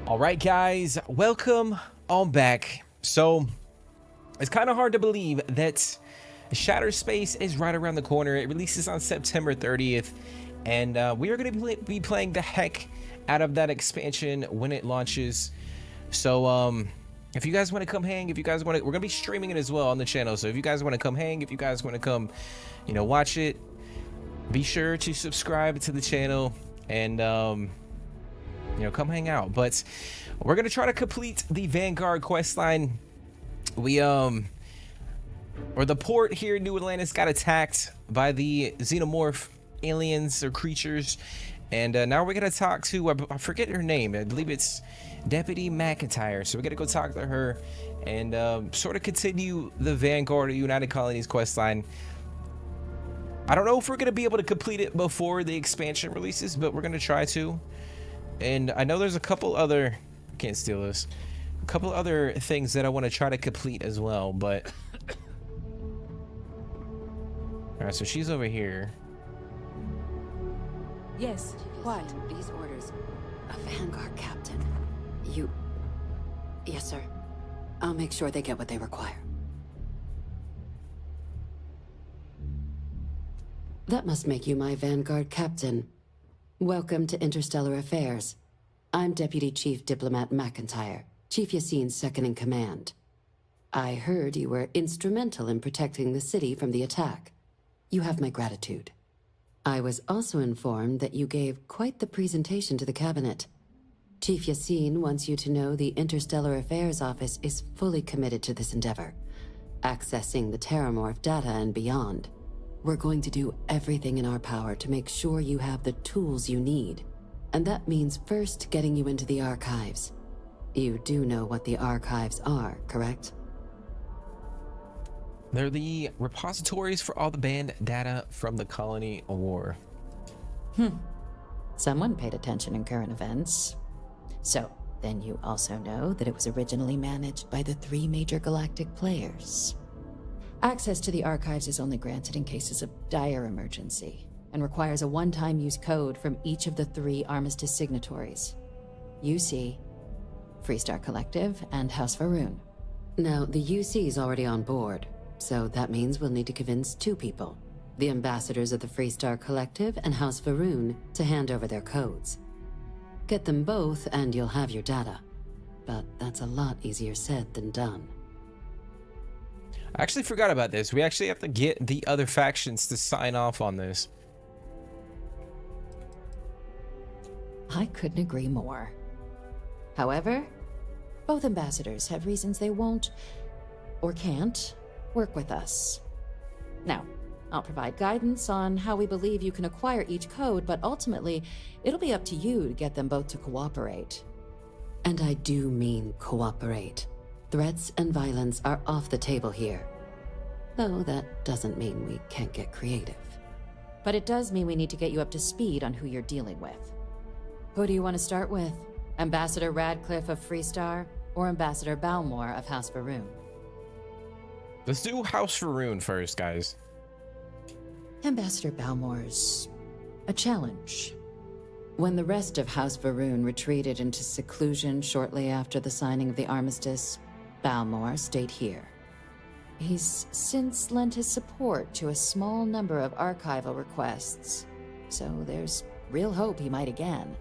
All right, guys, welcome on back. So it's kind of hard to believe that Shattered Space is right around the corner. It releases on September 30th, and we are going to be playing the heck out of that expansion when it launches. So if you guys want to come hang, if you guys want to, we're going to be streaming it as well on the channel. So if you guys want to come hang, if you guys want to come, watch it, be sure to subscribe to the channel and come hang out. But we're gonna try to complete the Vanguard questline. The port here in New Atlantis got attacked by the xenomorph aliens or creatures, and now we're gonna talk to, I forget her name, I believe it's Deputy McIntyre. So we're gonna go talk to her and sort of continue the Vanguard United Colonies questline. I don't know if we're gonna be able to complete it before the expansion releases, but we're gonna try to. And I know there's a couple other, can't steal this, a couple other things that I want to try to complete as well, but all right, so she's over here. Yes, what? These orders. A Vanguard captain. Yes, sir. I'll make sure they get what they require. That must make you my Vanguard captain. Welcome to Interstellar Affairs. I'm Deputy Chief Diplomat McIntyre, Chief Yassine's second-in-command. I heard you were instrumental in protecting the city from the attack. You have my gratitude. I was also informed that you gave quite the presentation to the cabinet. Chief Yassine wants you to know the Interstellar Affairs Office is fully committed to this endeavor, accessing the Terramorph data and beyond. We're going to do everything in our power to make sure you have the tools you need. And that means first getting you into the archives. You do know what the archives are, correct? They're the repositories for all the banned data from the Colony of War. Someone paid attention in current events. So, then you also know that it was originally managed by the 3 major galactic players. Access to the archives is only granted in cases of dire emergency, and requires a one-time use code from each of the 3 armistice signatories. UC, Freestar Collective, and House Va'ruun. Now, the UC's already on board, so that means we'll need to convince 2 people. The ambassadors of the Freestar Collective and House Va'ruun to hand over their codes. Get them both and you'll have your data. But that's a lot easier said than done. I actually forgot about this. We actually have to get the other factions to sign off on this. I couldn't agree more. However, both ambassadors have reasons they won't, or can't, work with us. Now, I'll provide guidance on how we believe you can acquire each code, but ultimately, it'll be up to you to get them both to cooperate. And I do mean cooperate. Threats and violence are off the table here. Though that doesn't mean we can't get creative. But it does mean we need to get you up to speed on who you're dealing with. Who do you want to start with? Ambassador Radcliffe of Freestar, or Ambassador Balmore of House Va'ruun? Let's do House Va'ruun first, guys. Ambassador Balmore's a challenge. When the rest of House Va'ruun retreated into seclusion shortly after the signing of the armistice, Balmore stayed here. He's since lent his support to a small number of archival requests, so there's real hope he might again.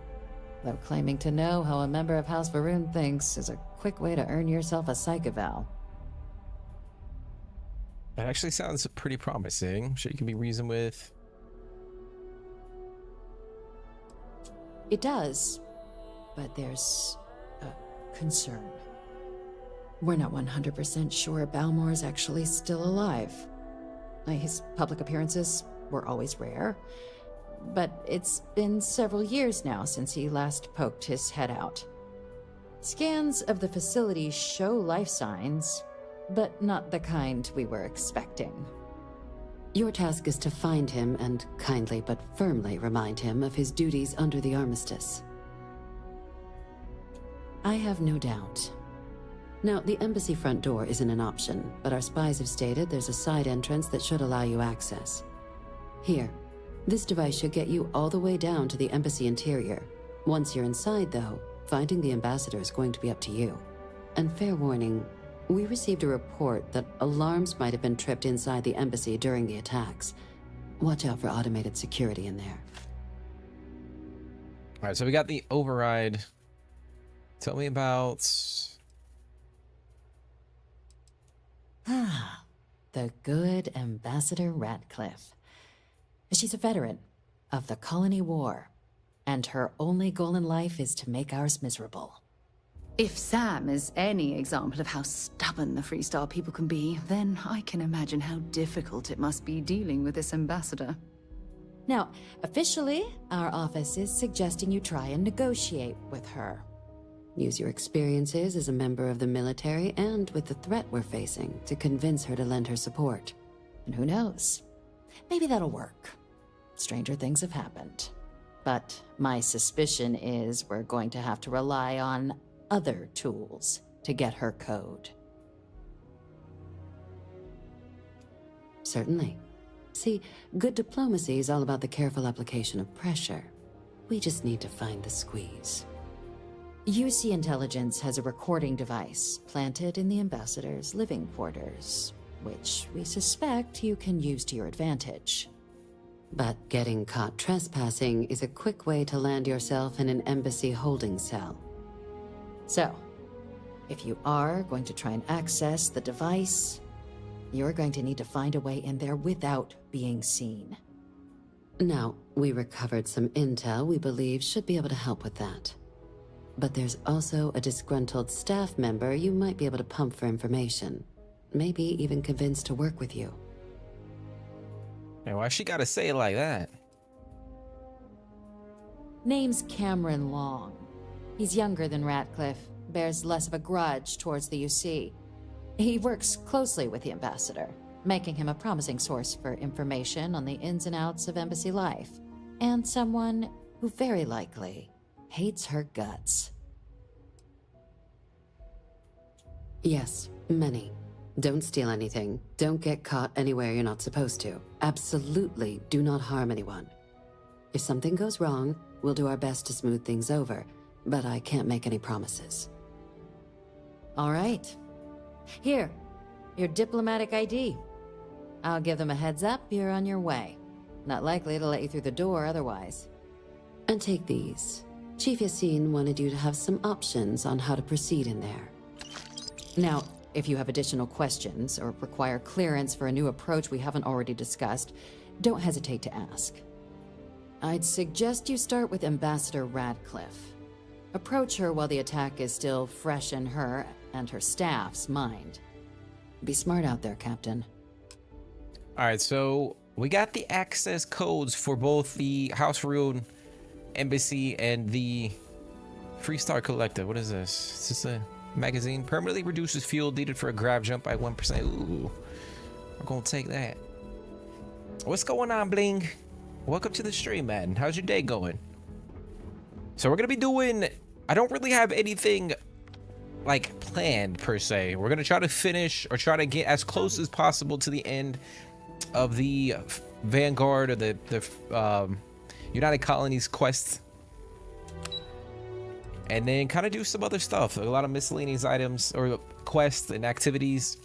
Though claiming to know how a member of House Va'ruun thinks is a quick way to earn yourself a psych eval. That actually sounds pretty promising. I'm sure you can be reasoned with. It does, but there's a concern. We're not 100% sure Balmore's actually still alive. His public appearances were always rare, but it's been several years now since he last poked his head out. Scans of the facility show life signs, but not the kind we were expecting. Your task is to find him and kindly but firmly remind him of his duties under the armistice. I have no doubt. Now, the embassy front door isn't an option, but our spies have stated there's a side entrance that should allow you access. Here, this device should get you all the way down to the embassy interior. Once you're inside, though, Finding the ambassador is going to be up to you. And fair warning, we received a report that alarms might have been tripped inside the embassy during the attacks. Watch out for automated security in there. All right, so we got the override. Tell me about... The good Ambassador Ratcliffe. She's a veteran of the Colony War, and her only goal in life is to make ours miserable. If Sam is any example of how stubborn the Freestar people can be, then I can imagine how difficult it must be dealing with this ambassador. Now, officially, our office is suggesting you try and negotiate with her. Use your experiences as a member of the military and with the threat we're facing to convince her to lend her support. And who knows? Maybe that'll work. Stranger things have happened. But my suspicion is we're going to have to rely on other tools to get her code. Certainly. See, good diplomacy is all about the careful application of pressure. We just need to find the squeeze. UC Intelligence has a recording device planted in the ambassador's living quarters, which we suspect you can use to your advantage. But getting caught trespassing is a quick way to land yourself in an embassy holding cell. So, if you are going to try and access the device, you're going to need to find a way in there without being seen. Now, we recovered some intel we believe should be able to help with that. But there's also a disgruntled staff member you might be able to pump for information. Maybe even convince to work with you. Man, why she gotta say it like that? Name's Cameron Long. He's younger than Ratcliffe, bears less of a grudge towards the UC. He works closely with the ambassador, making him a promising source for information on the ins and outs of embassy life, and someone who very likely hates her guts. Yes, many. Don't steal anything. Don't get caught anywhere you're not supposed to. Absolutely do not harm anyone. If something goes wrong, we'll do our best to smooth things over, but I can't make any promises. All right. Here, your diplomatic ID. I'll give them a heads up you're on your way. Not likely to let you through the door otherwise. And take these. Chief Yassine wanted you to have some options on how to proceed in there. Now, if you have additional questions or require clearance for a new approach we haven't already discussed, don't hesitate to ask. I'd suggest you start with Ambassador Ratcliffe. Approach her while the attack is still fresh in her and her staff's mind. Be smart out there, Captain. All right, so we got the access codes for both the House Rune Embassy and the Freestar Collective. What is this? Is this a magazine? Permanently reduces fuel needed for a grab jump by 1%. Ooh, we're gonna take that. What's going on, Bling? Welcome to the stream, man. How's your day going? So we're gonna be doing, I don't really have anything like planned per se. We're gonna try to finish or try to get as close as possible to the end of the Vanguard or the United Colonies quest, and then kind of do some other stuff, a lot of miscellaneous items or quests and activities.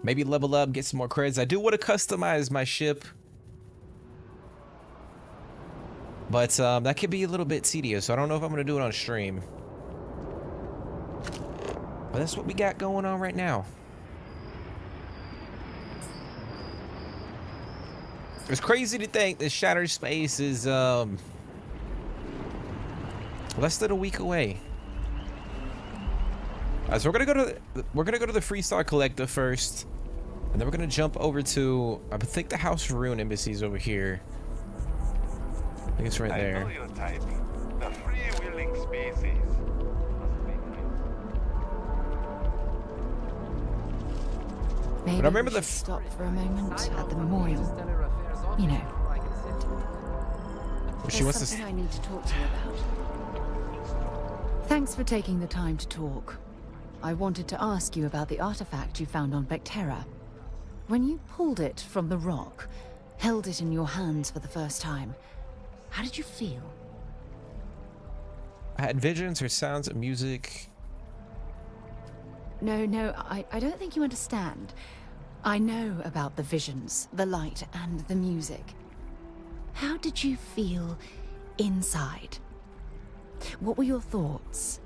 Maybe level up, get some more creds. I do want to customize my ship, but that could be a little bit tedious, so I don't know if I'm going to do it on stream. But that's what we got going on right now. It's crazy to think that Shattered Space is less than a week away. So we're gonna go to the Freestar Collective first, and then we're gonna jump over to, I think, the House Rune Embassy is over here. I think it's right there. I know your type. The free-wheeling species. Maybe But I remember we should stop for a moment at the memorial. You know, She there's wants something to. I need to talk to you about. Thanks for taking the time to talk. I wanted to ask you about the artifact you found on Bethesda. When you pulled it from the rock, held it in your hands for the first time, how did you feel? I had visions or sounds of music. No, I don't think you understand. I know about the visions, the light, and the music. How did you feel inside? What were your thoughts?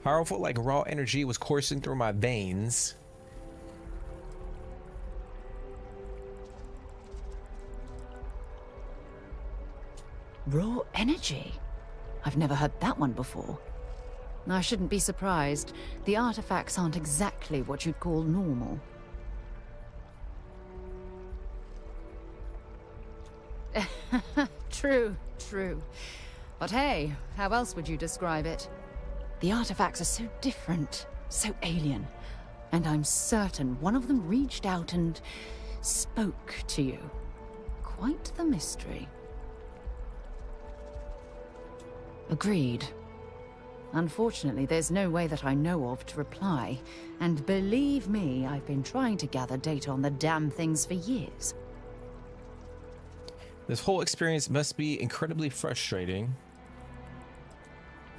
Powerful, like raw energy was coursing through my veins. Raw energy? I've never heard that one before. I shouldn't be surprised. The artifacts aren't exactly what you'd call normal. True. But hey, how else would you describe it? The artifacts are so different, so alien. And I'm certain one of them reached out and spoke to you. Quite the mystery. Agreed. Unfortunately, there's no way that I know of to reply. And believe me, I've been trying to gather data on the damn things for years. This whole experience must be incredibly frustrating.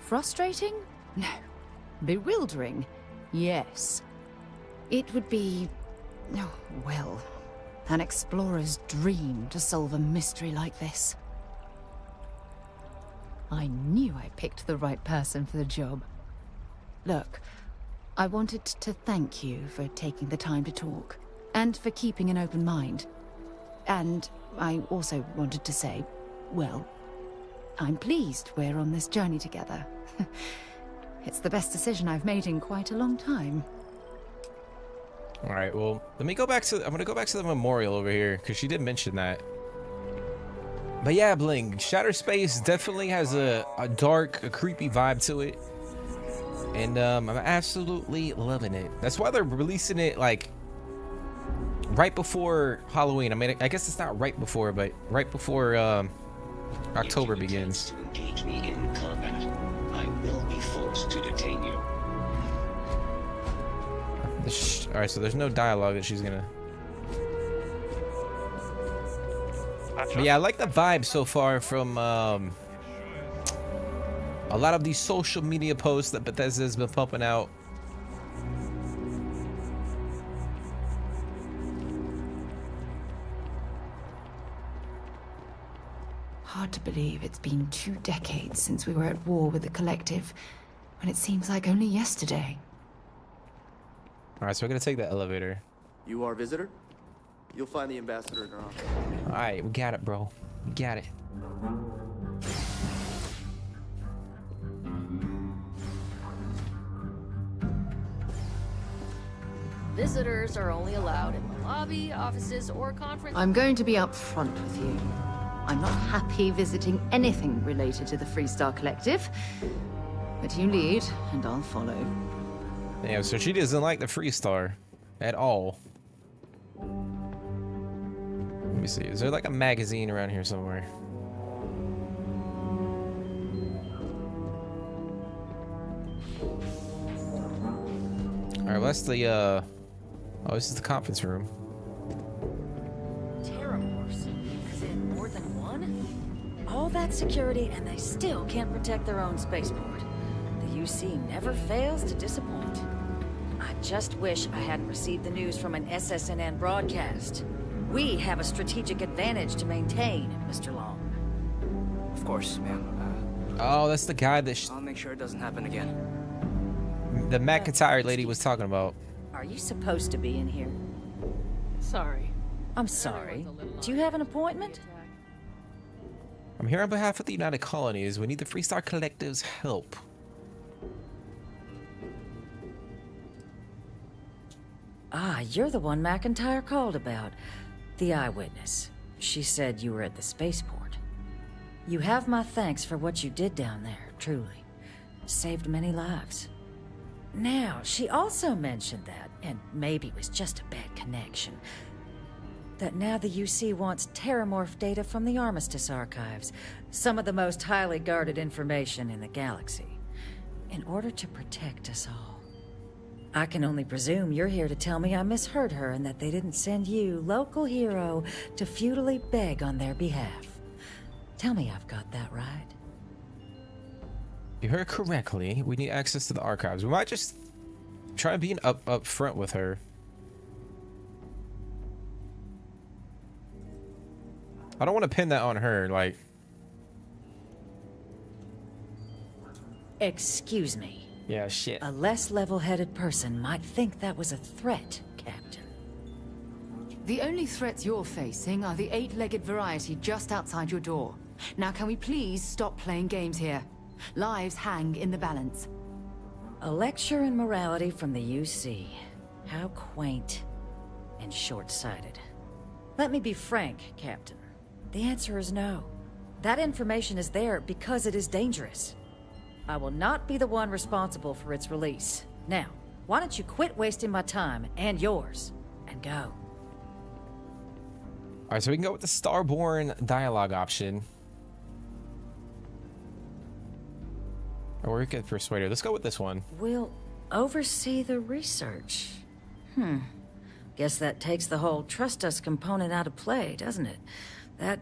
Frustrating? No. Bewildering? Yes. It would be... oh, well, an explorer's dream to solve a mystery like this. I knew I picked the right person for the job. Look, I wanted to thank you for taking the time to talk, and for keeping an open mind. And I also wanted to say, well, I'm pleased we're on this journey together. It's the best decision I've made in quite a long time. All right, well, let me go back to... I'm gonna go back to the memorial over here, because she did mention that. But yeah, Bling, Shattered Space definitely has a dark, a creepy vibe to it. And I'm absolutely loving it. That's why they're releasing it, like, right before Halloween. I mean, I guess it's not right before, but right before October begins. To engage me in combat, I will be forced to detain you. All right, so there's no dialogue that she's gonna... But yeah, I like the vibe so far from a lot of these social media posts that Bethesda has been pumping out. Hard to believe it's been 2 decades since we were at war with the Collective, when it seems like only yesterday. All right, so we're gonna take the elevator. You are a visitor? You'll find the ambassador in her office. All right, we got it, bro. We got it. Visitors are only allowed in the lobby, offices, or conference. I'm going to be upfront with you. I'm not happy visiting anything related to the Freestar Collective. But you lead, and I'll follow. Yeah, so she doesn't like the Freestar at all. Let me see. Is there like a magazine around here somewhere? All right, well, that's the oh, this is the conference room. Terramorphs. Is it more than one? All that security and they still can't protect their own spaceport. The UC never fails to disappoint. I just wish I hadn't received the news from an SSNN broadcast. We have a strategic advantage to maintain, Mr. Long. Of course, ma'am. Oh, that's the guy that I'll make sure it doesn't happen again. the McIntyre lady was talking about. Are you supposed to be in here? Sorry. I'm sorry. Do you have an appointment? I'm here on behalf of the United Colonies. We need the Freestar Collective's help. Ah, you're the one McIntyre called about. The eyewitness. She said you were at the spaceport. You have my thanks for what you did down there, truly. Saved many lives. Now, she also mentioned that, and maybe it was just a bad connection, that now the UC wants terramorph data from the Armistice archives, some of the most highly guarded information in the galaxy, in order to protect us all. I can only presume you're here to tell me I misheard her and that they didn't send you, local hero, to futilely beg on their behalf. Tell me I've got that right. You heard correctly. We need access to the archives. We might just try being up front with her. I don't want to pin that on her, like... Excuse me. Yeah, shit. A less level-headed person might think that was a threat, Captain. The only threats you're facing are the 8-legged variety just outside your door. Now can we please stop playing games here? Lives hang in the balance. A lecture in morality from the UC. How quaint and short-sighted. Let me be frank, Captain. The answer is no. That information is there because it is dangerous. I will not be the one responsible for its release. Now, why don't you quit wasting my time and yours, and go? Alright, so we can go with the Starborn dialogue option. Or we could persuade her. Let's go with this one. We'll oversee the research. Guess that takes the whole trust us component out of play, doesn't it? That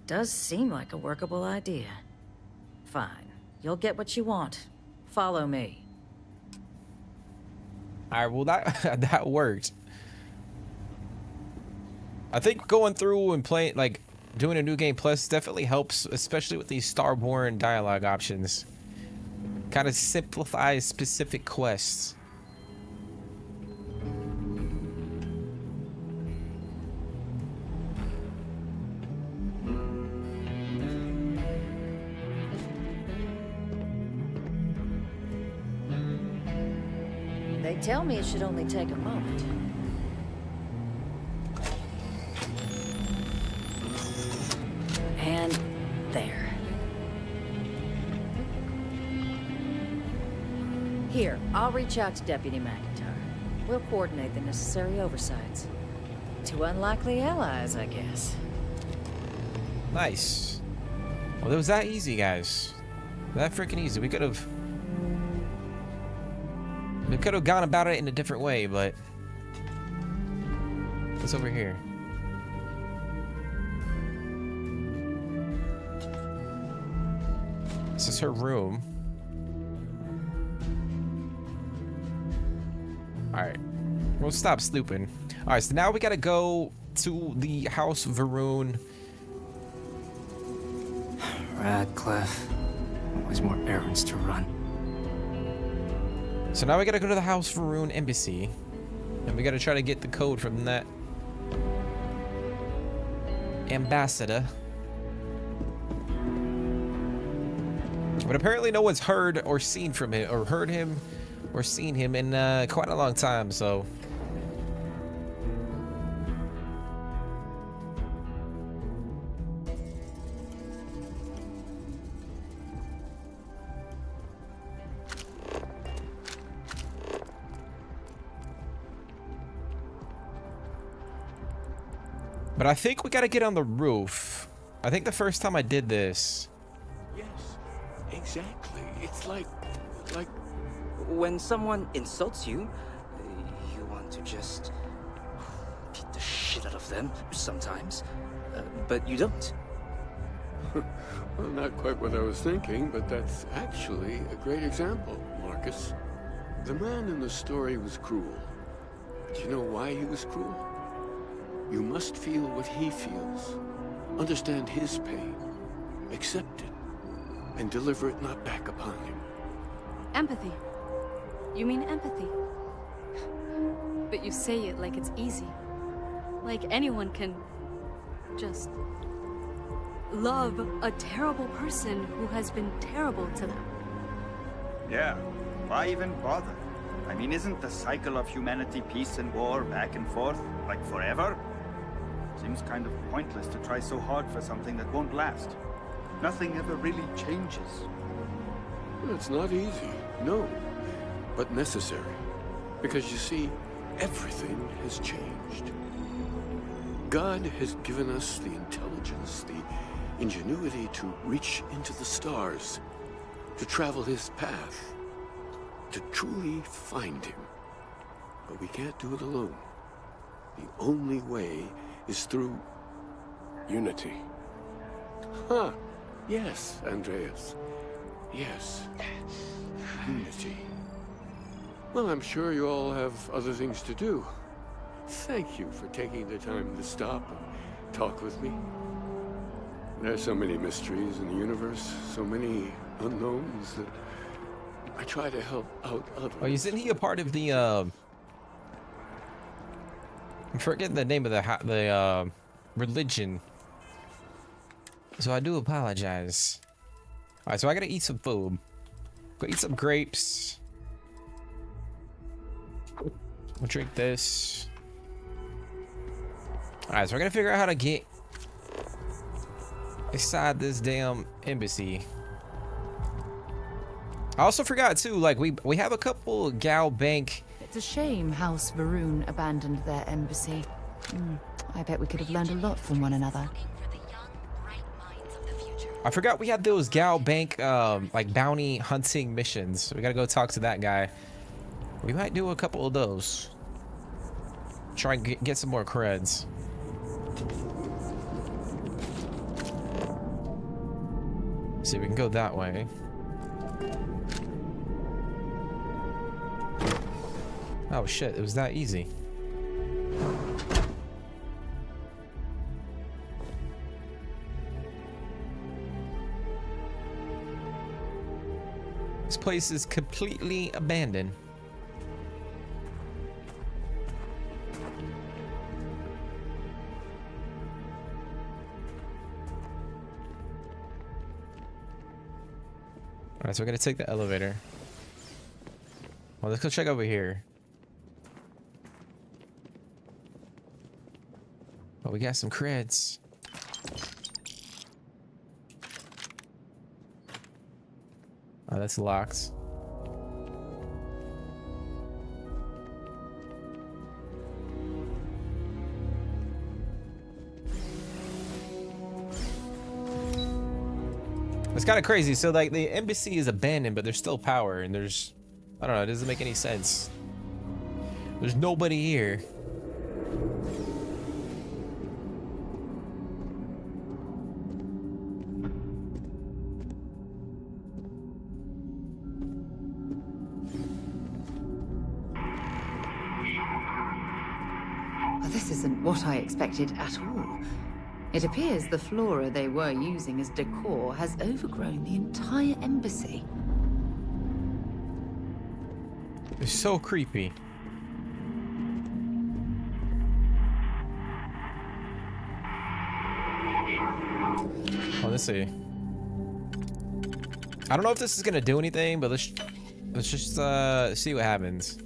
does seem like a workable idea. Fine. You'll get what you want. Follow me. Alright, well that worked. I think going through and playing, like, doing a new game plus definitely helps, especially with these Starborn dialogue options. Kind of simplifies specific quests. They tell me it should only take a moment. And there. Here, I'll reach out to Deputy McIntyre. We'll coordinate the necessary oversights. Two unlikely allies, I guess. Nice. Well, it was that easy, guys. That freaking easy. We could have gone about it in a different way, but what's over here? This is her room. Alright. We'll stop snooping. Alright, so now we gotta go to the House Varun. Radcliffe. Always more errands to run. So now we gotta go to the House Varun embassy. And we gotta try to get the code from that ambassador. But apparently no one's heard or seen from him, or heard him or seen him in quite a long time, so. But I think we gotta get on the roof. I think the first time I did this. Yes, exactly. It's like... When someone insults you, you want to just beat the shit out of them sometimes, but you don't. Well, not quite what I was thinking, but that's actually a great example, Marcus. The man in the story was cruel. Do you know why he was cruel? You must feel what he feels, understand his pain, accept it, and deliver it not back upon him. Empathy. You mean empathy? But you say it like it's easy. Like anyone can just love a terrible person who has been terrible to them. Yeah, why even bother? I mean, isn't the cycle of humanity peace and war back and forth, like forever? Seems kind of pointless to try so hard for something that won't last. Nothing ever really changes. It's not easy, no, but necessary. Because you see, everything has changed. God has given us the intelligence, the ingenuity to reach into the stars, to travel his path, to truly find him. But we can't do it alone. The only way is through unity. Huh. Yes, Andreas. Yes. Unity. Well, I'm sure you all have other things to do. Thank you for taking the time to stop and talk with me. There's so many mysteries in the universe, so many unknowns that I try to help out others. Oh, isn't he a part of the, I'm forgetting the name of the religion. So I do apologize. All right, so I gotta eat some food. Go eat some grapes. We'll drink this. All right, so I gotta figure out how to get inside this damn embassy. I also forgot too, like we have a couple Gal Bank. It's a shame House Varun abandoned their embassy. I bet we could have learned a lot from one another. I forgot we had those Gal Bank like bounty hunting missions. So we gotta go talk to that guy. We might do a couple of those. Try and get some more creds. See if we can go that way. Oh shit, it was that easy. This place is completely abandoned. Alright, so we're gonna take the elevator. Well, let's go check over here. Oh, we got some creds. Oh, that's locked. It's kind of crazy. So, like, the embassy is abandoned, but there's still power, and there's... I don't know, it doesn't make any sense. There's nobody here. This isn't what I expected at all. It appears the flora they were using as decor has overgrown the entire embassy. It's so creepy. Oh, let's see. I don't know if this is gonna do anything, but let's just see what happens.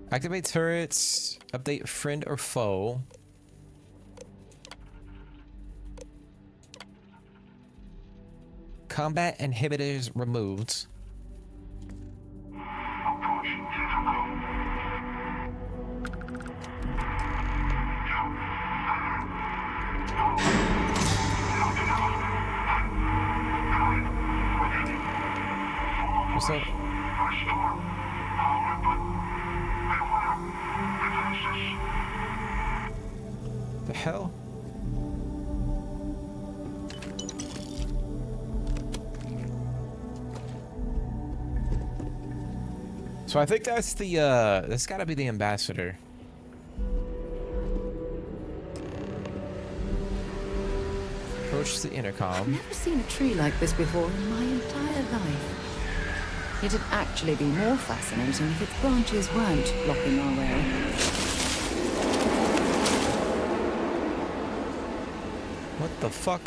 Activate turrets, update friend or foe. Combat inhibitors removed. What's up? The hell? So I think that's the that's gotta be the ambassador. Approach the intercom. I've never seen a tree like this before in my entire life. It'd actually be more fascinating if its branches weren't blocking our way. What the fuck?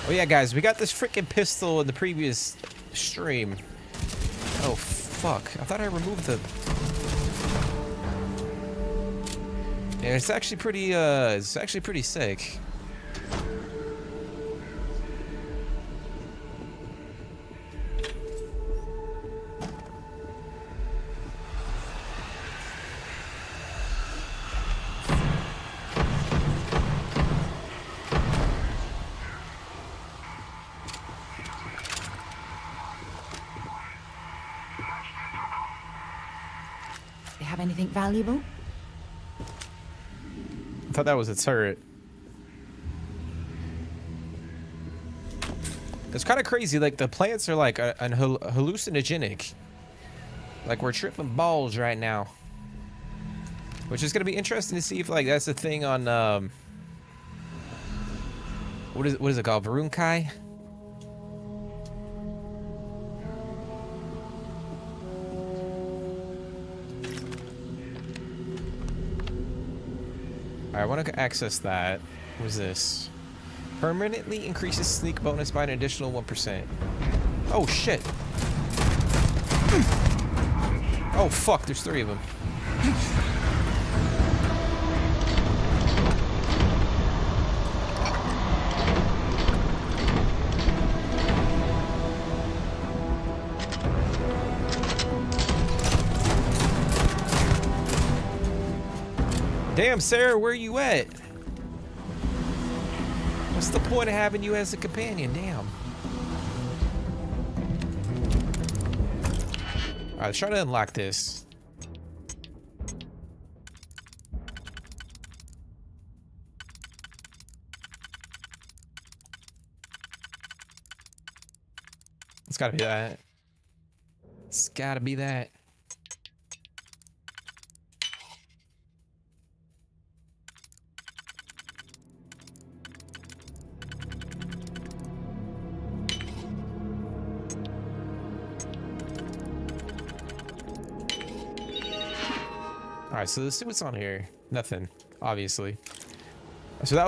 Oh yeah, guys, we got this freaking pistol in the previous stream. Oh fuck! I thought I removed the. Yeah, it's actually pretty sick. They have anything valuable? I thought that was a turret. It's kind of crazy. Like the plants are like hallucinogenic. Like we're tripping balls right now. Which is gonna be interesting to see if like that's a thing on what is it called? Varun Kai? I want to access that. What is this? Permanently increases sneak bonus by an additional 1%. Oh shit. Oh fuck, there's 3 of them. Damn, Sarah, where you at? What's the point of having you as a companion? Damn. Alright, let's try to unlock this. It's gotta be that. It's gotta be that. Alright, so let's see what's on here. Nothing, obviously. So that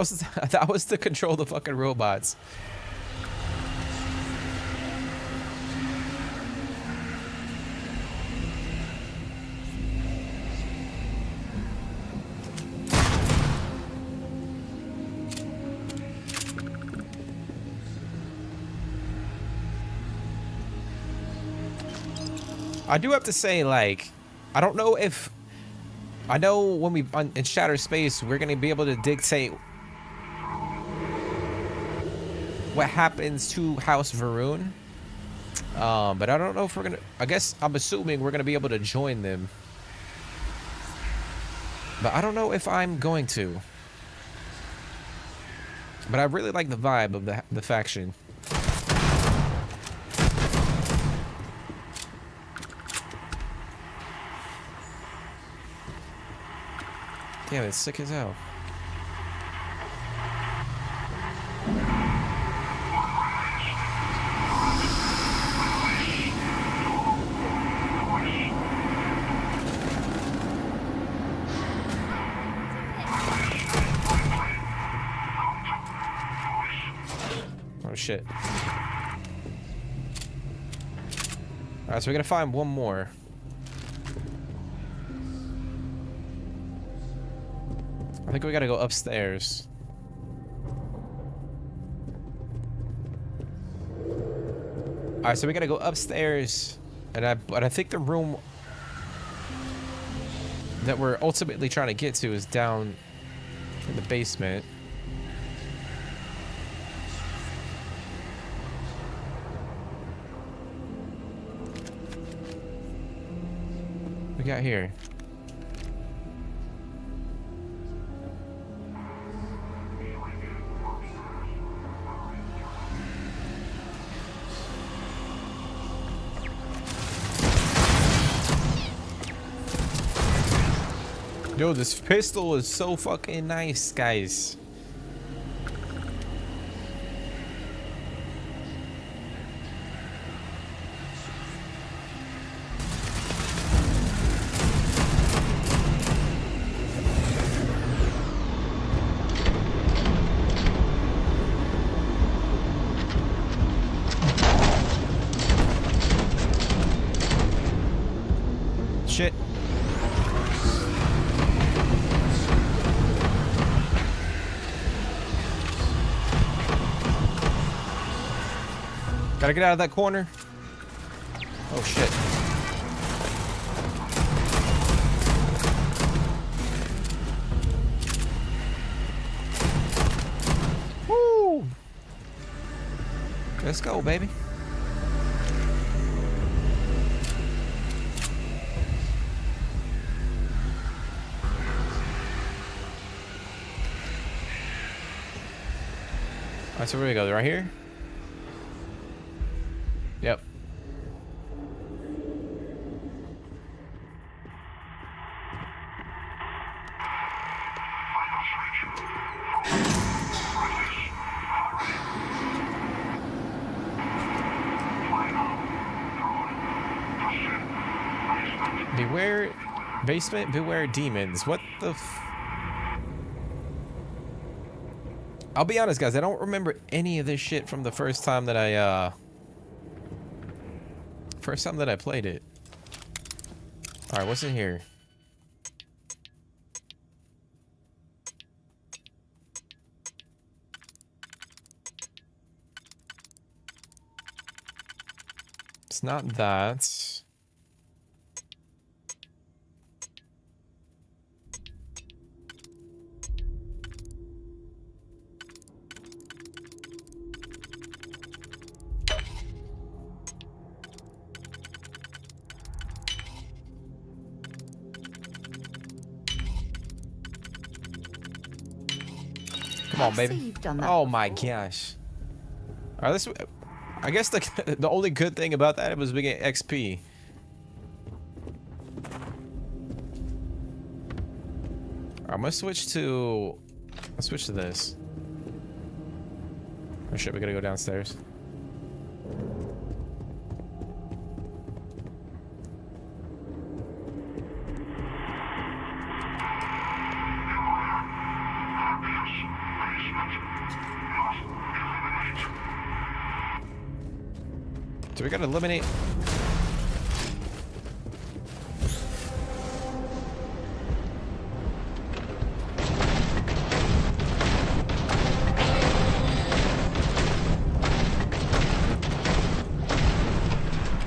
was to control the fucking robots. I do have to say, like, I don't know if... I know when we in Shattered Space, we're gonna be able to dictate what happens to House Varun. But I don't know if we're gonna. I guess I'm assuming we're gonna be able to join them. But I don't know if I'm going to. But I really like the vibe of the faction. Damn, it's sick as hell. Oh shit. Alright, so we're gonna find one more. I think we gotta go upstairs. Alright, so we gotta go upstairs, and I think the room that we're ultimately trying to get to is down in the basement. What we got here? Yo, this pistol is so fucking nice, guys. Shit. Gotta get out of that corner. Oh shit. Woo! Let's go, baby. Alright, so where we go? Right here? Yep. Beware basement, beware demons. What the I'll be honest, guys, I don't remember any of this shit from the first time that I played it. Alright, what's in here? It's not that. Come on, baby. You've done that Oh my gosh. Alright, this. I guess the only good thing about that was we get XP. I'm gonna switch to. Let's switch to this. Oh shit, we gotta go downstairs. So we gotta eliminate.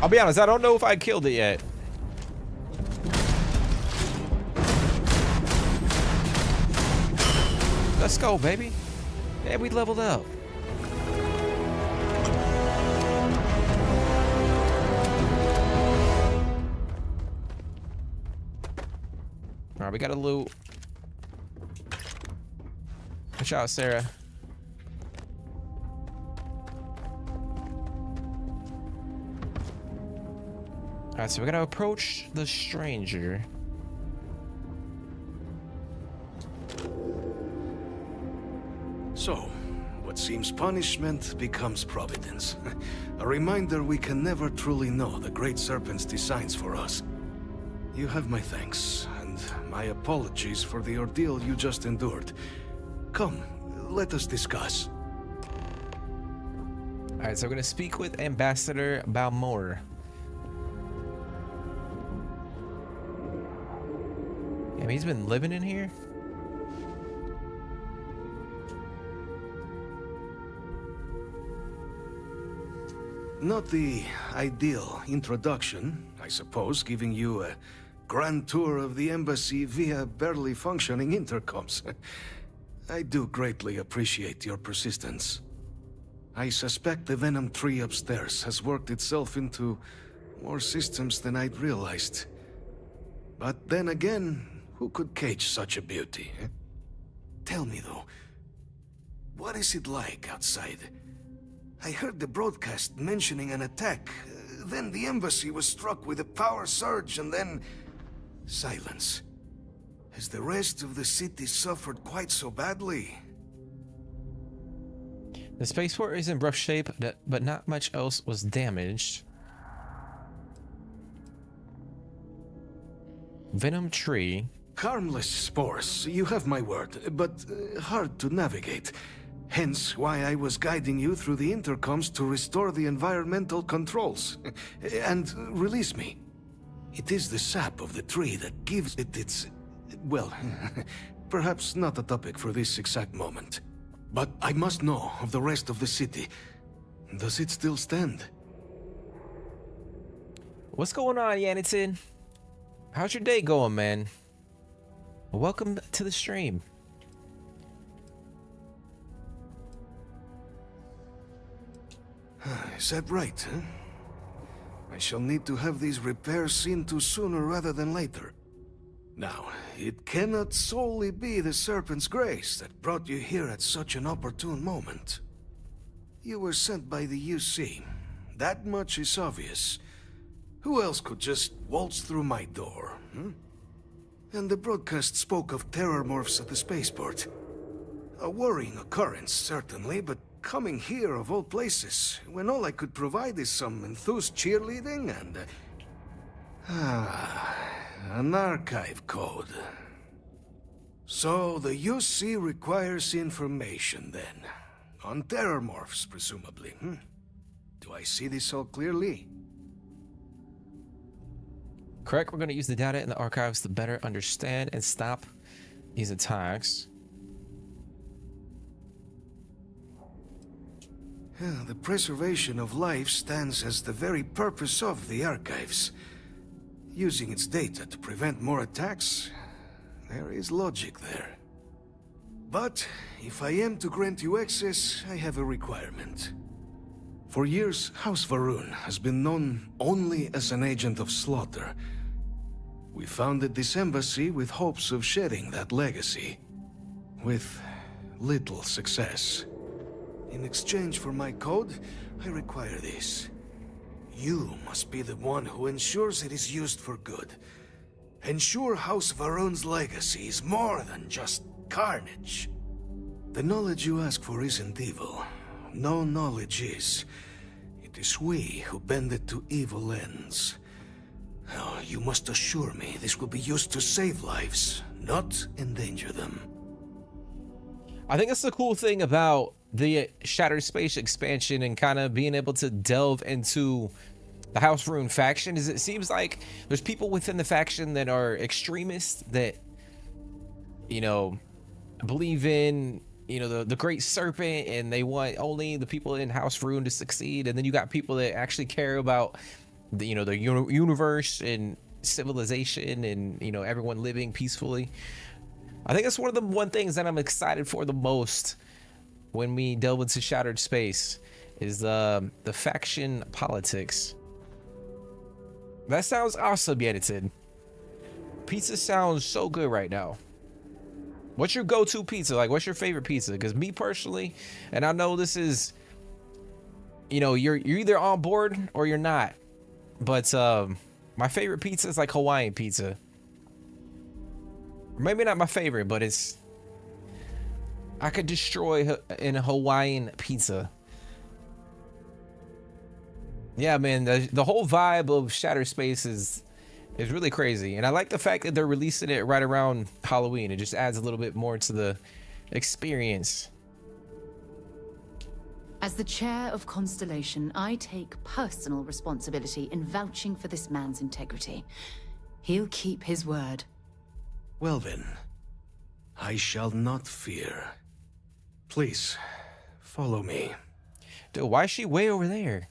I'll be honest, I don't know if I killed it yet. Let's go, baby. Yeah, we leveled up. Alright, we got a loot. Watch out, Sarah. Alright, so we gotta approach the stranger. So, what seems punishment becomes providence. A reminder we can never truly know the Great Serpent's designs for us. You have my thanks, and my apologies for the ordeal you just endured. Come, let us discuss. Alright, so we're gonna speak with Ambassador Balmore. Yeah, he's been living in here? Not the ideal introduction, I suppose, giving you a grand tour of the embassy via barely functioning intercoms. I do greatly appreciate your persistence. I suspect the Venom tree upstairs has worked itself into more systems than I'd realized. But then again, who could cage such a beauty? Tell me though, what is it like outside? I heard the broadcast mentioning an attack. Then the embassy was struck with a power surge and then... silence. Has the rest of the city suffered quite so badly? The spaceport is in rough shape, but not much else was damaged. Venom tree. Harmless spores, you have my word, but hard to navigate. Hence why I was guiding you through the intercoms to restore the environmental controls. And release me. It is the sap of the tree that gives it its... well, perhaps not a topic for this exact moment. But I must know of the rest of the city. Does it still stand? What's going on, Yanitin? How's your day going, man? Welcome to the stream. Is that right, huh? I shall need to have these repairs seen to sooner rather than later. Now, it cannot solely be the Serpent's grace that brought you here at such an opportune moment. You were sent by the UC. That much is obvious. Who else could just waltz through my door, And the broadcast spoke of terror morphs at the spaceport. A worrying occurrence, certainly, but coming here of all places, when all I could provide is some enthused cheerleading and... an archive code. So the UC requires information, then. On terror morphs, presumably, Do I see this all clearly? Correct. We're going to use the data in the archives to better understand and stop these attacks. The preservation of life stands as the very purpose of the archives. Using its data to prevent more attacks, there is logic there. But if I am to grant you access, I have a requirement. For years, House Varun has been known only as an agent of slaughter. We founded this embassy with hopes of shedding that legacy. With little success. In exchange for my code, I require this. You must be the one who ensures it is used for good. Ensure House Varun's legacy is more than just carnage. The knowledge you ask for isn't evil. No knowledge is. It is we who bend it to evil ends. Oh, you must assure me this will be used to save lives, not endanger them. I think that's the cool thing about the Shattered Space expansion and kind of being able to delve into the House Varun faction is it seems like there's people within the faction that are extremists that, you know, believe in, you know, the Great Serpent, and they want only the people in House Varun to succeed. And then you got people that actually care about the, you know, the universe and civilization and, you know, everyone living peacefully. I think that's one of the things that I'm excited for the most when we delve into Shattered Space is the faction politics. That sounds awesome, edited. Pizza sounds so good right now. What's your go-to pizza? Like, what's your favorite pizza? Because me personally, and I know this is, you know, you're either on board or you're not. But my favorite pizza is like Hawaiian pizza. Maybe not my favorite, but it's, I could destroy in a Hawaiian pizza. Yeah, man, the whole vibe of Shattered Space is really crazy. And I like the fact that they're releasing it right around Halloween. It just adds a little bit more to the experience. As the chair of Constellation, I take personal responsibility in vouching for this man's integrity. He'll keep his word. Well then, I shall not fear. Please, follow me. Dude, why is she way over there?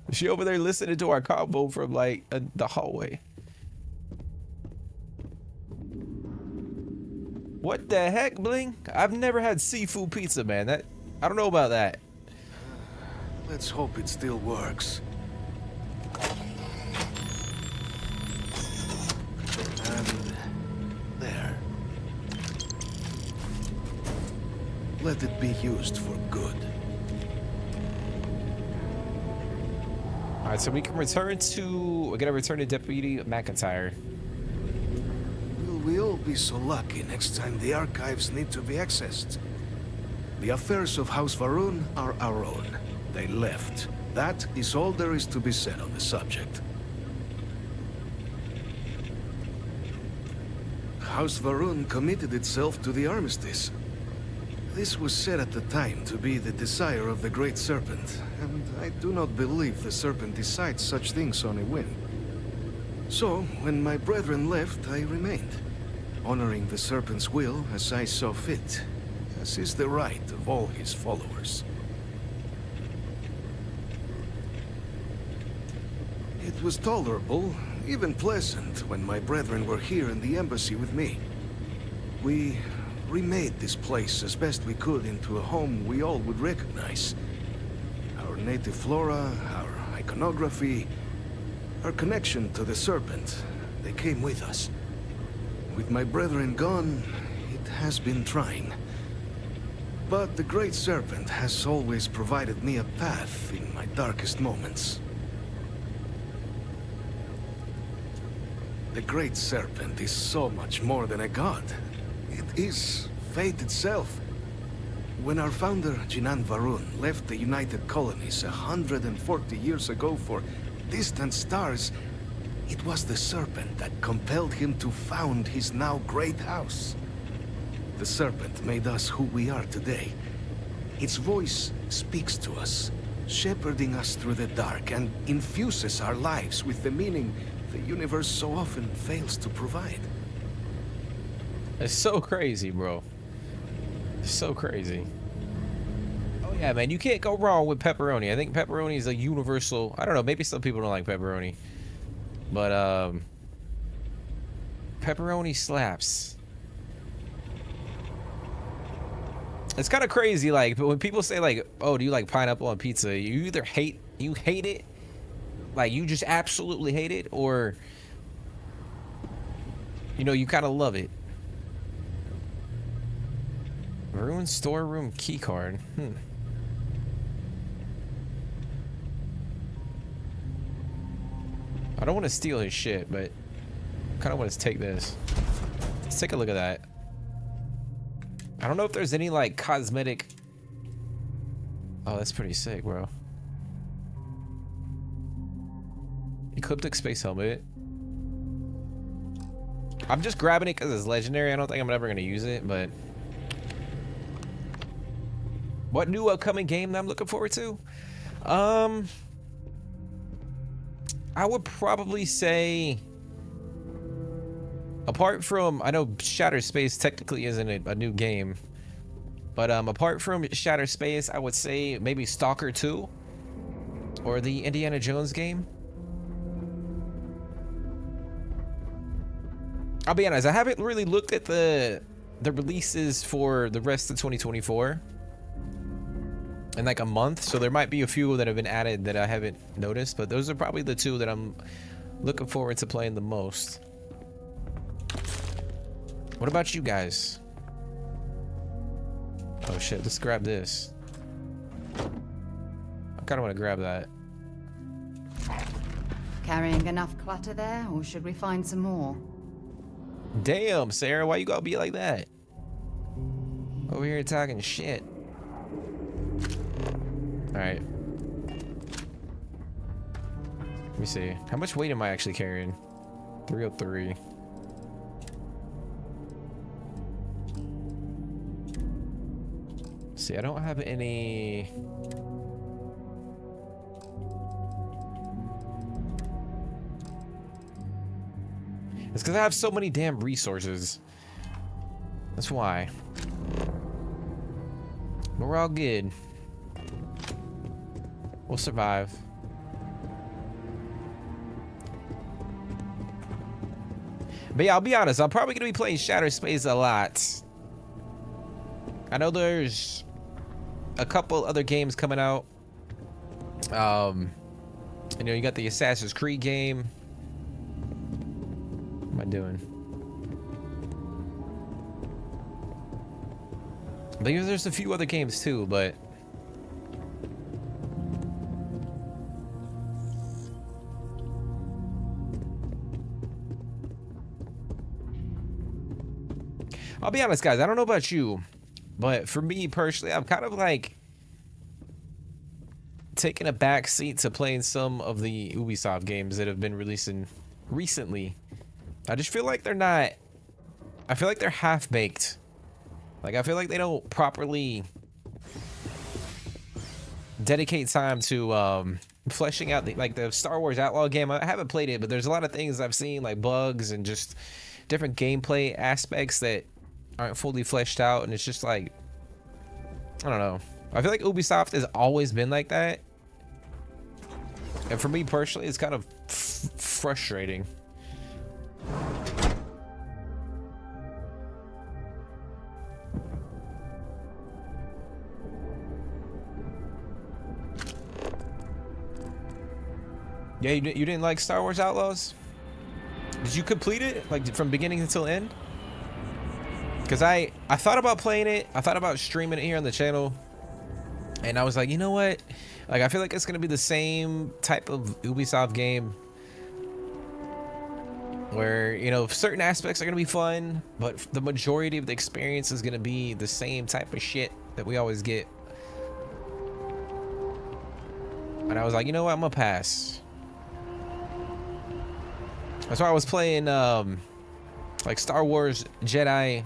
Is she over there listening to our combo from like the hallway? What the heck, Bling? I've never had seafood pizza, man. I don't know about that. Let's hope it still works. And there. Let it be used for good. All right, so we can return to, we're gonna return to Deputy McIntyre. Will we all be so lucky next time the archives need to be accessed? The affairs of House Varun are our own. They left. That is all there is to be said on the subject. House Varun committed itself to the armistice. This was said at the time to be the desire of the Great Serpent, and I do not believe the Serpent decides such things on a whim. So, when my brethren left, I remained, honoring the Serpent's will as I saw fit, as is the right of all his followers. It was tolerable, even pleasant, when my brethren were here in the embassy with me. We remade this place as best we could into a home we all would recognize. Our native flora, our iconography, our connection to the Serpent, they came with us. With my brethren gone, it has been trying. But the Great Serpent has always provided me a path in my darkest moments. The Great Serpent is so much more than a god. It is fate itself. When our founder, Jinan Varun, left the United Colonies 140 years ago for distant stars, it was the Serpent that compelled him to found his now great house. The Serpent made us who we are today. Its voice speaks to us, shepherding us through the dark and infuses our lives with the meaning the universe so often fails to provide. It's so crazy, bro. It's so crazy. Oh yeah, man, you can't go wrong with pepperoni. I think pepperoni is a universal. I don't know, maybe some people don't like pepperoni, but pepperoni slaps. It's kind of crazy, like, but when people say like, "Oh, do you like pineapple on pizza?" You either hate it, like you just absolutely hate it, or you know, you kind of love it. Ruined storeroom keycard. I don't want to steal his shit, but I kind of want to take this. Let's take a look at that. I don't know if there's any like cosmetic. Oh, that's pretty sick, bro. Ecliptic space helmet. I'm just grabbing it because it's legendary. I don't think I'm ever gonna use it, but what new upcoming game that I'm looking forward to? I would probably say, apart from, I know Shattered Space technically isn't a new game, but apart from Shattered Space, I would say maybe Stalker 2 or the Indiana Jones game. I'll be honest, I haven't really looked at the releases for the rest of 2024 in like a month, so there might be a few that have been added that I haven't noticed, but those are probably the two that I'm looking forward to playing the most. What about you guys? Oh shit, let's grab this. I kind of want to grab that. Carrying enough clutter there, or should we find some more? Damn, Sarah, why you gotta be like that? Over here talking shit. Alright. Let me see. How much weight am I actually carrying? 303. See, I don't have any. It's because I have so many damn resources. That's why. But we're all good. We'll survive. But yeah, I'll be honest, I'm probably gonna be playing Shattered Space a lot. I know there's a couple other games coming out. You know, you got the Assassin's Creed game. What am I doing? But there's a few other games too, but I'll be honest, guys, I don't know about you, but for me personally, I'm kind of like taking a back seat to playing some of the Ubisoft games that have been releasing recently. I just feel like they're not, I feel like they're half-baked. Like, I feel like they don't properly dedicate time to fleshing out like the Star Wars Outlaw game. I haven't played it, but there's a lot of things I've seen, like bugs and just different gameplay aspects that aren't fully fleshed out, and it's just like, I don't know. I feel like Ubisoft has always been like that, and for me personally, it's kind of frustrating. Yeah, you didn't like Star Wars Outlaws? Did you complete it, like from beginning until end? Because I thought about playing it. I thought about streaming it here on the channel. And I was like, you know what? Like, I feel like it's going to be the same type of Ubisoft game. Where, you know, certain aspects are going to be fun. But the majority of the experience is going to be the same type of shit that we always get. And I was like, you know what? I'm going to pass. That's why I was playing, like, Star Wars Jedi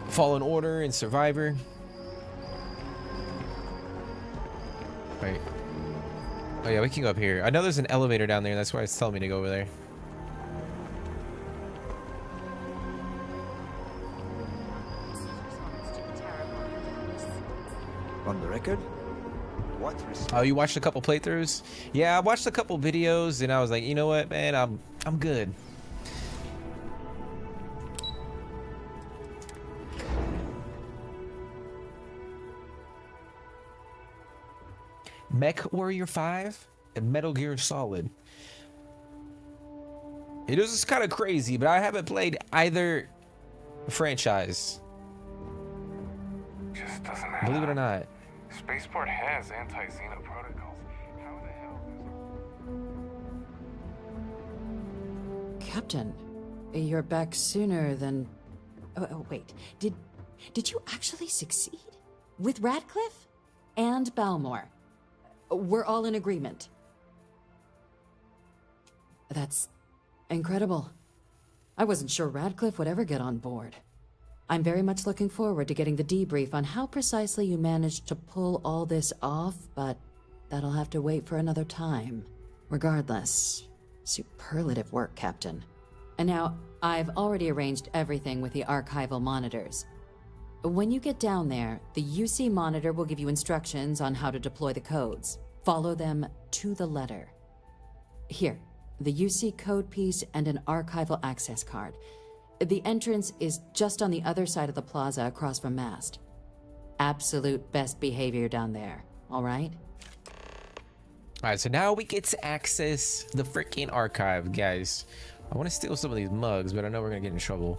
Fallen Order and Survivor. Wait. Oh yeah, we can go up here. I know there's an elevator down there. That's why it's telling me to go over there. On the record? What? Oh, you watched a couple playthroughs? Yeah, I watched a couple videos and I was like, you know what, man, I'm good. Mech Warrior 5 and Metal Gear Solid. It is kind of crazy, but I haven't played either franchise. Just doesn't add Believe it up. or not. Spaceport has anti-Xeno protocols. How the hell is Captain, you're back sooner than... Oh, wait. Did you actually succeed? With Radcliffe? And Balmore? We're all in agreement. That's incredible. I wasn't sure Radcliffe would ever get on board. I'm very much looking forward to getting the debrief on how precisely you managed to pull all this off, but that'll have to wait for another time. Regardless, superlative work, Captain. And now, I've already arranged everything with the archival monitors. When you get down there, the UC monitor will give you instructions on how to deploy the codes. Follow them to the letter. Here, the UC code piece and an archival access card. The entrance is just on the other side of the plaza across from Mast. Absolute best behavior down there, all right? All right, so now we get to access the freaking archive, guys. I want to steal some of these mugs, but I know we're going to get in trouble.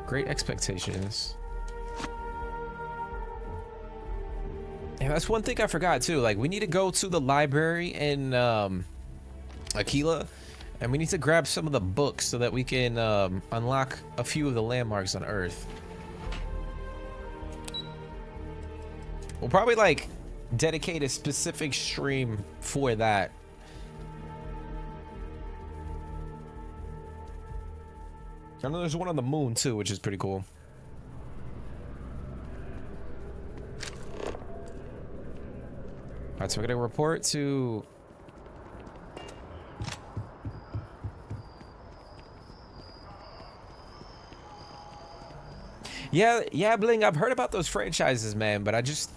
Great Expectations. And that's one thing I forgot too. Like, we need to go to the library in Aquila, and we need to grab some of the books so that we can unlock a few of the landmarks on Earth. We'll probably like dedicate a specific stream for that. I know there's one on the moon too, which is pretty cool. Alright, so we're gonna report to... Yeah, Bling, I've heard about those franchises, man, but I just,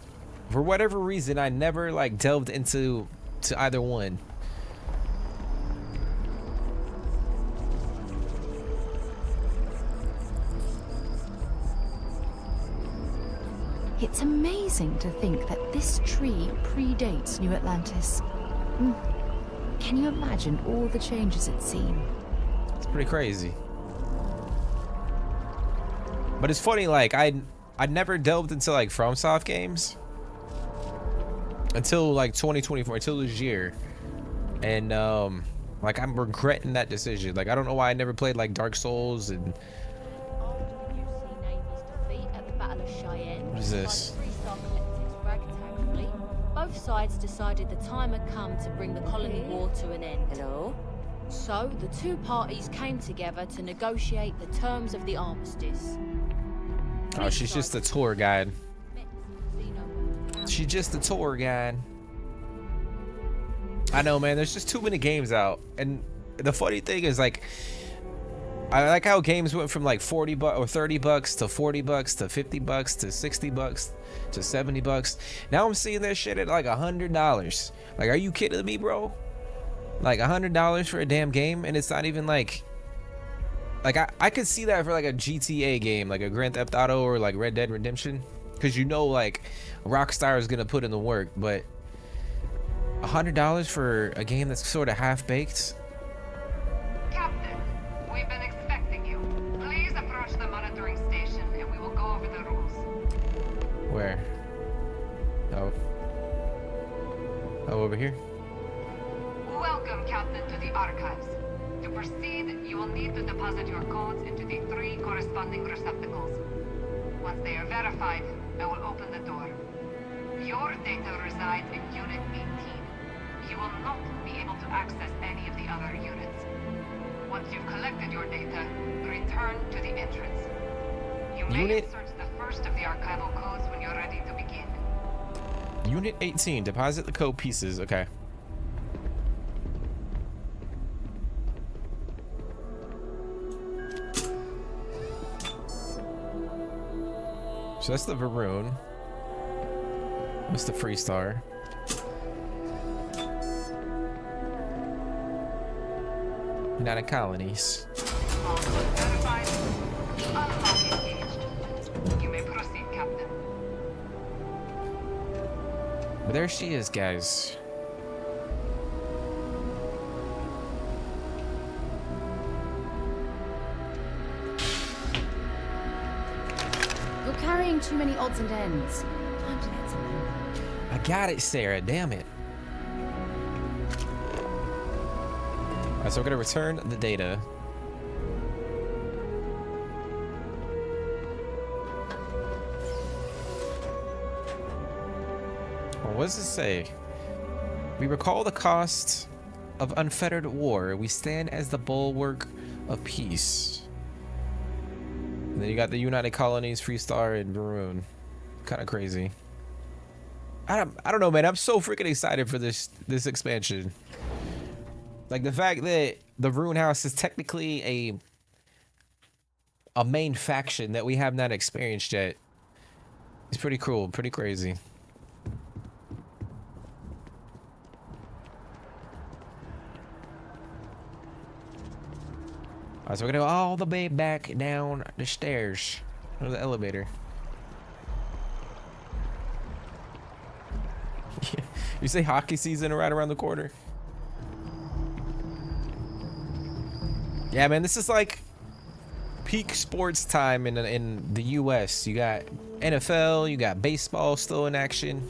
for whatever reason, I never like delved into either one. It's amazing to think that this tree predates New Atlantis. Can you imagine all the changes it's seen? It's pretty crazy. But it's funny, like, I'd never delved into like FromSoft games until like 2024, until this year. And like, I'm regretting that decision. Like, I don't know why I never played like Dark Souls and... What is this? Both sides decided the time had come to bring the colony war to an end. Hello? So, the two parties came together to negotiate the terms of the armistice. Oh, she's just a tour guide. She's just a tour guide. I know, man, there's just too many games out. And the funny thing is, like, I like how games went from like 40 bucks or 30 bucks to 40 bucks to 50 bucks to 60 bucks to 70 bucks. Now I'm seeing that shit at like $100. Like, are you kidding me, bro? Like $100 for a damn game, and it's not even like I could see that for like a GTA game, like a Grand Theft Auto or like Red Dead Redemption, because you know like Rockstar is gonna put in the work. But $100 for a game that's sort of half-baked. Captain, we've been expecting you. Oh, over here. Welcome, Captain, to the archives. To proceed, you will need to deposit your codes into the 3 corresponding receptacles. Once they are verified, I will open the door. Your data resides in Unit 18. You will not be able to access any of the other units. Once you've collected your data, return to the entrance. You may insert the first of the archival codes when you're ready to begin. Unit 18, deposit the code pieces. Okay. So that's the Varun. What's the Freestar? United Colonies. All codes verified. Unlock engaged. You may proceed, Captain. But there she is, guys. You're carrying too many odds and ends. Time to get some. I got it, Sarah. Damn it. Alright, so we're gonna return the data. Well, what does it say? We recall the cost of unfettered war. We stand as the bulwark of peace. And then you got the United Colonies, Freestar, and Varun. Kind of crazy. I don't know, man. I'm so freaking excited for this expansion. Like the fact that the Rune House is technically a main faction that we have not experienced yet. It's pretty cool, pretty crazy. Alright, so we're gonna go all the way back down the stairs or the elevator. You say hockey season right around the corner? Yeah, man, this is like peak sports time in the US. You got NFL, you got baseball still in action.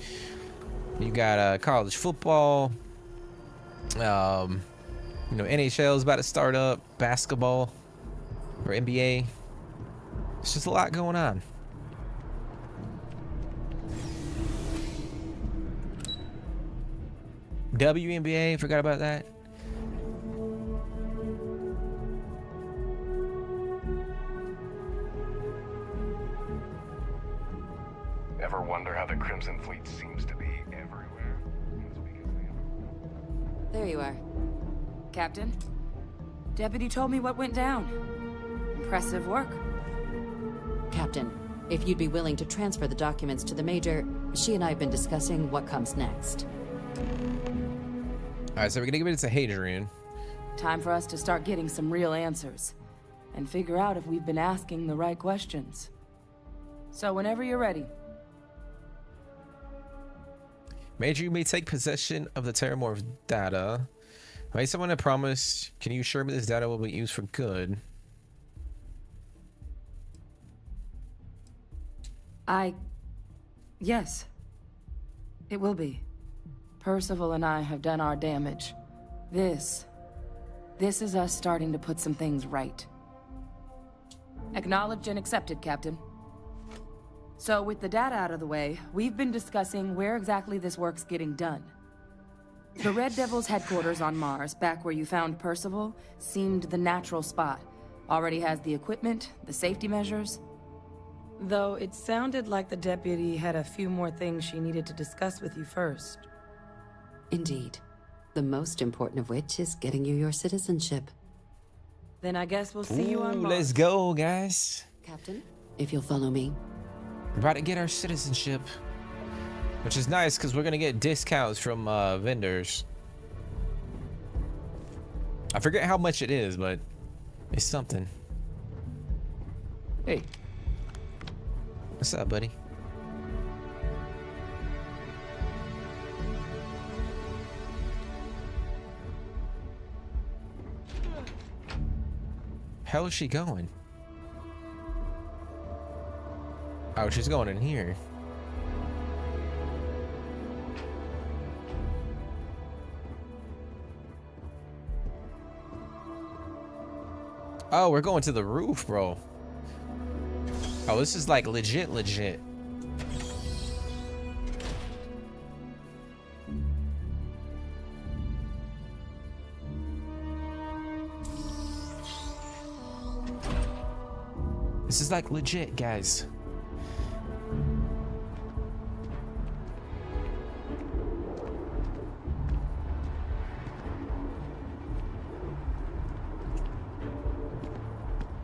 You got college football. You know, NHL is about to start up, basketball or NBA. It's just a lot going on. WNBA, forgot about that. Ever wonder how the Crimson Fleet seems to be everywhere? There you are. Captain, Deputy told me what went down. Impressive work. Captain, if you'd be willing to transfer the documents to the Major, she and I have been discussing what comes next. Alright, so we're gonna give it to Hadrian. Time for us to start getting some real answers. And figure out if we've been asking the right questions. So whenever you're ready. Major, you may take possession of the Terramorph data. I made someone a promise. Can you assure me this data will be used for good? Yes. It will be. Percival and I have done our damage. This is us starting to put some things right. Acknowledged and accepted, Captain. So with the data out of the way, we've been discussing where exactly this work's getting done. The Red Devil's headquarters on Mars, back where you found Percival, seemed the natural spot. Already has the equipment, the safety measures. Though it sounded like the deputy had a few more things she needed to discuss with you first. Indeed. The most important of which is getting you your citizenship. Then I guess we'll see you on Mars. Let's go, guys. Captain, if you'll follow me. We're about to get our citizenship. Which is nice, because we're going to get discounts from vendors. I forget how much it is, but it's something. Hey. What's up, buddy? Hell is she going? Oh, she's going in here. Oh, we're going to the roof, bro. Oh, this is like legit. This is like legit, guys.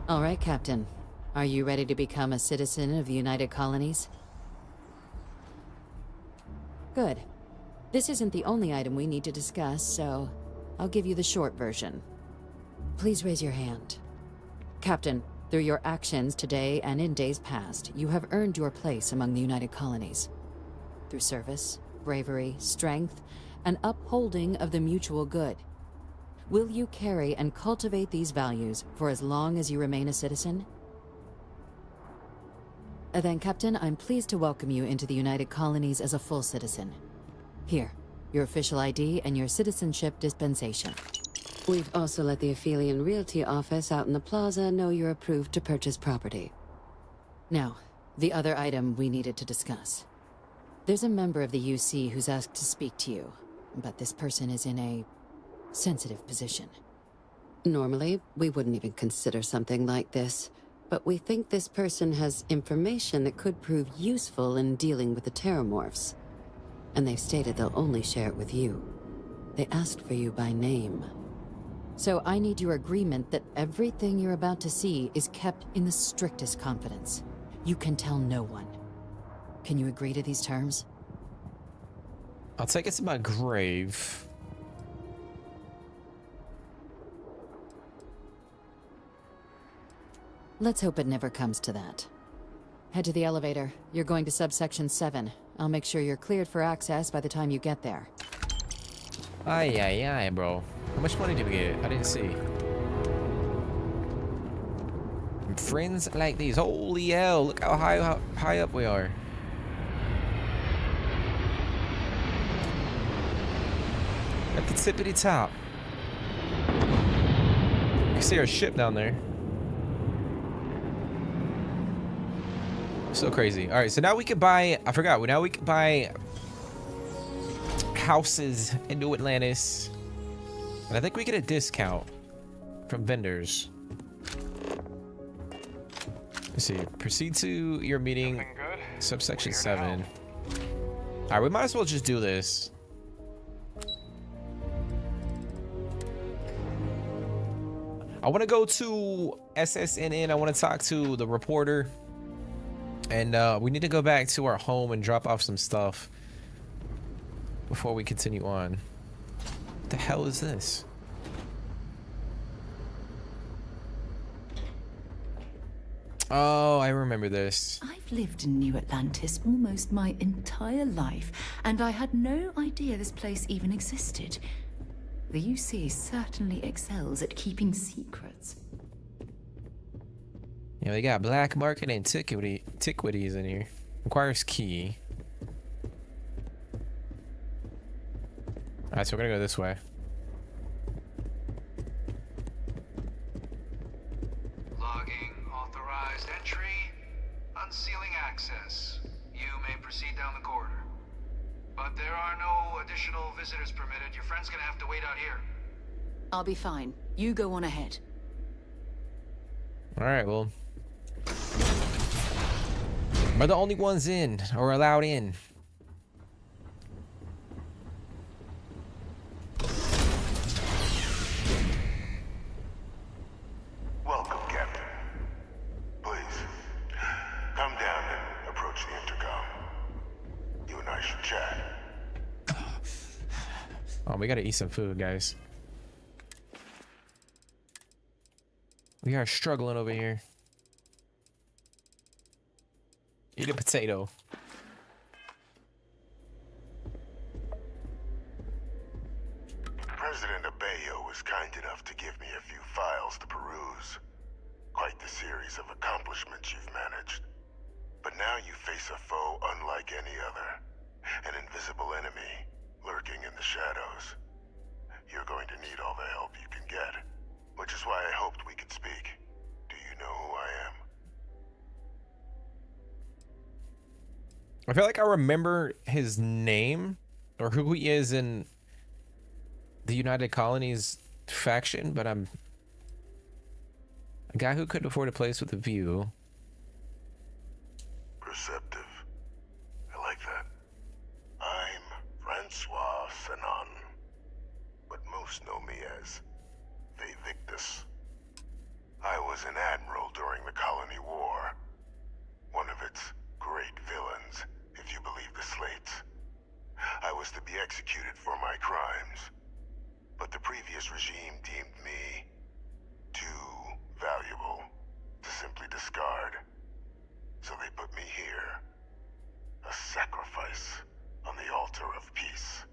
All right, Captain. Are you ready to become a citizen of the United Colonies? Good. This isn't the only item we need to discuss, so I'll give you the short version. Please raise your hand. Captain, through your actions today and in days past, you have earned your place among the United Colonies. Through service, bravery, strength, and upholding of the mutual good. Will you carry and cultivate these values for as long as you remain a citizen? Then, Captain, I'm pleased to welcome you into the United Colonies as a full citizen. Here, your official ID and your citizenship dispensation. We've also let the Aphelion Realty office out in the plaza know you're approved to purchase property. Now, the other item we needed to discuss. There's a member of the UC who's asked to speak to you, but this person is in a sensitive position. Normally, we wouldn't even consider something like this, but we think this person has information that could prove useful in dealing with the Terramorphs. And they've stated they'll only share it with you. They asked for you by name. So I need your agreement that everything you're about to see is kept in the strictest confidence. You can tell no one. Can you agree to these terms? I'll take it to my grave. Let's hope it never comes to that. Head to the elevator. You're going to subsection 7. I'll make sure you're cleared for access by the time you get there. Aye, bro. How much money did we get? I didn't see. Friends like these. Holy hell, look how high up we are. At the tippity top. You can see our ship down there. So crazy. All right, so now we can buy, I forgot, now we can buy houses in New Atlantis. And I think we get a discount from vendors. Let's see, proceed to your meeting, subsection 7. All right, we might as well just do this. I want to go to SSNN. I want to talk to the reporter. And we need to go back to our home and drop off some stuff before we continue on. What the hell is this? Oh, I remember this. I've lived in New Atlantis almost my entire life, and I had no idea this place even existed. The UC certainly excels at keeping secrets. Yeah, we got black market antiquities in here. Requires key. Alright, so we're gonna go this way. Logging authorized entry. Unsealing access. You may proceed down the corridor. But there are no additional visitors permitted. Your friend's gonna have to wait out here. I'll be fine. You go on ahead. Alright, well. We're the only ones in, or allowed in. Welcome, Captain. Please, come down and approach the intercom. You and I should chat. Oh, we gotta eat some food, guys. We are struggling over here. Eat a potato. President Abeyo was kind enough to give me a few files to peruse. Quite the series of accomplishments you've managed. But now you face a foe unlike any other. An invisible enemy, lurking in the shadows. You're going to need all the help you can get. Which is why I hoped we could speak. I feel like I remember his name or who he is in the United Colonies faction, but I'm a guy who couldn't afford a place with a view. Perceptive. I like that. I'm Francois Senon, but most know me as Victus. I was an admiral during the Colony War. One of its great villains, if you believe the slates. I was to be executed for my crimes, but the previous regime deemed me too valuable to simply discard. So they put me here, a sacrifice on the altar of peace.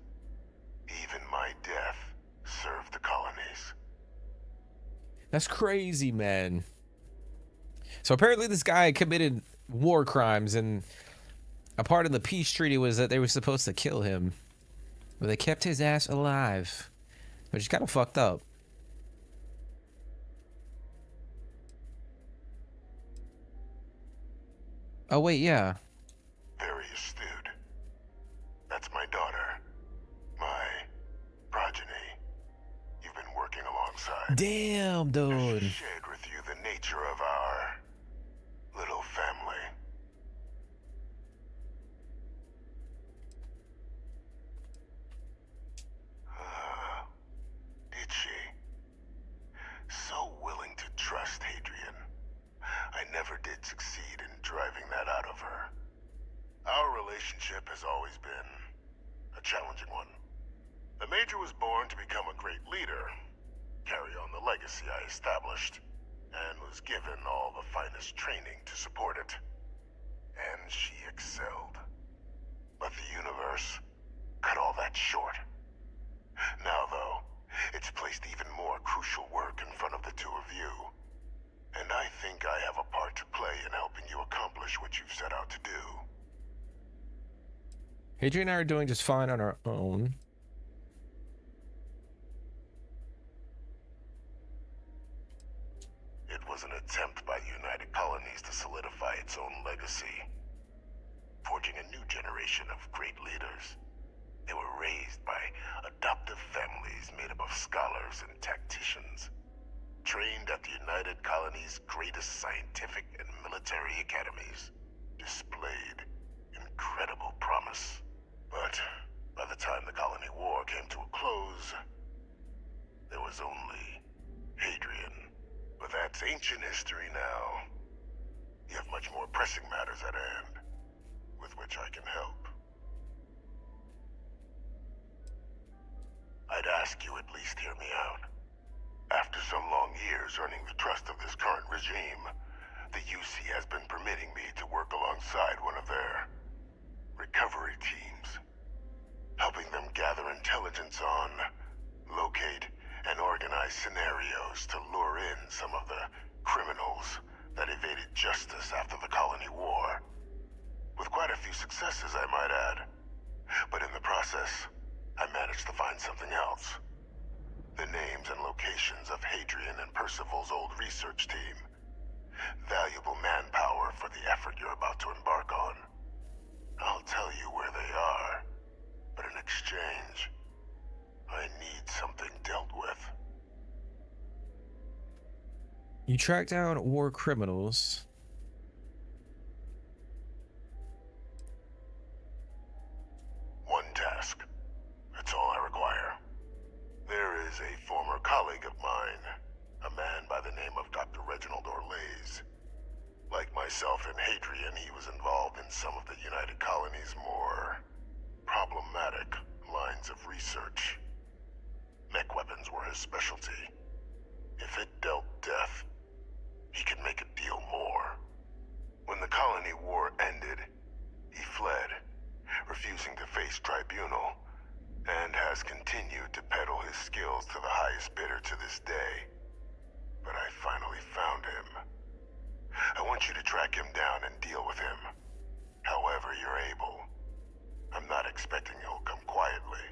Even my death served the colonies. That's crazy, man. So apparently this guy committed war crimes, and a part of the peace treaty was that they were supposed to kill him, but they kept his ass alive, which is kind of fucked up. Oh wait, yeah. Very astute. That's my daughter. My progeny. You've been working alongside. Damn, dude. She shared with you the nature of our little family. Did she? So willing to trust Hadrian. I never did succeed in driving that out of her. Our relationship has always been a challenging one. The Major was born to become a great leader, carry on the legacy I established, and was given all the finest training to support it. And she excelled. But the universe cut all that short. Now, though, it's placed even more crucial work in front of the two of you. And I think I have a part to play in helping you accomplish what you've set out to do. Hadrian and I are doing just fine on our own. It was an attempt by United Colonies to solidify its own legacy, forging a new generation of great leaders. They were raised by adoptive families made up of scholars and tacticians, trained at the United Colonies' greatest scientific and military academies, displayed incredible promise. But by the time the Colony War came to a close, there was only Hadrian. But that's ancient history now. You have much more pressing matters at hand, with which I can help. I'd ask you at least hear me out. After some long years earning the trust of this current regime, the UC has been permitting me to work alongside one of their recovery teams, helping them gather intelligence on, locate, and organize scenarios to lure in some of the criminals that evaded justice after the Colony War. With quite a few successes, I might add. But in the process, I managed to find something else. The names and locations of Hadrian and Percival's old research team. Valuable manpower for the effort you're about to embark on. I'll tell you where they are, but in exchange, I need something dealt with. You track down war criminals. One task. That's all I require. There is a former colleague of mine, a man by the name of Dr. Reginald Orlaise. Like myself and Hadrian, he was involved in some of the United Colonies' more problematic lines of research. Mech weapons were his specialty. If it dealt death, he could make a deal more. When the Colony War ended, he fled, refusing to face tribunal, and has continued to peddle his skills to the highest bidder to this day. But I finally found him. I want you to track him down and deal with him, however you're able. I'm not expecting he'll come quietly.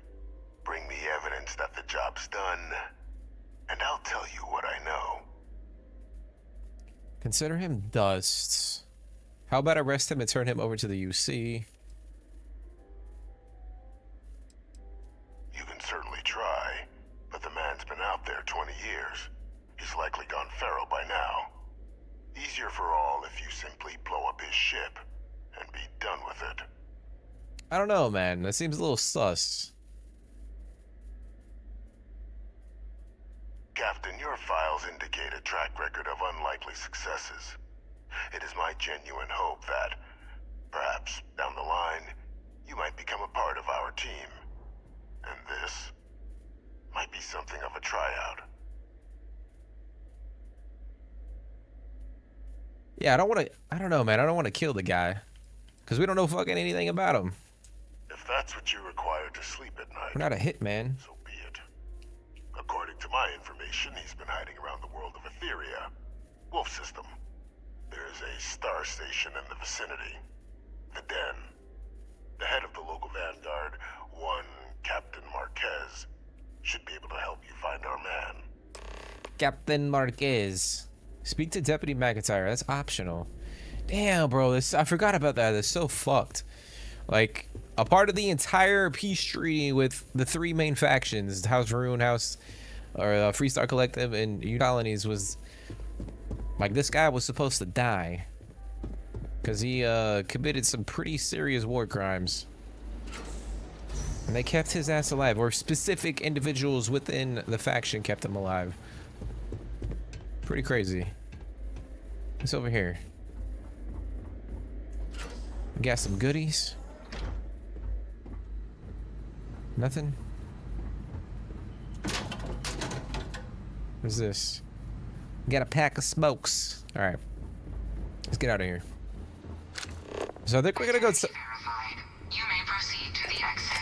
Bring me evidence that the job's done, and I'll tell you what I know. Consider him dust. How about arrest him and turn him over to the UC? Pharaoh by now. Easier for all if you simply blow up his ship and be done with it. I don't know, man. That seems a little sus. Captain, your files indicate a track record of unlikely successes. It is my genuine hope that, perhaps down the line, you might become a part of our team. And this might be something of a tryout. Yeah, I don't know, man. I don't want to kill the guy. Because we don't know fucking anything about him. If that's what you require to sleep at night, We're not a hitman. so be it. According to my information, he's been hiding around the world of Etheria. Wolf system. There is a star station in the vicinity. The Den. The head of the local vanguard, one Captain Marquez, should be able to help you find our man. Captain Marquez. Speak to Deputy McIntyre. That's optional. Damn, bro. I forgot about that. That's so fucked. Like, a part of the entire peace treaty with the three main factions, House Varun, Freestar Collective, and U Colonies, was like, this guy was supposed to die because he committed some pretty serious war crimes, and they kept his ass alive, or specific individuals within the faction kept him alive. Pretty crazy. What's over here? We got some goodies. Nothing? What's this? We got a pack of smokes. Alright. Let's get out of here. So I think we're gonna go You may proceed to the exit.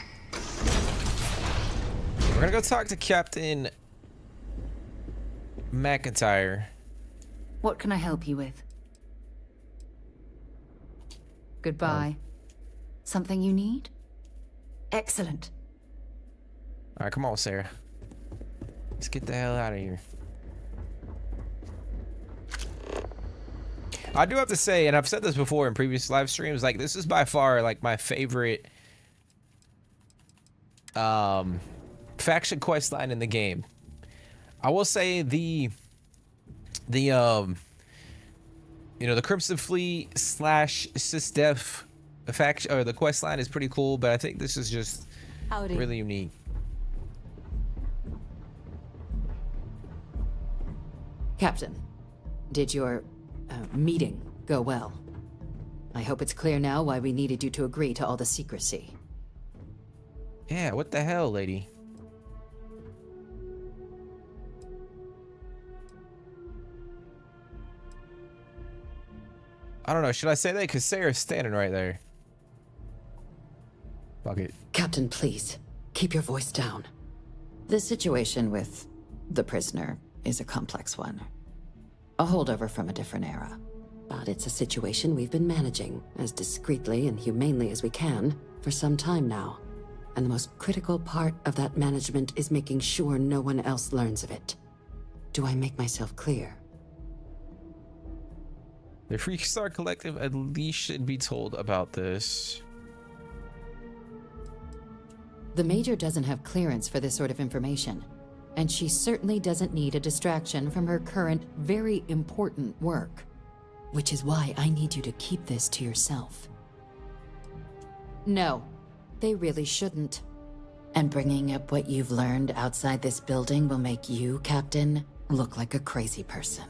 we're gonna go talk to Captain McIntyre. What can I help you with? Goodbye. Something you need? Excellent. Alright, come on, Sarah. Let's get the hell out of here. I do have to say, and I've said this before in previous live streams, like, this is by far, like, my favorite faction quest line in the game. I will say the you know, the Crimson Fleet / Sysdef faction, or the quest line, is pretty cool, but I think this is just really unique. Captain, did your meeting go well? I hope it's clear now why we needed you to agree to all the secrecy. Yeah, what the hell, lady? I don't know, should I say that? Because Sarah's standing right there. Fuck it. Captain, please, keep your voice down. The situation with the prisoner is a complex one. A holdover from a different era. But it's a situation we've been managing as discreetly and humanely as we can for some time now. And the most critical part of that management is making sure no one else learns of it. Do I make myself clear? The Freestar Collective at least should be told about this. The Major doesn't have clearance for this sort of information, and she certainly doesn't need a distraction from her current, very important work. Which is why I need you to keep this to yourself. No, they really shouldn't. And bringing up what you've learned outside this building will make you, Captain, look like a crazy person.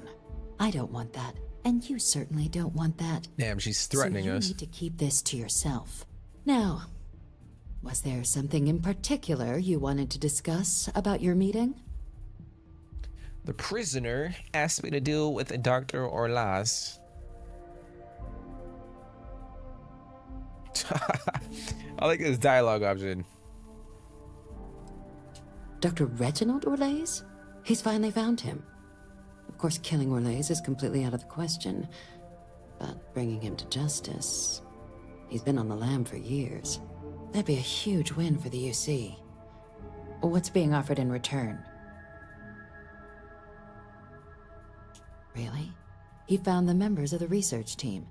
I don't want that, and you certainly don't want that. Damn, she's threatening us. So you need to keep this to yourself. Now, was there something in particular you wanted to discuss about your meeting? The prisoner asked me to deal with Dr. Orlaz. I like this dialogue option. Dr. Reginald Orlaz? He's finally found him. Of course, killing Orlaz is completely out of the question, but bringing him to justice... He's been on the lam for years. That'd be a huge win for the UC. What's being offered in return? Really? He found the members of the research team.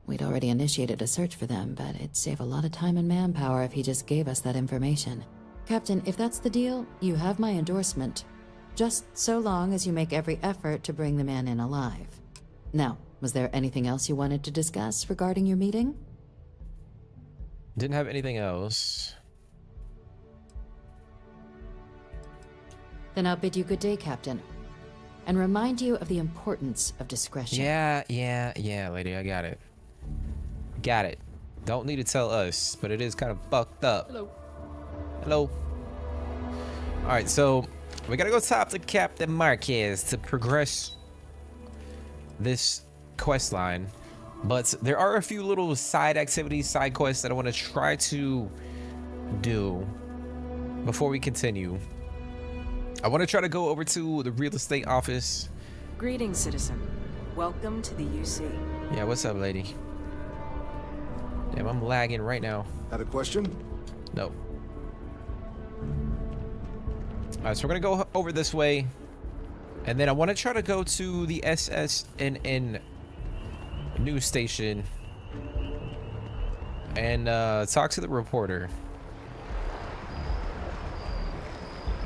We'd already initiated a search for them, but it'd save a lot of time and manpower if he just gave us that information. Captain, if that's the deal, you have my endorsement. Just so long as you make every effort to bring the man in alive. Now, was there anything else you wanted to discuss regarding your meeting? Didn't have anything else. Then I'll bid you good day, Captain. And remind you of the importance of discretion. Yeah, lady, I got it. Got it. Don't need to tell us, but it is kind of fucked up. Hello. Alright, so we gotta go talk to Captain Marquez to progress this quest line. But there are a few little side activities, side quests that I want to try to do before we continue. I want to try to go over to the real estate office. Greetings, citizen. Welcome to the UC. Yeah, what's up, lady? Damn, I'm lagging right now. Had a question? No. Alright, so we're gonna go over this way. And then I want to try to go to the SSNN news station and talk to the reporter.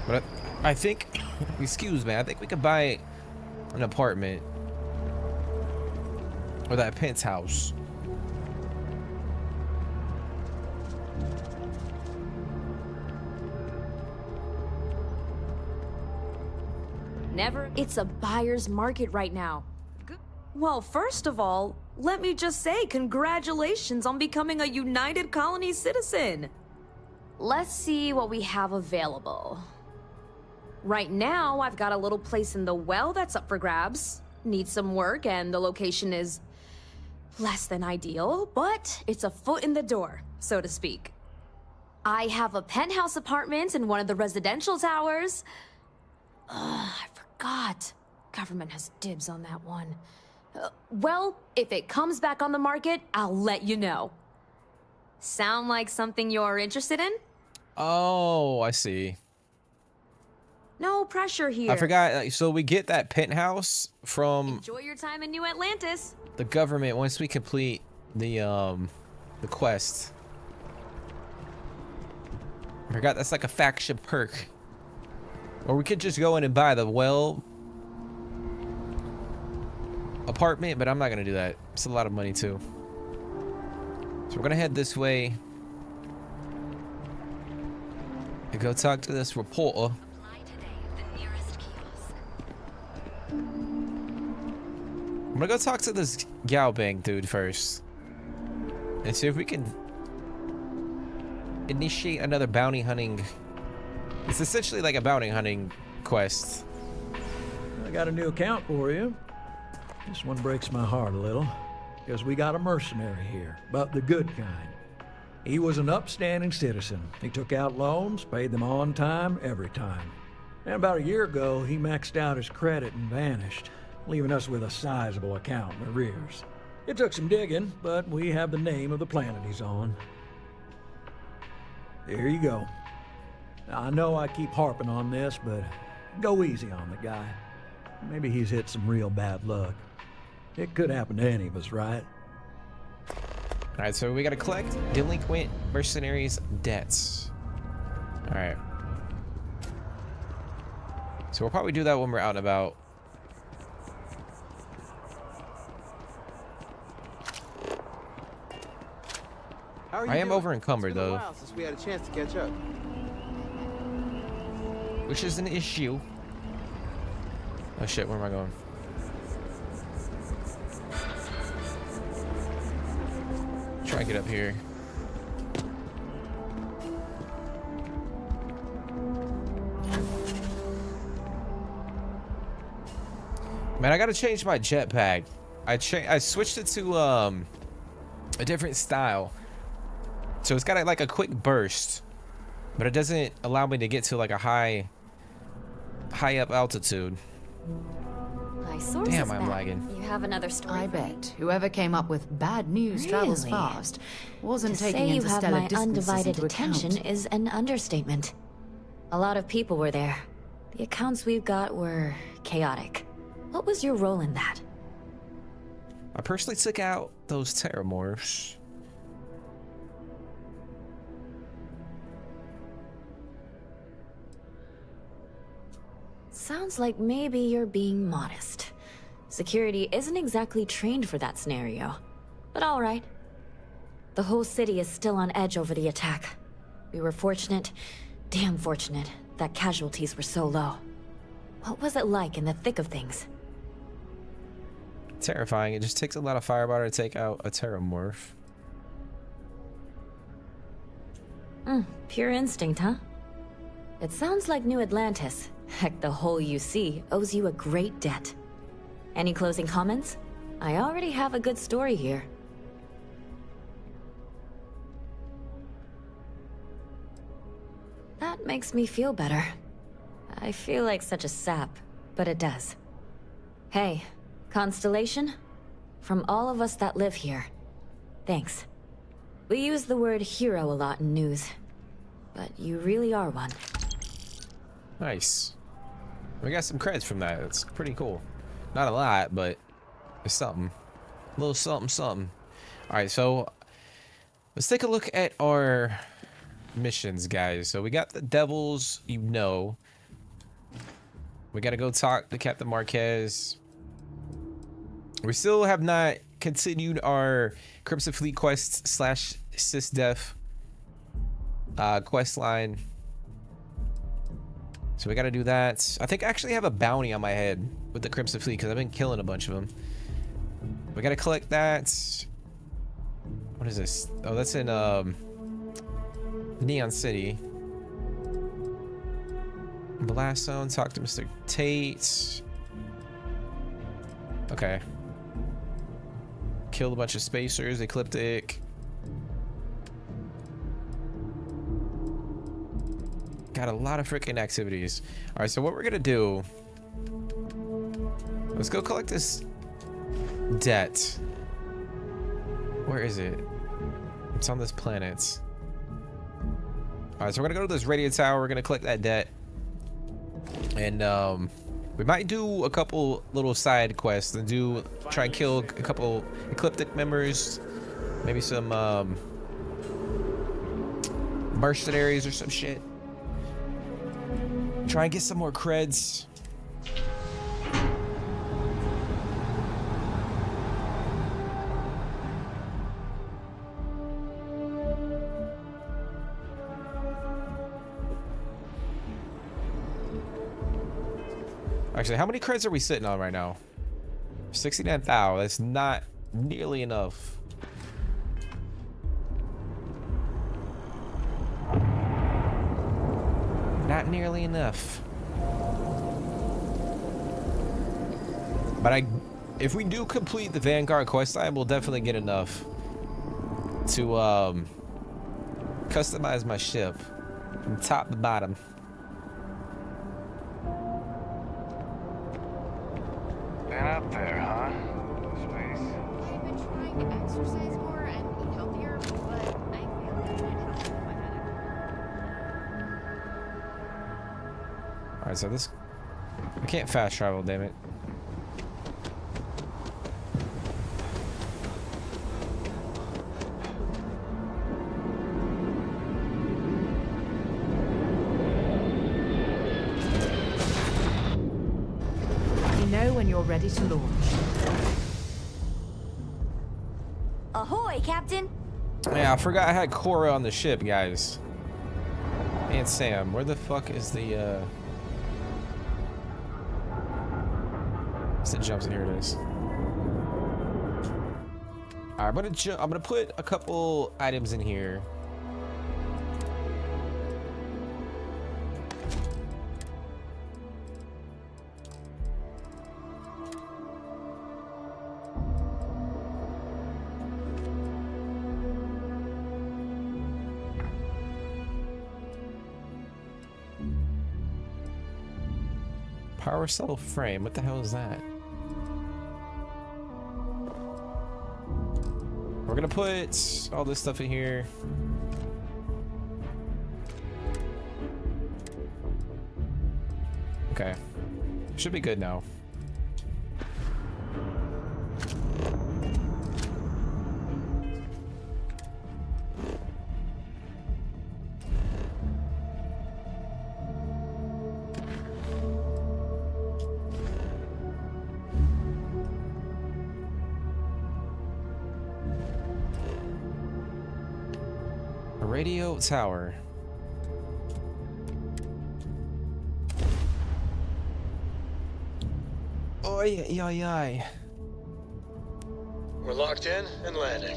But I think, excuse me, I think we could buy an apartment or that penthouse. It's a buyer's market right now. Well, first of all, let me just say congratulations on becoming a United Colony citizen. Let's see what we have available. Right now, I've got a little place in the well that's up for grabs. Needs some work, and the location is less than ideal, but it's a foot in the door, so to speak. I have a penthouse apartment in one of the residential towers. I forgot. Government has dibs on that one. Well, if it comes back on the market, I'll let you know. Sound like something you're interested in? Oh, I see. No pressure here. I forgot. So we get that penthouse from Enjoy your time in New Atlantis. the government once we complete the quest. I forgot that's like a faction perk. Or we could just go in and buy the well apartment, but I'm not gonna do that. It's a lot of money too. So we're gonna head this way and go talk to this reporter. I'm gonna go talk to this Galbang dude first and see if we can initiate another bounty hunting. It's essentially like a bounty hunting quest. I got a new account for you. This one breaks my heart a little, because we got a mercenary here, but the good kind. He was an upstanding citizen. He took out loans, paid them on time, every time. And about a year ago, he maxed out his credit and vanished, leaving us with a sizable account in arrears. It took some digging, but we have the name of the planet he's on. There you go. Now, I know I keep harping on this, but go easy on the guy. Maybe he's hit some real bad luck. It could happen to any of us, right? Alright, so we gotta collect delinquent mercenaries' debts. Alright. So we'll probably do that when we're out and about. I am over encumbered though, Since we had a chance to catch up. which is an issue. Oh shit, where am I going? Try and get up here. Man, I gotta change my jetpack. I switched it to a different style. So it's got like a quick burst, but it doesn't allow me to get to like a high up altitude. My source Damn, is I'm back. lagging. You have another story. I bet whoever came up with bad news travels Really? fast wasn't To taking say you into have stellar my distances undivided into attention account. is an understatement. A lot of people were there. The accounts we've got were chaotic. What was your role in that? I personally took out those terramorphs. Sounds like maybe you're being modest. Security isn't exactly trained for that scenario. But all right. The whole city is still on edge over the attack. We were fortunate, damn fortunate, that casualties were so low. What was it like in the thick of things? Terrifying. It just takes a lot of firepower to take out a terramorph. Pure instinct, huh? It sounds like New Atlantis, heck, the whole UC, owes you a great debt. Any closing comments? I already have a good story here. That makes me feel better. I feel like such a sap, but it does. Hey, Constellation? From all of us that live here, thanks. We use the word hero a lot in news, but you really are one. Nice. We got some creds from that. It's pretty cool. Not a lot, but it's something. A little something, something. Alright, so let's take a look at our missions, guys. So we got the devils, you know. We gotta go talk to Captain Marquez. We still have not continued our Crimson Fleet quest / SysDef quest line. So we gotta do that. I think I actually have a bounty on my head with the Crimson Fleet because I've been killing a bunch of them. We gotta collect that. What is this? Oh, that's in Neon City. Blast Zone, talk to Mr. Tate. Okay. Killed a bunch of spacers, ecliptic. Got a lot of freaking activities. Alright, so what we're gonna do, let's go collect this debt. Where is it? It's on this planet. Alright, so we're gonna go to this radio tower, we're gonna collect that debt. And we might do a couple little side quests and try and kill a couple ecliptic members, maybe some mercenaries or some shit. Try and get some more creds. Actually, how many creds are we sitting on right now? 69,000. That's not nearly enough. Not nearly enough. But if we do complete the Vanguard quest line, we'll definitely get enough to customize my ship from top to bottom. Been up there, huh? Space. I've been trying to exercise more and eat healthier, but I feel that might help with my headache. Alright, so this... I can't fast travel, damn it. When you're ready to launch. Ahoy, Captain! Yeah, I forgot I had Cora on the ship, guys. And Sam, where the fuck is the it jumps in, here it is. Alright, I'm gonna put a couple items in here. Power cell frame, what the hell is that? We're gonna put all this stuff in here. Okay, should be good now. Radio tower. Oi, oi, oi. We're locked in and landing.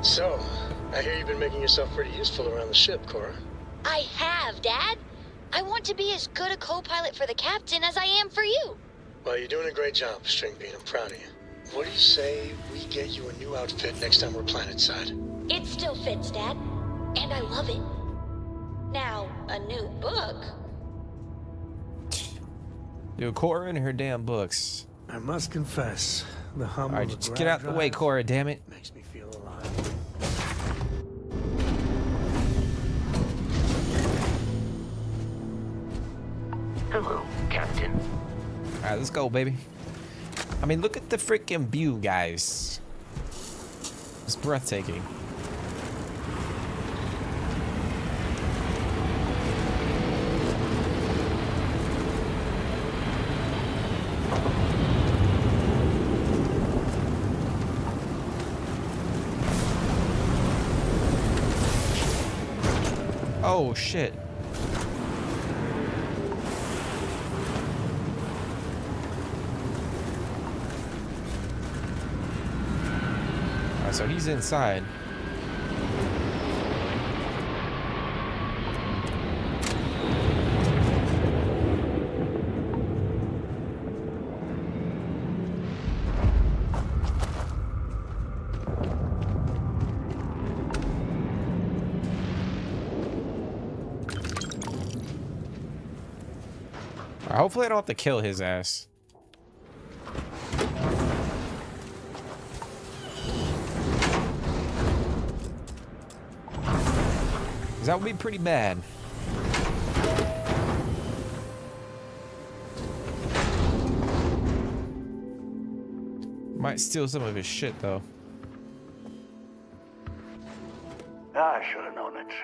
So, I hear you've been making yourself pretty useful around the ship, Cora. I have, Dad. I want to be as good a co-pilot for the captain as I am for you. Well, you're doing a great job, Stringbean. I'm proud of you. What do you say we get you a new outfit next time we're planetside? It still fits, Dad. And I love it. Now, a new book. Dude, Cora and her damn books. I must confess, the hum Alright, of just get out the way, Cora, damn it. Makes me feel alive. Hello, Captain. Alright, let's go, baby. I mean, look at the freaking view, guys. It's breathtaking. Oh, shit. Alright, so he's inside. Hopefully I don't have to kill his ass. 'Cause that would be pretty bad. Might steal some of his shit though. I should have known it.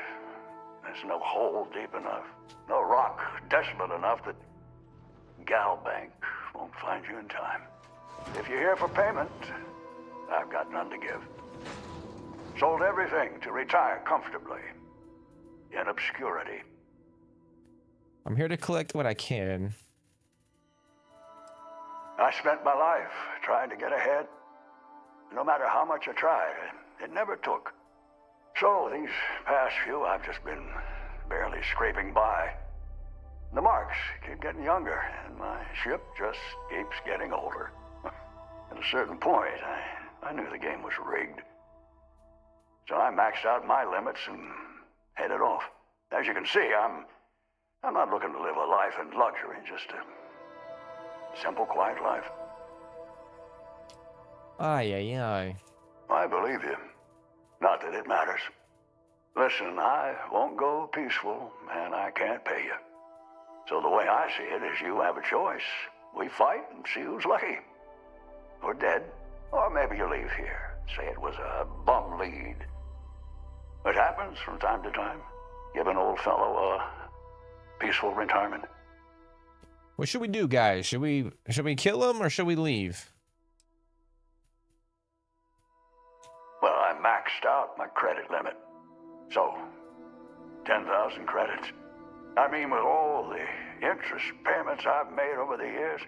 There's no hole deep enough, no rock desolate enough that Galbank won't find you in time. If you're here for payment, I've got none to give. Sold everything to retire comfortably in obscurity. I'm here to collect what I can. I spent my life trying to get ahead. No matter how much I tried, it never took. So these past few, I've just been barely scraping by. The marks keep getting younger, and my ship just keeps getting older. At a certain point, I knew the game was rigged. So I maxed out my limits and headed off. As you can see, I'm not looking to live a life in luxury, just a simple, quiet life. Aye, aye, aye. I believe you. Not that it matters. Listen, I won't go peaceful, and I can't pay you. So the way I see it is you have a choice. We fight and see who's lucky. Or dead. Or maybe you leave here. Say it was a bum lead. It happens from time to time. Give an old fellow a peaceful retirement. What should we do, guys? Should we kill him or should we leave? Well, I maxed out my credit limit. So, 10,000 credits. I mean, with all the interest payments I've made over the years,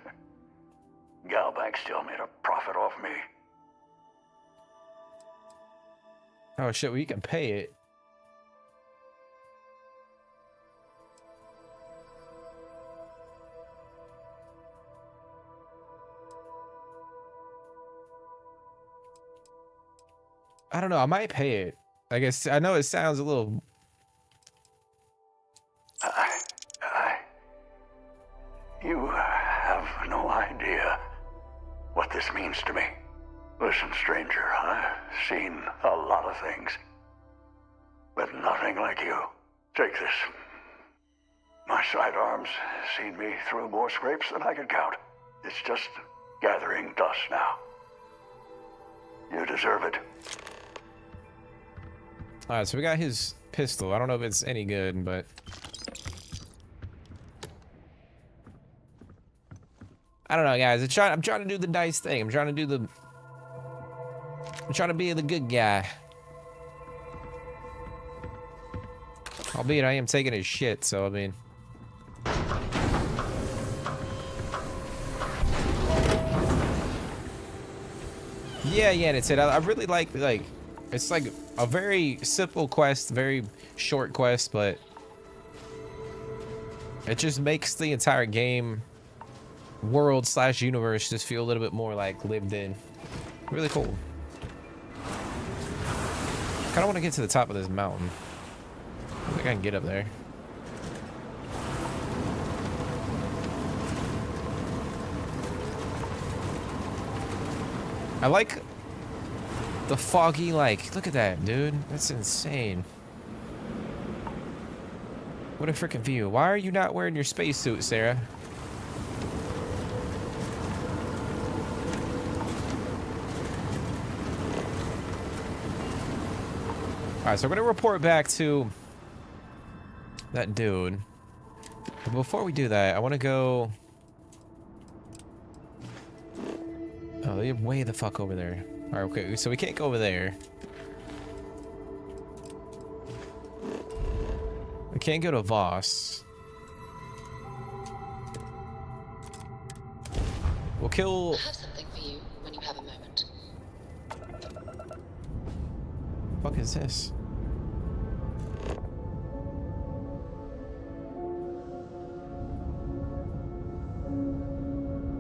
Galbank still made a profit off me. Oh shit, well, you can pay it. I don't know, I might pay it. I guess I know it sounds a little. You have no idea what this means to me. Listen, stranger, I've seen a lot of things, but nothing like you. Take this. My sidearms seen me through more scrapes than I could count. It's just gathering dust now. You deserve it. Alright, so we got his pistol. I don't know if it's any good, but I don't know, guys. I'm trying to do the dice thing. I'm trying to do the I'm trying to be the good guy. Albeit I am taking his shit, so I mean. Yeah, that's it. I really like it's like a very simple quest, very short quest, but it just makes the entire game world / universe just feel a little bit more like lived in. Really cool. Kind of want to get to the top of this mountain. I think I can get up there. I like the foggy, like, look at that, dude. That's insane. What a freaking view. Why are you not wearing your spacesuit, Sarah? Alright, so we're gonna report back to that dude. But before we do that, I want to go... Oh, they're way the fuck over there. Alright, okay, so we can't go over there. We can't go to Voss. We'll kill... I have something for you when you have a moment. What the fuck is this?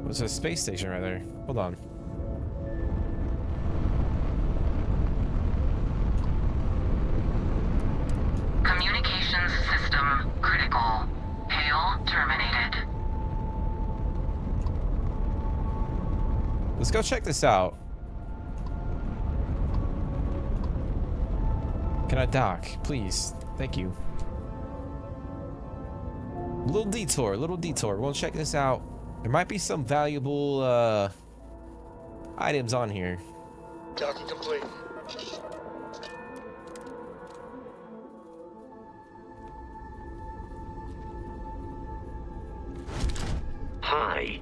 It's a space station right there. Hold on. Communications system critical. Hail terminated. Let's go check this out. Can I dock, please? Thank you. Little detour. We'll check this out. There might be some valuable items on here. Docking complete. Hi.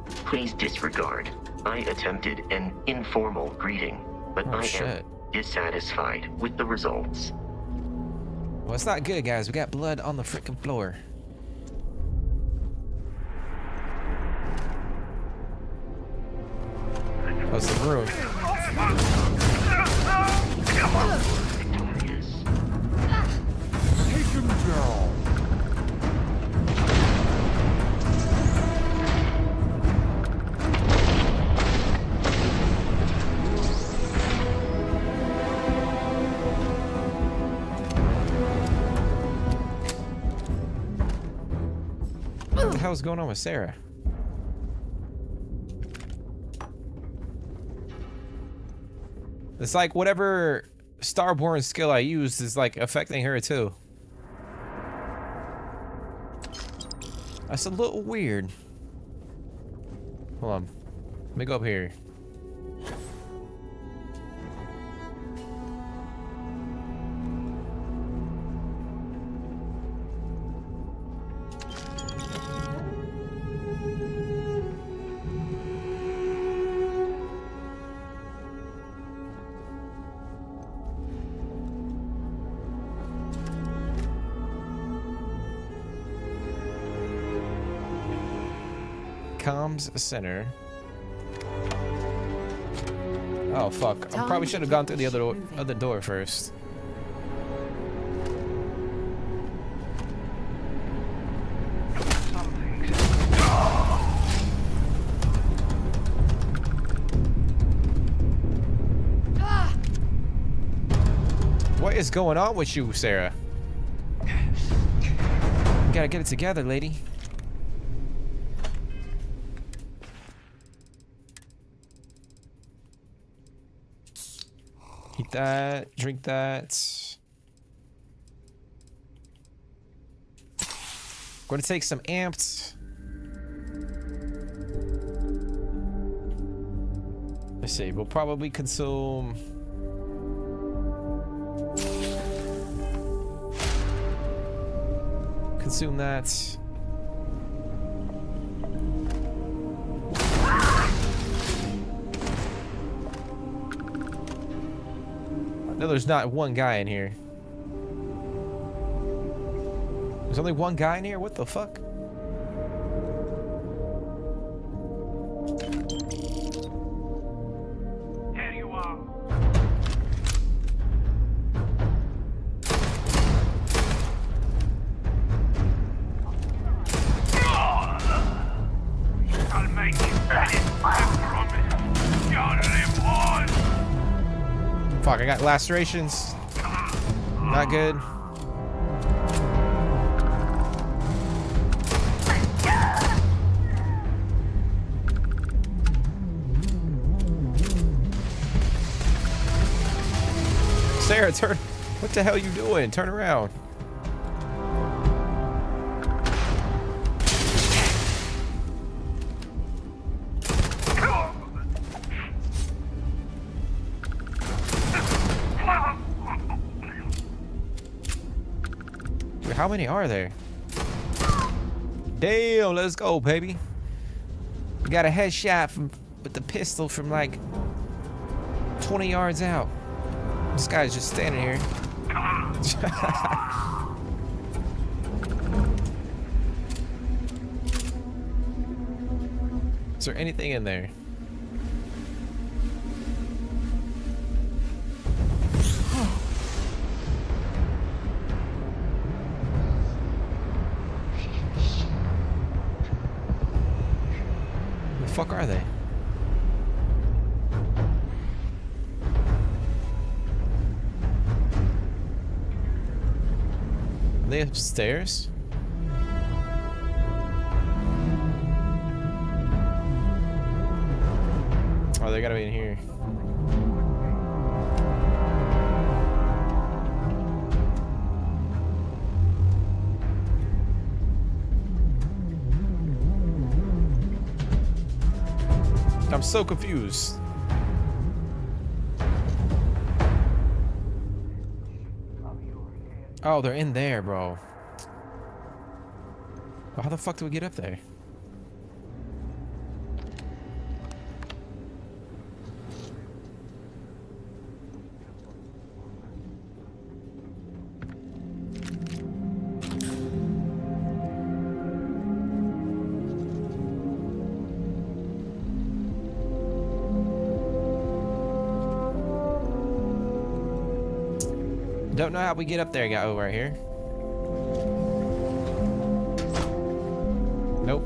Please disregard. I attempted an informal greeting, but I am dissatisfied with the results. Well, it's not good, guys. We got blood on the freaking floor. That's the room. Come on. Take him down. What the hell's going on with Sarah? It's like whatever Starborn skill I used is like affecting her too. That's a little weird. Hold on. Let me go up here. Comms center. Oh fuck! I probably should have gone through the other door first. What is going on with you, Sarah? You gotta get it together, lady. Eat that, drink that. Going to take some amped. Let's see, we'll probably consume. Consume that. No, there's not one guy in here. There's only one guy in here? What the fuck? Here you are. I'll make you better. I promise. You'll live on. Fuck, I got lacerations. Not good. Sarah, turn. What the hell are you doing? Turn around. Dude, how many are there? Damn, let's go, baby. We got a headshot with the pistol from like 20 yards out. This guy's just standing here. Is there anything in there? Who the fuck are they? Are they upstairs? Oh, they gotta be in here. I'm so confused. Oh, they're in there, bro. Well, how the fuck do we get up there? Don't know how we get up there. Got over right here. Nope.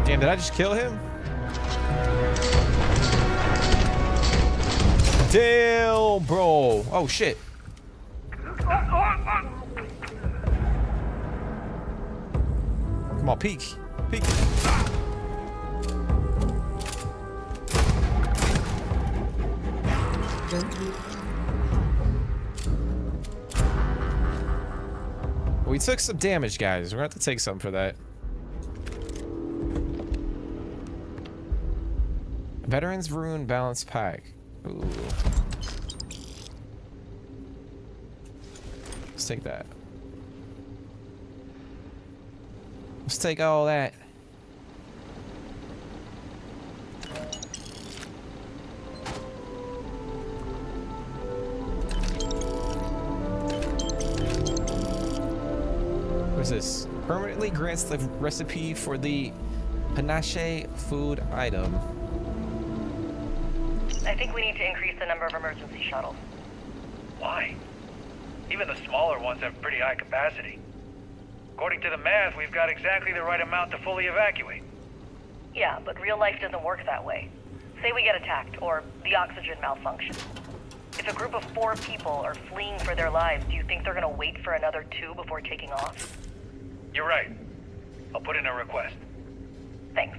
Damn, did I just kill him? Damn, bro. Oh, shit. Come on, peek. Peek. We took some damage, guys. We're going to have to take some for that. Veterans Rune Balance Pack. Ooh. Let's take that. Let's take all that. What's this? Permanently grants the recipe for the panache food item. I think we need to increase the number of emergency shuttles. Why? Even the smaller ones have pretty high capacity. According to the math, we've got exactly the right amount to fully evacuate. Yeah, but real life doesn't work that way. Say we get attacked, or the oxygen malfunctions. If a group of 4 people are fleeing for their lives, do you think they're gonna wait for another 2 before taking off? You're right. I'll put in a request. Thanks.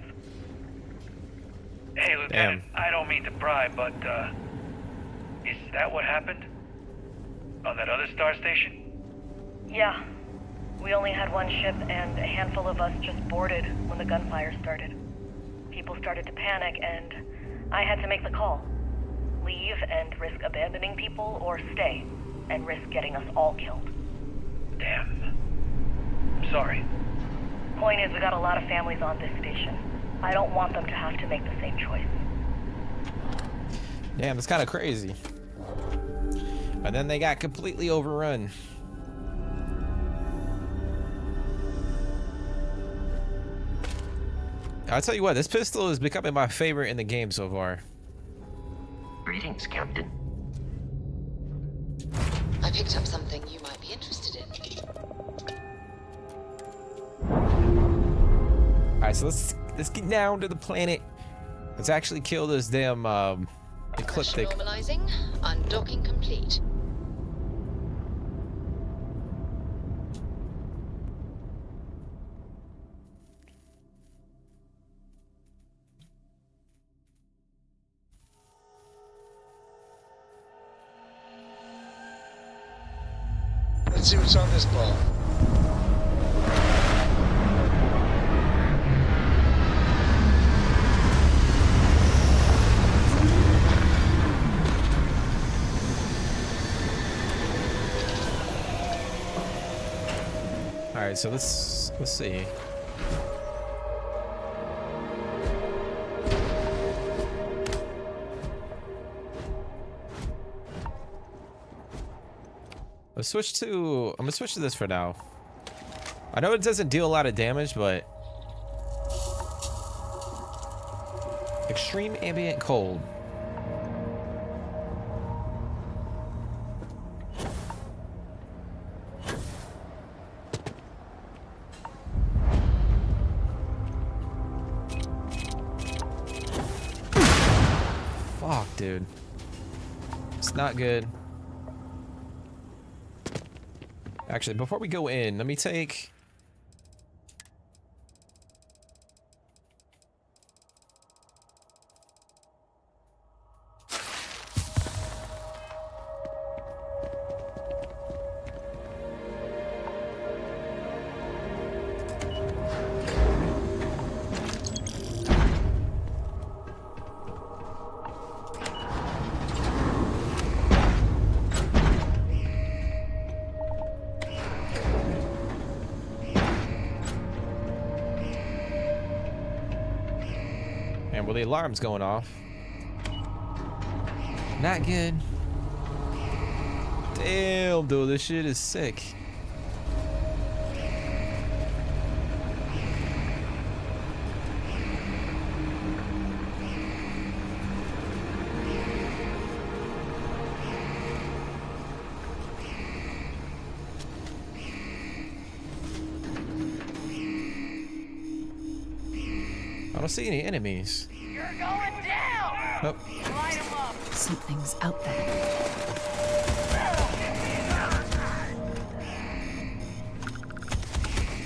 Hey, Lieutenant, I don't mean to pry, but, is that what happened? On that other star station? Yeah. We only had 1 ship, and a handful of us just boarded when the gunfire started. People started to panic, and I had to make the call. Leave and risk abandoning people, or stay and risk getting us all killed. Damn. I'm sorry. Point is, we got a lot of families on this station. I don't want them to have to make the same choice. Damn, it's kind of crazy. But then they got completely overrun. I'll tell you what, this pistol is becoming my favorite in the game so far. Greetings, Captain. I picked up something you might be interested in. Alright, so let's get down to the planet. Let's actually kill this damn ecliptic. Normalizing, undocking complete. Let's see what's on this ball. All right, so let's see. I'm gonna switch to this for now. I know it doesn't deal a lot of damage, but extreme ambient cold. Fuck, dude. It's not good. Actually, before we go in, let me take... Well, the alarm's going off. Not good. Damn, dude, this shit is sick. I don't see any enemies. You're going down! Oh. Light 'em up! Something's out there.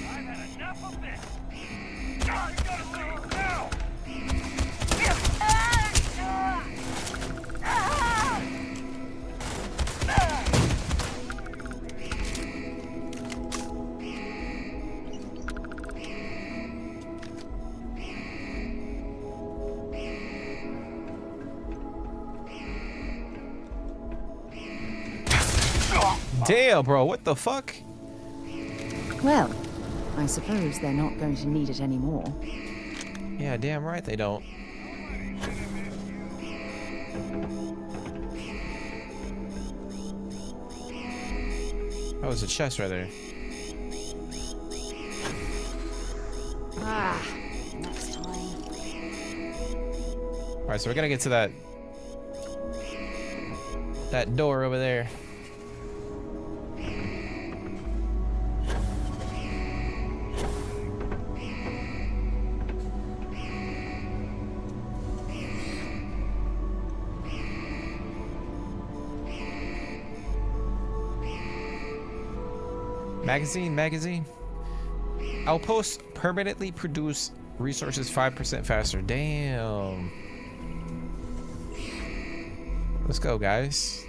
I've had enough of this! God, you gotta leave now! Damn, bro, what the fuck? Well, I suppose they're not going to need it anymore. Yeah, damn right they don't. Oh, there's a chest right there. Ah, next time. Alright, so we're gonna get to that door over there. Magazine. Outposts permanently produce resources 5% faster. Damn. Let's go, guys.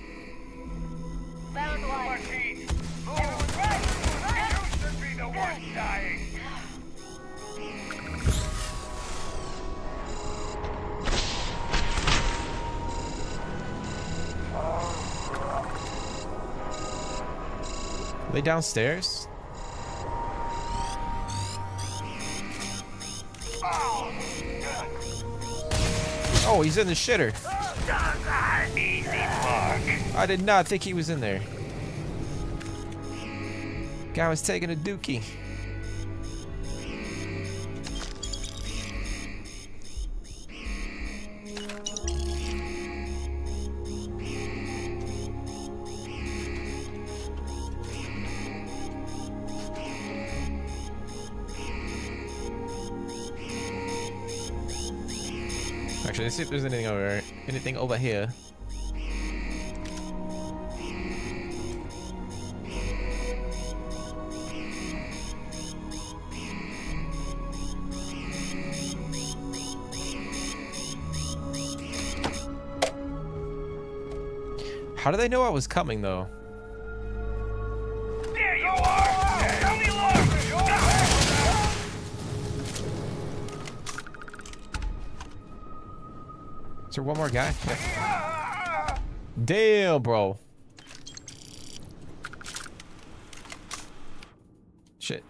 Are they downstairs? Oh, he's in the shitter. I did not think he was in there. Guy was taking a dookie. Actually, let's see if there's anything over here. How do they know I was coming, though? There you are! Tell me Is there one more guy? Yeah. Damn, bro. Shit.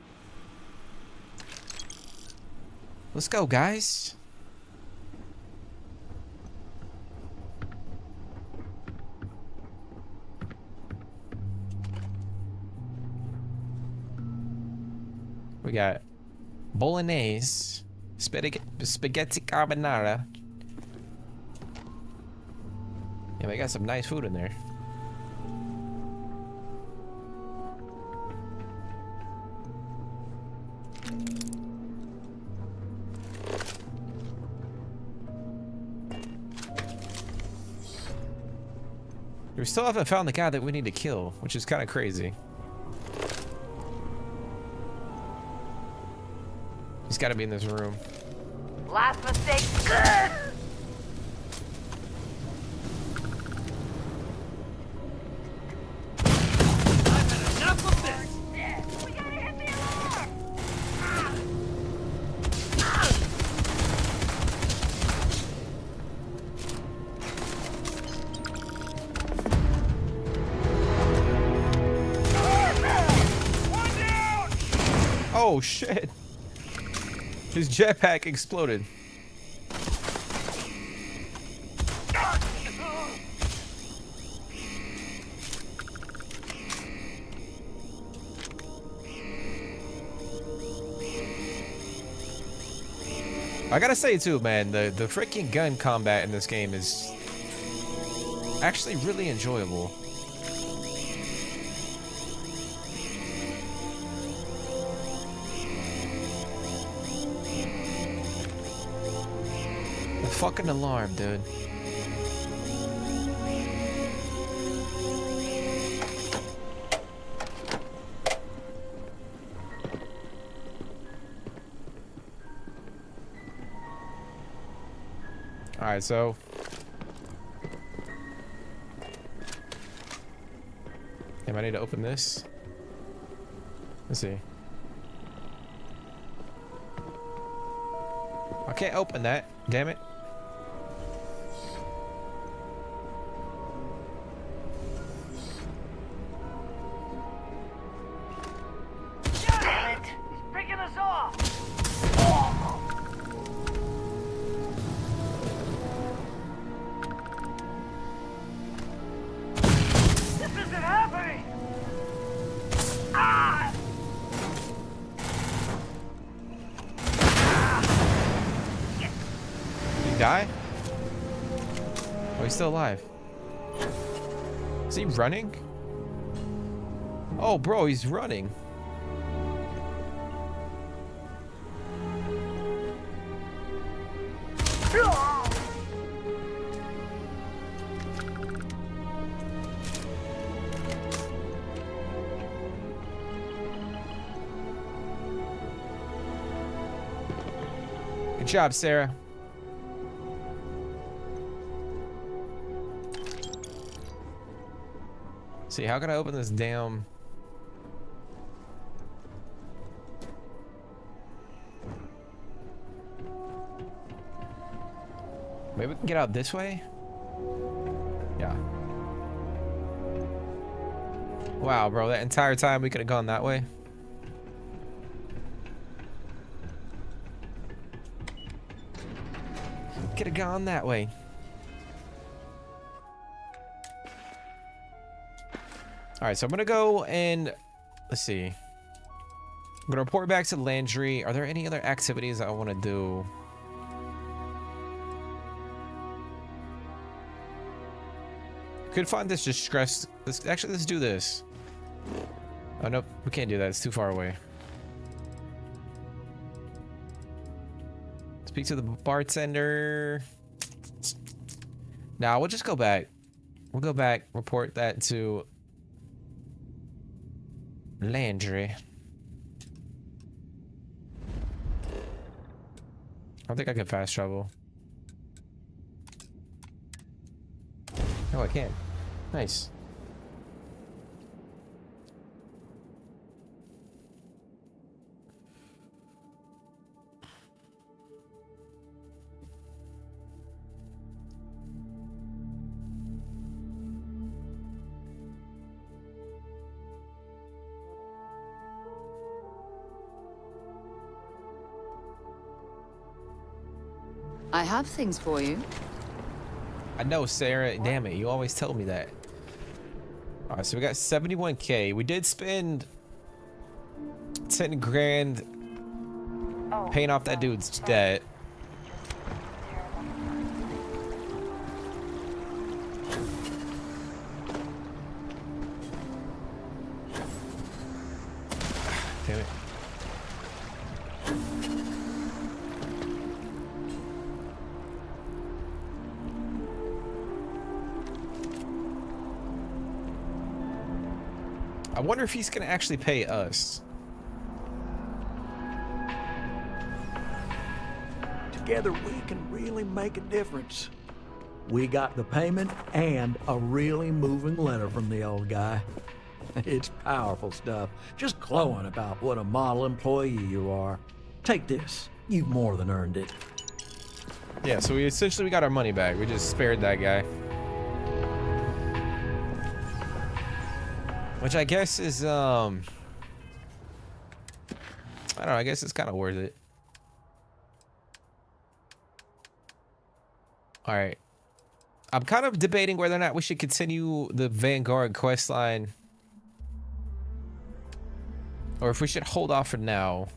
Let's go, guys. We got bolognese, spaghetti carbonara. Yeah, they got some nice food in there. We still haven't found the guy that we need to kill, which is kind of crazy. He's got to be in this room. Last mistake. Good. I've had enough of this. We gotta hit the alarm. One down. Oh shit. His jetpack exploded. I gotta say too, man, the freaking gun combat in this game is actually really enjoyable. Fucking alarm, dude. All right, so I need to open this. Let's see. I can't open that. Damn it. Die? Oh, he's still alive. Is he running? Oh, bro, he's running. Good job, Sarah. See, how can I open this damn... Maybe we can get out this way? Yeah. Wow, bro, that entire time we could have gone that way. Could have gone that way. All right, so I'm gonna go and let's see. I'm gonna report back to Landry. Are there any other activities I want to do? Could find this distress. Let's do this. Oh nope, we can't do that. It's too far away. Speak to the bartender. Nah, we'll just go back. We'll go back. Report that to Landry. I don't think I can fast travel. Oh, I can. Nice. I have things for you. I know, Sarah. Damn it, you always tell me that. All right, so we got 71K. We did spend 10 grand paying off that dude's debt. Damn it. I wonder if he's gonna actually pay us. Together we can really make a difference. We got the payment and a really moving letter from the old guy. It's powerful stuff. Just glowing about what a model employee you are. Take this. You've more than earned it. Yeah, so we got our money back. We just spared that guy. Which I guess is, I don't know, I guess it's kind of worth it. All right. I'm kind of debating whether or not we should continue the Vanguard questline. Or if we should hold off for now.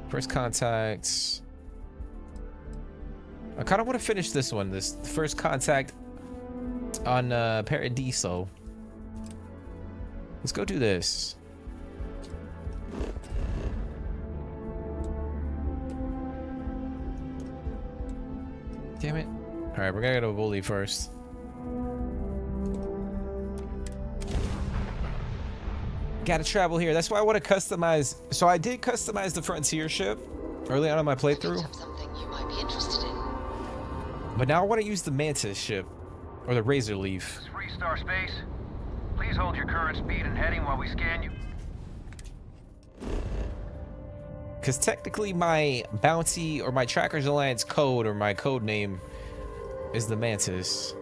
First contacts. I kind of want to finish this one, this first contact on Paradiso. Let's go do this. Damn it. All right, we're gonna go to Bully first. Gotta travel here. That's why I want to customize. So I did customize the Frontier ship early on in my playthrough. Something you might be interested in. But now I want to use the Mantis ship, or the Razor Leaf. This is Freestar Space. Please hold your current speed and heading while we scan you. Because technically my bounty, or my Trackers Alliance code, or my code name is the Mantis.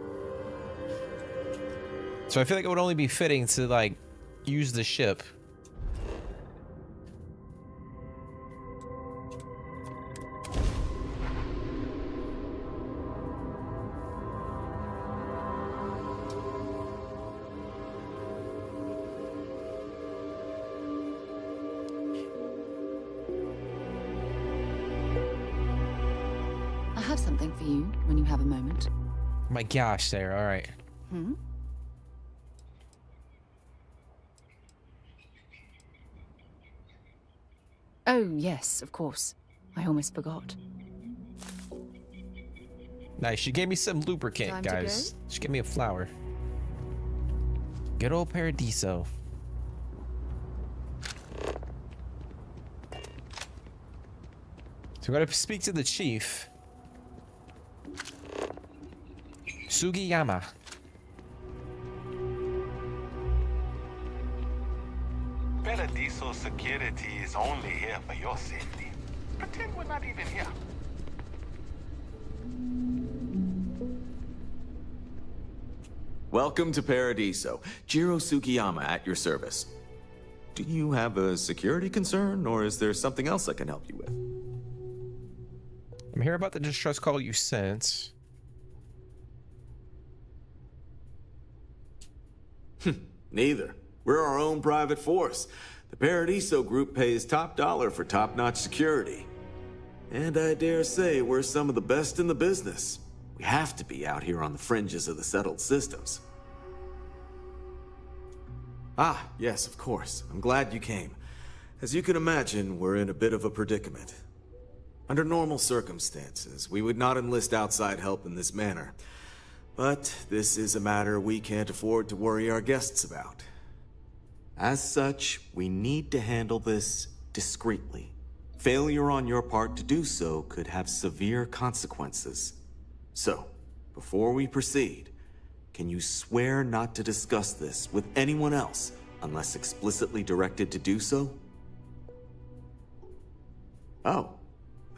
So I feel like it would only be fitting to, like, use the ship. I have something for you when you have a moment. My gosh, Sarah, all right. Hmm? Oh, yes, of course. I almost forgot. Nice, she gave me some lubricant, Time to guys. She gave me a flower. Good old Paradiso. So we're gonna speak to the chief. Sugiyama. Paradiso security is only here for your safety. Pretend we're not even here. Welcome to Paradiso. Jiro Sugiyama at your service. Do you have a security concern, or is there something else I can help you with? I'm here about the distress call you sent. Neither. We're our own private force. The Paradiso group pays top dollar for top-notch security. And I dare say we're some of the best in the business. We have to be out here on the fringes of the settled systems. Ah, yes, of course. I'm glad you came. As you can imagine, we're in a bit of a predicament. Under normal circumstances, we would not enlist outside help in this manner. But this is a matter we can't afford to worry our guests about. As such, we need to handle this discreetly. Failure on your part to do so could have severe consequences. So, before we proceed, can you swear not to discuss this with anyone else unless explicitly directed to do so? Oh,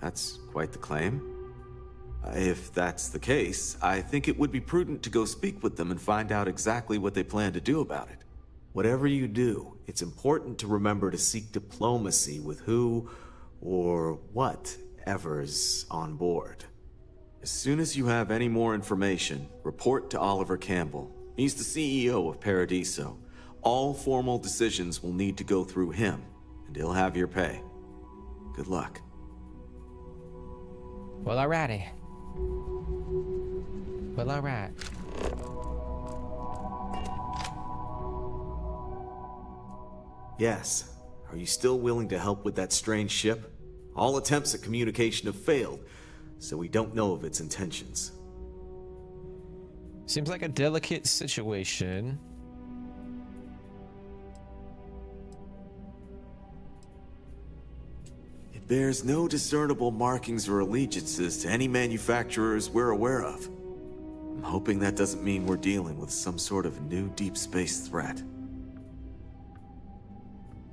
that's quite the claim. If that's the case, I think it would be prudent to go speak with them and find out exactly what they plan to do about it. Whatever you do, it's important to remember to seek diplomacy with who or whatever's on board. As soon as you have any more information, report to Oliver Campbell. He's the CEO of Paradiso. All formal decisions will need to go through him, and he'll have your pay. Good luck. Well, alrighty. Well, alright. Yes. Are you still willing to help with that strange ship? All attempts at communication have failed, so we don't know of its intentions. Seems like a delicate situation. It bears no discernible markings or allegiances to any manufacturers we're aware of. I'm hoping that doesn't mean we're dealing with some sort of new deep space threat.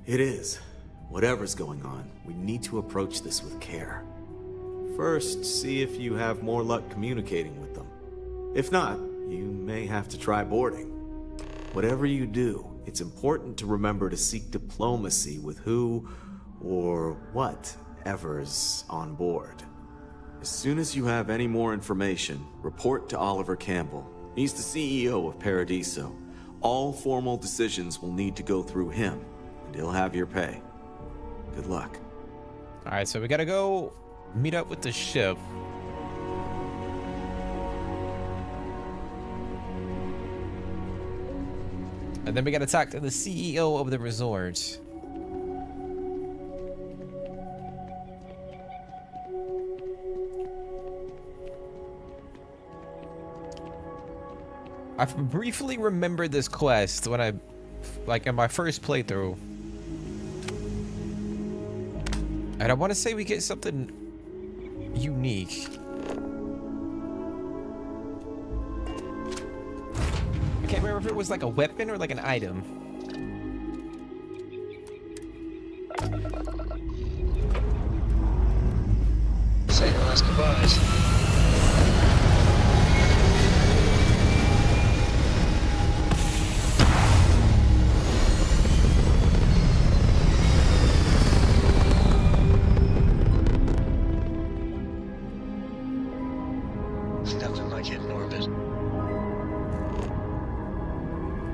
It is. Whatever's going on, we need to approach this with care. First, see if you have more luck communicating with them. If not, you may have to try boarding. Whatever you do, it's important to remember to seek diplomacy with who or whatever's on board. As soon as you have any more information, report to Oliver Campbell. He's the CEO of Paradiso. All formal decisions will need to go through him, and he'll have your pay. Good luck. Alright, so we gotta go meet up with the ship. And then we gotta talk to the CEO of the resort. I briefly remembered this quest when I, like, in my first playthrough. And I want to say we get something unique. I can't remember if it was like a weapon or like an item. Say your last goodbyes.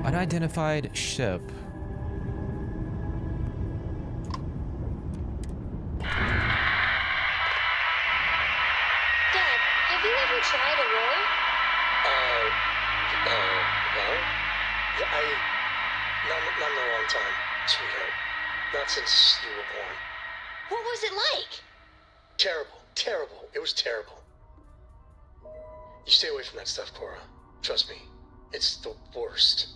Unidentified ship. Dad, have you ever tried Aurora? Not in a long time, sweetheart. Not since you were born. What was it like? Terrible. It was terrible. You stay away from that stuff, Cora. Trust me. It's the worst.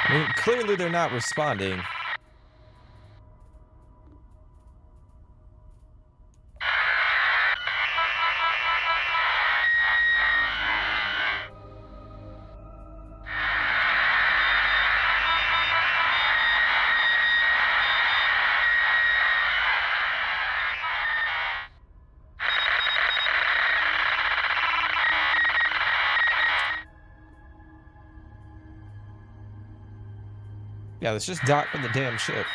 I mean, clearly they're not responding. Yeah, let's just dock with the damn ship.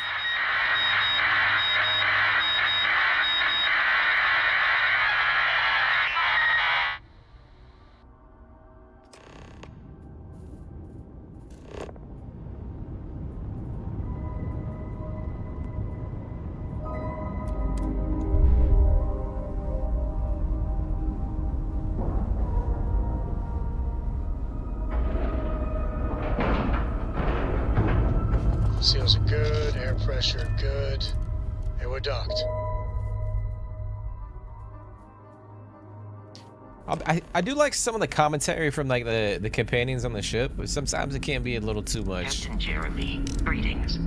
Seals are good, air pressure good, and we're docked. I do like some of the commentary from like the companions on the ship, but sometimes it can be a little too much. Captain Jeremy, greetings.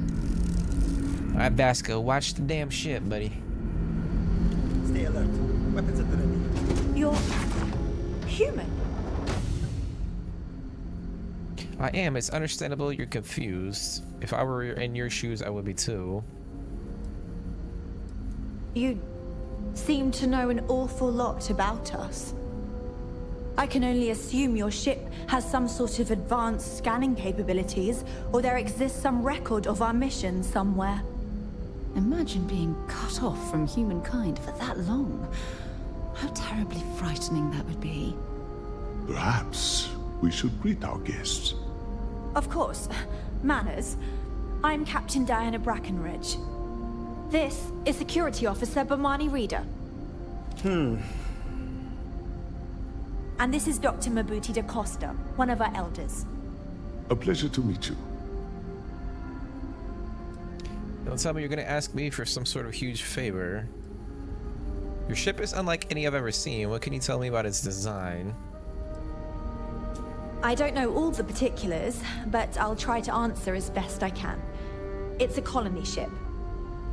All right, Vasco, watch the damn ship, buddy. Stay alert. Weapons at the ready. You're human. I am. It's understandable you're confused. If I were in your shoes, I would be too. You seem to know an awful lot about us. I can only assume your ship has some sort of advanced scanning capabilities, or there exists some record of our mission somewhere. Imagine being cut off from humankind for that long. How terribly frightening that would be. Perhaps we should greet our guests. Of course. Manners. I'm Captain Diana Brackenridge. This is Security Officer Bomani Reader. And this is Dr. Mabuti da Costa, one of our elders. A pleasure to meet you. Don't tell me you're gonna ask me for some sort of huge favor. Your ship is unlike any I've ever seen. What can you tell me about its design? I don't know all the particulars, but I'll try to answer as best I can. It's a colony ship.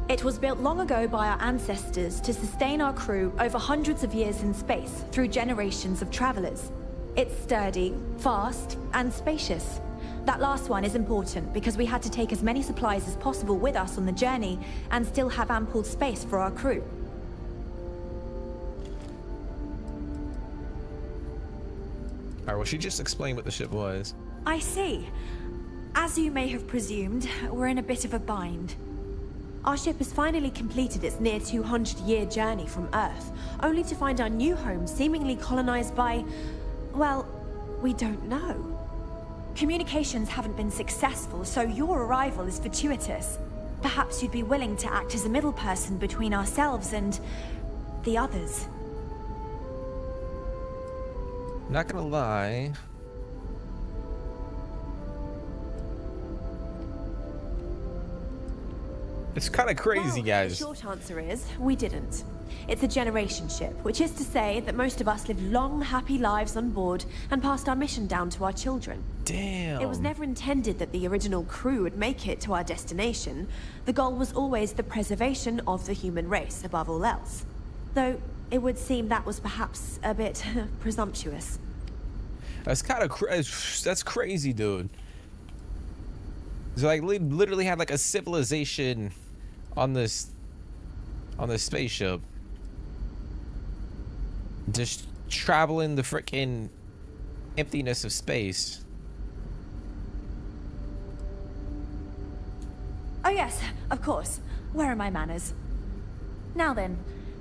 It was built long ago by our ancestors to sustain our crew over hundreds of years in space through generations of travelers. It's sturdy, fast, and spacious. That last one is important because we had to take as many supplies as possible with us on the journey and still have ample space for our crew. Alright, well, she just explained what the ship was. I see. As you may have presumed, we're in a bit of a bind. Our ship has finally completed its near 200-year journey from Earth, only to find our new home seemingly colonized by, well, we don't know. Communications haven't been successful, so your arrival is fortuitous. Perhaps you'd be willing to act as a middle person between ourselves and the others. Not gonna lie. It's kind of crazy, guys. The short answer is, we didn't. It's a generation ship, which is to say that most of us lived long, happy lives on board and passed our mission down to our children. Damn. It was never intended that the original crew would make it to our destination. The goal was always the preservation of the human race above all else. Though, it would seem that was perhaps a bit presumptuous. That's kind of that's crazy, dude. So like, literally had like a civilization on this spaceship, just traveling the frickin' emptiness of space. Oh yes, of course. Where are my manners? Now then,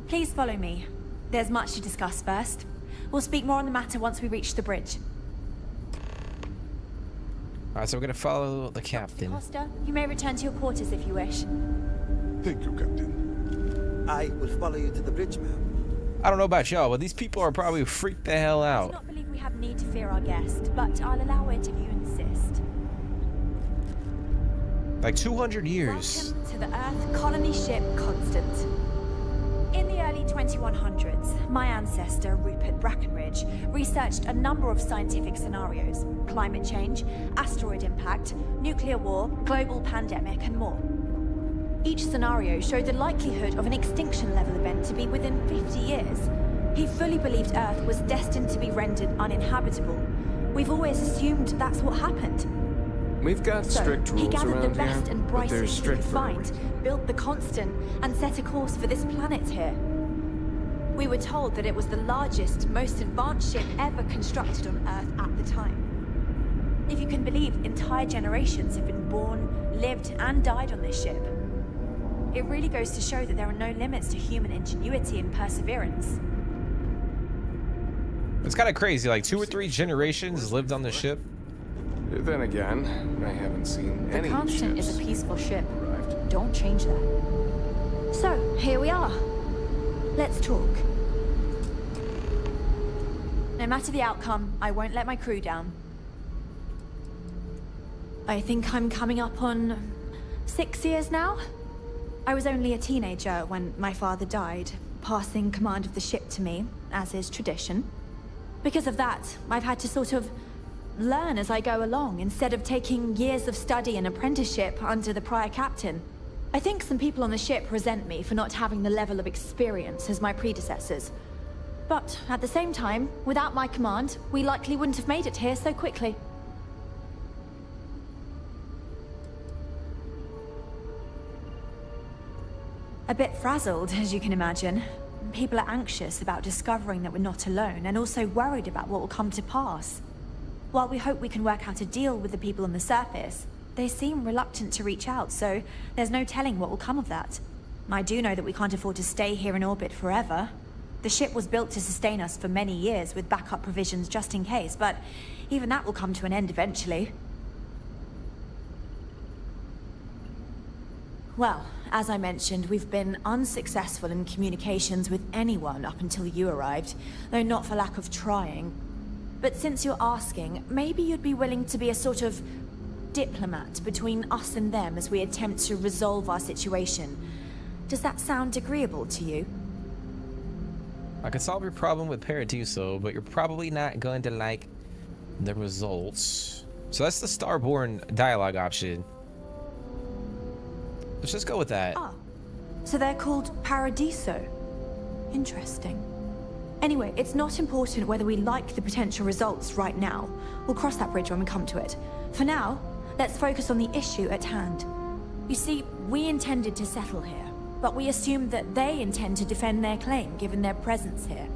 please follow me. There's much to discuss first. We'll speak more on the matter once we reach the bridge. Alright, so we're gonna follow the captain. Costa, you may return to your quarters if you wish. Thank you, Captain. I will follow you to the bridge, ma'am. I don't know about y'all, but these people are probably freaked the hell I out. do not believe we have need to fear our guest, but I'll allow it if you insist. Like 200 years. Welcome to the Earth colony ship Constant. In the early 2100s, my ancestor, Rupert Brackenridge, researched a number of scientific scenarios. climate change, asteroid impact, nuclear war, global pandemic, and more. Each scenario showed the likelihood of an extinction-level event to be within 50 years. He fully believed Earth was destined to be rendered uninhabitable. We've always assumed that's what happened. We've got strict rules he gathered the around best here, and but they're brightest he could strict for a find, built the Constant, and set a course for this planet here. We were told that it was the largest, most advanced ship ever constructed on Earth at the time. If you can believe, entire generations have been born, lived, and died on this ship. It really goes to show that there are no limits to human ingenuity and perseverance. It's kind of crazy, like 2 or 3 generations lived on the ship. Then again, I haven't seen any The Constant ships is a peaceful ship. arrived. Don't change that. So, here we are. Let's talk. No matter the outcome, I won't let my crew down. I think I'm coming up on 6 years now. I was only a teenager when my father died, passing command of the ship to me, as is tradition. Because of that, I've had to sort of learn as I go along, instead of taking years of study and apprenticeship under the prior captain. I think some people on the ship resent me for not having the level of experience as my predecessors. But at the same time, without my command, we likely wouldn't have made it here so quickly. A bit frazzled, as you can imagine. People are anxious about discovering that we're not alone, and also worried about what will come to pass. While we hope we can work out a deal with the people on the surface, they seem reluctant to reach out, so there's no telling what will come of that. I do know that we can't afford to stay here in orbit forever. The ship was built to sustain us for many years with backup provisions just in case, but even that will come to an end eventually. Well, as I mentioned, we've been unsuccessful in communications with anyone up until you arrived, though not for lack of trying. But since you're asking, maybe you'd be willing to be a sort of diplomat between us and them as we attempt to resolve our situation. Does that sound agreeable to you? I can solve your problem with Paradiso, but you're probably not going to like the results. So that's the Starborn dialogue option. Let's just go with that. Ah, so they're called Paradiso. Interesting. Anyway, it's not important whether we like the potential results right now. We'll cross that bridge when we come to it. For now, let's focus on the issue at hand. You see, we intended to settle here, but we assumed that they intend to defend their claim given their presence here.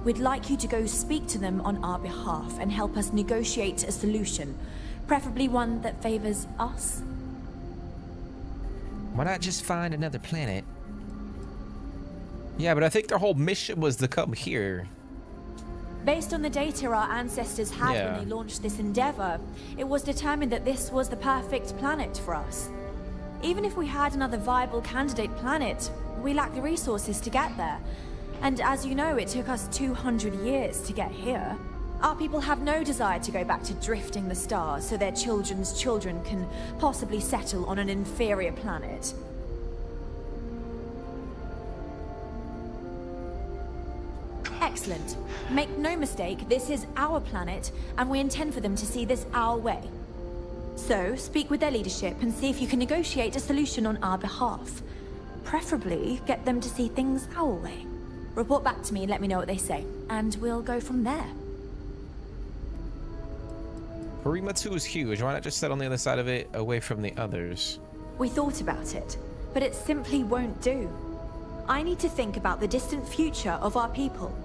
We'd like you to go speak to them on our behalf and help us negotiate a solution, preferably one that favors us. Why not just find another planet? Yeah, but I think their whole mission was to come here. Based on the data our ancestors had Yeah. when they launched this endeavor, it was determined that this was the perfect planet for us. Even if we had another viable candidate planet, we lack the resources to get there. And as you know, it took us 200 years to get here. Our people have no desire to go back to drifting the stars so their children's children can possibly settle on an inferior planet. Excellent. Make no mistake, this is our planet, and we intend for them to see this our way. So, speak with their leadership and see if you can negotiate a solution on our behalf. Preferably, get them to see things our way. Report back to me and let me know what they say, and we'll go from there. Parima 2 is huge. Why not just sit on the other side of it, away from the others? We thought about it, but it simply won't do. I need to think about the distant future of our people.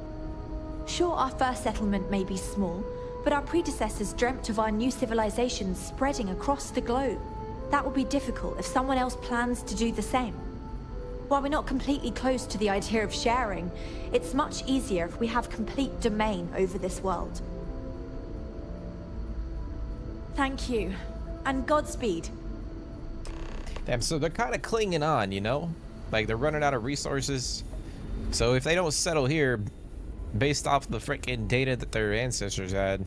Sure, our first settlement may be small, but our predecessors dreamt of our new civilization spreading across the globe. That will be difficult if someone else plans to do the same. While we're not completely close to the idea of sharing, it's much easier if we have complete domain over this world. Thank you, and Godspeed. Damn, so they're kind of clinging on, you know? Like, they're running out of resources. So if they don't settle here, based off the freaking data that their ancestors had,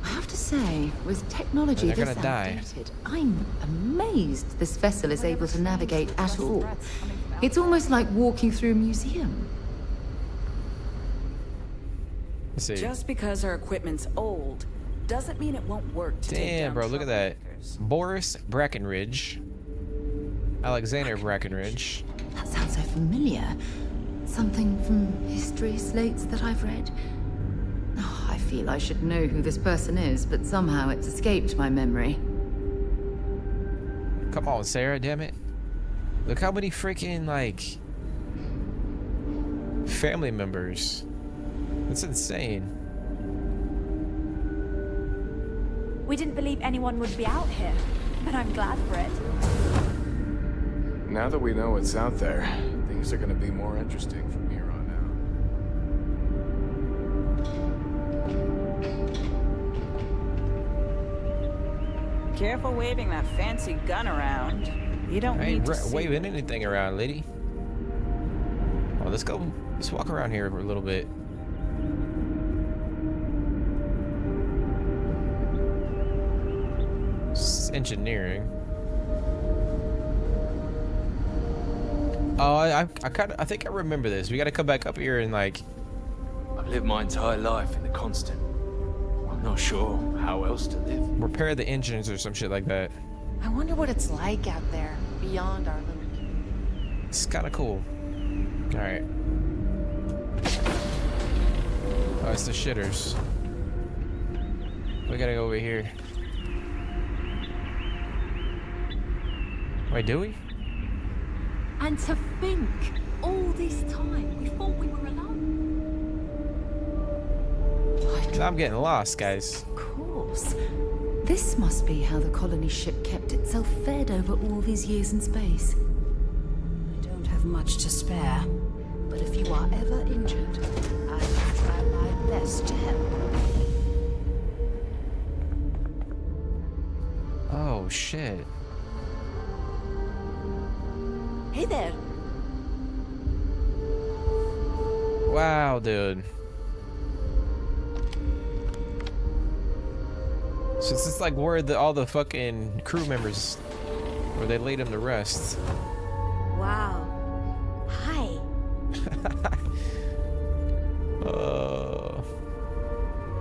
I have to say, with technology they're this gonna die. outdated, I'm amazed this vessel is able to navigate at all. It's almost like walking through a museum. Let's see. Just because our equipment's old doesn't mean it won't work to take Damn, down bro, look at that. troublemakers. Boris Brackenridge. Alexander Brackenridge. That sounds so familiar. Something from history slates that I've read. Oh, I feel I should know who this person is, but somehow it's escaped my memory. Come on, Sarah, damn it. Look how many freaking, like, family members. That's insane. We didn't believe anyone would be out here, but I'm glad for it. Now that we know what's out there, things are gonna be more interesting from here on out. Careful waving that fancy gun around. You don't I need ain't to see. waving anything around, lady. Oh, let's go. Let's walk around here for a little bit. This is engineering. Oh, I think I remember this. We got to come back up here and like. I've lived my entire life in the constant. I'm not sure how else to live. Repair the engines or some shit like that. I wonder what it's like out there, beyond our little community. It's kind of cool. All right. Oh, it's the shitters. We gotta go over here. Wait, do we? And to think, all this time, we thought we were alone. I'm getting lost, guys. Of course. This must be how the colony ship kept itself fed over all these years in space. I don't have much to spare, but if you are ever injured, I will try my best to help. Oh, shit. Hey there. Wow, dude. So this is like where all the fucking crew members, where they laid them to rest. Wow. Hi.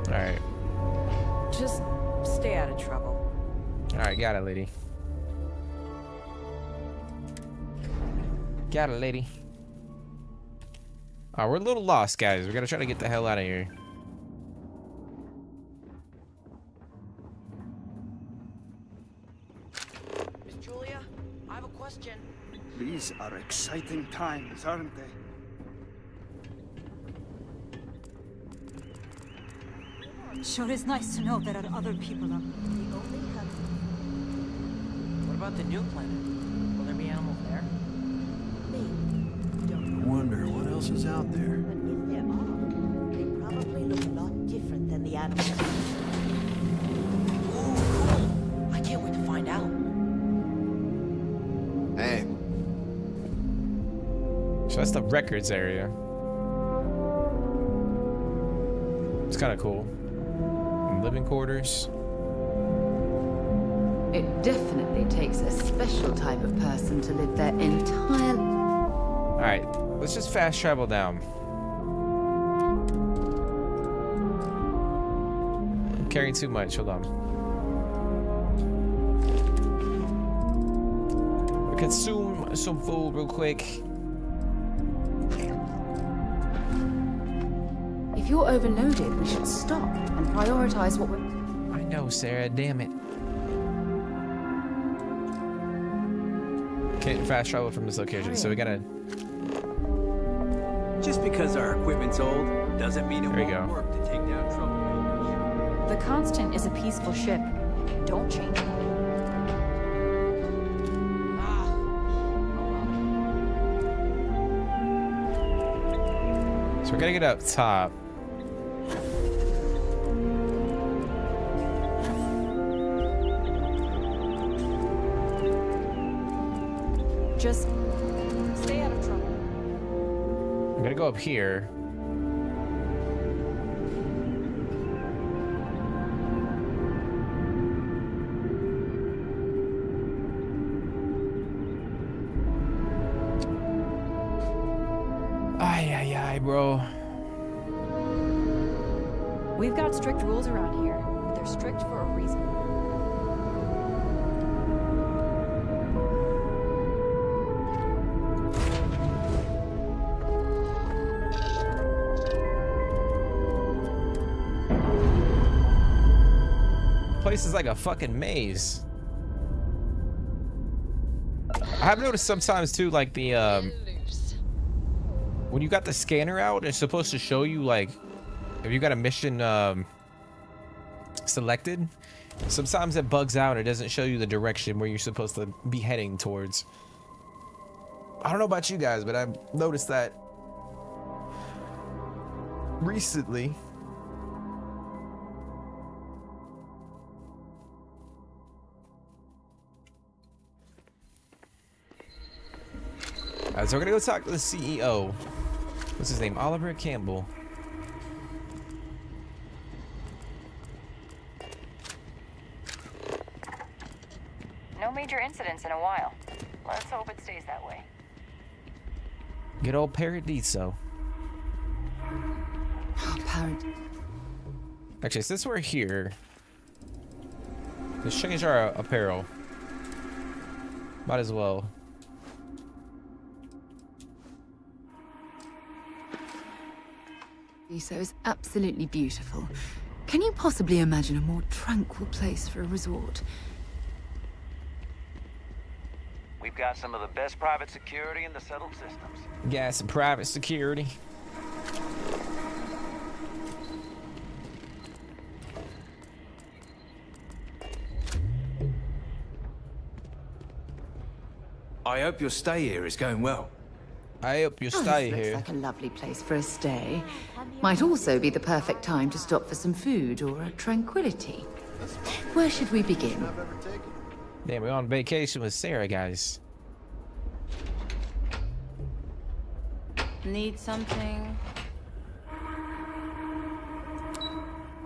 Alright. Just stay out of trouble. Alright, got it, lady. Got it, lady. Oh, we're a little lost, guys. We gotta try to get the hell out of here. Miss Julia, I have a question. These are exciting times, aren't they? Sure is nice to know there are other people up. What about the new planet? Will there be animals there? I wonder what else is out there. But if there are, they probably look a lot different than the animals. Ooh, cool. I can't wait to find out. Hey. So that's the records area. It's kind of cool. Living quarters. It definitely takes a special type of person to live their entire... Alright, let's just fast travel down. I'm carrying too much, hold on. We consume some food real quick. If you're overloaded, we should stop and prioritize what we're... I know, Sarah, damn it. Can't fast travel from this location, so we gotta... Just because our equipment's old doesn't mean it won't work to take down troublemakers. The Constant is a peaceful ship. Don't change it. So we gotta get up top. Just stay out of trouble. I'm gonna go up here. Ay, bro. We've got strict rules around here, but They're strict for a reason. Place is like a fucking maze. I have noticed sometimes too, like the when you got the scanner out, it's supposed to show you like if you got a mission selected. Sometimes it bugs out. It doesn't show you the direction where you're supposed to be heading towards. I don't know about you guys, but I've noticed that recently. Alright, so we're gonna go talk to the CEO. What's his name? Oliver Campbell. No major incidents in a while. Let's hope it stays that way. Good old Paradiso. Oh, Actually, since we're here, let's change our apparel. Might as well. So is absolutely beautiful. Can you possibly imagine a more tranquil place for a resort? We've got some of the best private security in the settled systems. Yeah, some private security. I hope your stay here is going well. I hope you stay this here. Looks like a lovely place for a stay. Might also be the perfect time to stop for some food or a tranquility. Where should we begin? Damn, we're on vacation with Sarah, guys. Need something?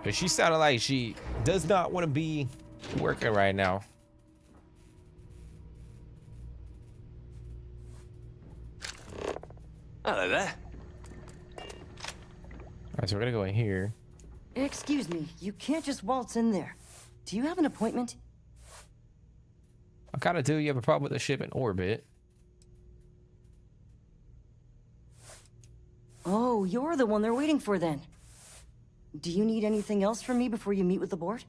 But she sounded like she does not want to be working right now. Hello there. Alright, so we're gonna go in here. Excuse me, you can't just waltz in there. Do you have an appointment? I kind of do. You have a problem with the ship in orbit. Oh, you're the one they're waiting for then. Do you need anything else from me before you meet with the board?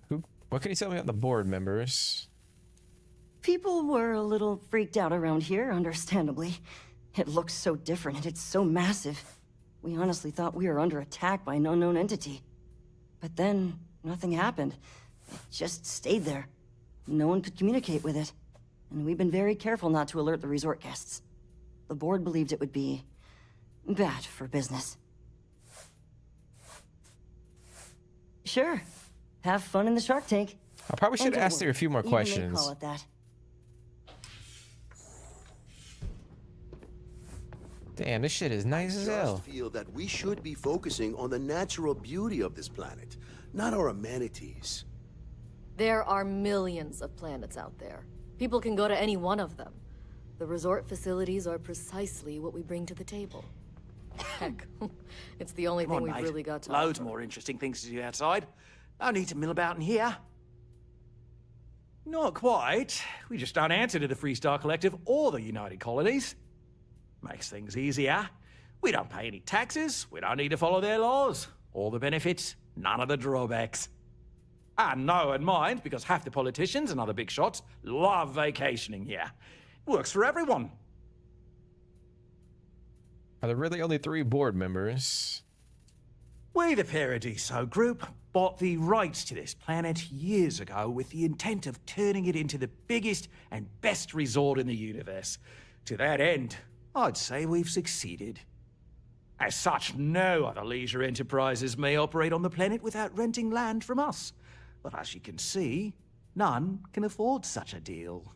What can you tell me about the board members? People were a little freaked out around here, understandably. It looks so different and it's so massive. We honestly thought we were under attack by an unknown entity. But then, nothing happened. It just stayed there. No one could communicate with it. And we've been very careful not to alert the resort guests. The board believed it would be bad for business. Sure. Have fun in the Shark Tank. I probably should ask her a few more Even they questions. call it that. Damn, this shit is nice as hell. I feel that we should be focusing on the natural beauty of this planet, not our amenities. There are millions of planets out there. People can go to any one of them. The resort facilities are precisely what we bring to the table. Heck, it's the only Come thing on, we've mate. really got to Loads offer. more interesting things to do outside. No need to mill about in here. Not quite. We just don't answer to the Freestar Collective or the United Colonies. Makes things easier. We don't pay any taxes. We don't need to follow their laws. All the benefits, none of the drawbacks. And no one minds because half the politicians and other big shots love vacationing here. Works for everyone. Are there really only 3 board members? We, the Paradiso Group, bought the rights to this planet years ago with the intent of turning it into the biggest and best resort in the universe. To that end, I'd say we've succeeded. As such, no other leisure enterprises may operate on the planet without renting land from us. But as you can see, none can afford such a deal.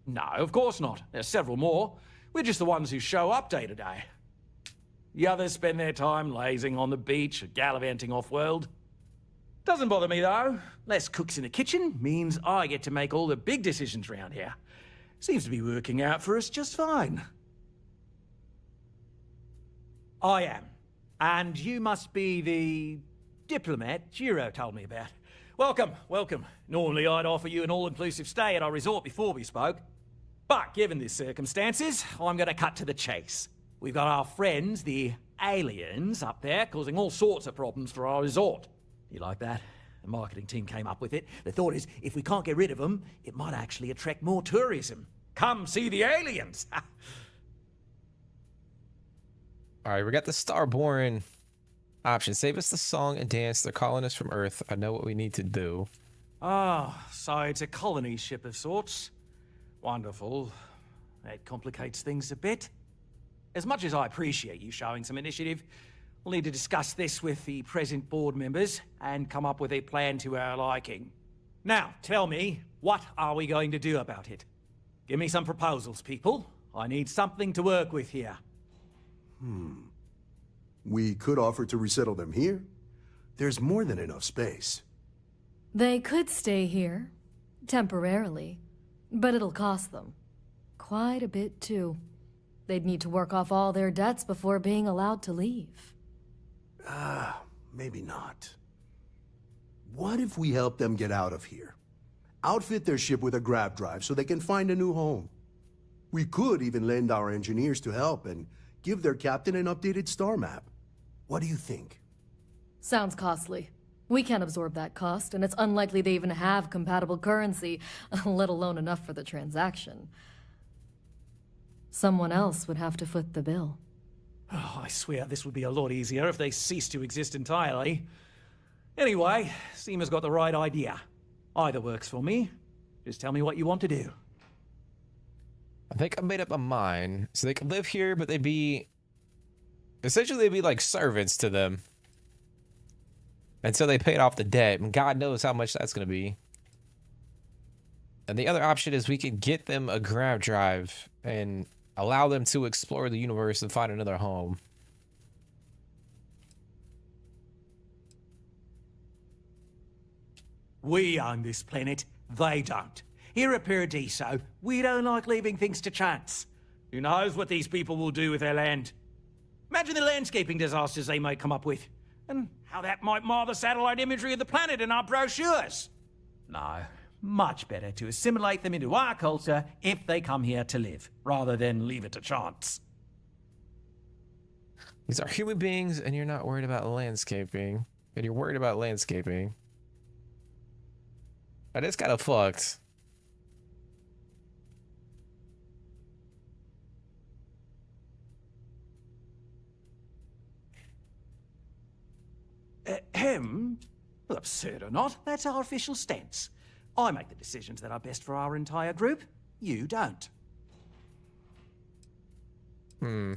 No, of course not. There's several more. We're just the ones who show up day to day. The others spend their time lazing on the beach or gallivanting off-world. Doesn't bother me, though. Less cooks in the kitchen means I get to make all the big decisions around here. Seems to be working out for us just fine. I am. And you must be the diplomat Jiro told me about. Welcome, welcome. Normally I'd offer you an all-inclusive stay at our resort before we spoke. But given the circumstances, I'm gonna cut to the chase. We've got our friends, the aliens, up there, causing all sorts of problems for our resort. You like that? The marketing team came up with it. The thought is, if we can't get rid of them, it might actually attract more tourism. Come see the aliens! Alright, we got the Starborn option. Save us the song and dance. They're calling us from Earth. I know what we need to do. Ah, so it's a colony ship of sorts. Wonderful. That complicates things a bit. As much as I appreciate you showing some initiative, we'll need to discuss this with the present board members and come up with a plan to our liking. Now, tell me, what are we going to do about it? Give me some proposals, people. I need something to work with here. We could offer to resettle them here. There's more than enough space. They could stay here, temporarily, but it'll cost them. Quite a bit, too. They'd need to work off all their debts before being allowed to leave. Maybe not. What if we help them get out of here? Outfit their ship with a grab drive so they can find a new home. We could even lend our engineers to help and give their captain an updated star map. What do you think? Sounds costly. We can't absorb that cost, and it's unlikely they even have compatible currency, let alone enough for the transaction. Someone else would have to foot the bill. Oh, I swear this would be a lot easier if they ceased to exist entirely. Anyway, Seema's got the right idea. Either works for me. Just tell me what you want to do. I think I made up my mind. So they could live here, but they'd be... essentially, they'd be like servants to them. Until they paid off the debt. And God knows how much that's going to be. And the other option is we could get them a grab drive and allow them to explore the universe and find another home. We own this planet. They don't. Here at Paradiso, we don't like leaving things to chance. Who knows what these people will do with their land? Imagine the landscaping disasters they may come up with, and how that might mar the satellite imagery of the planet in our brochures. No, much better to assimilate them into our culture if they come here to live, rather than leave it to chance. These are human beings, and you're not worried about landscaping. And you're worried about landscaping. That is kind of fucked. Well, absurd or not, that's our official stance. I make the decisions that are best for our entire group. You don't. Oh,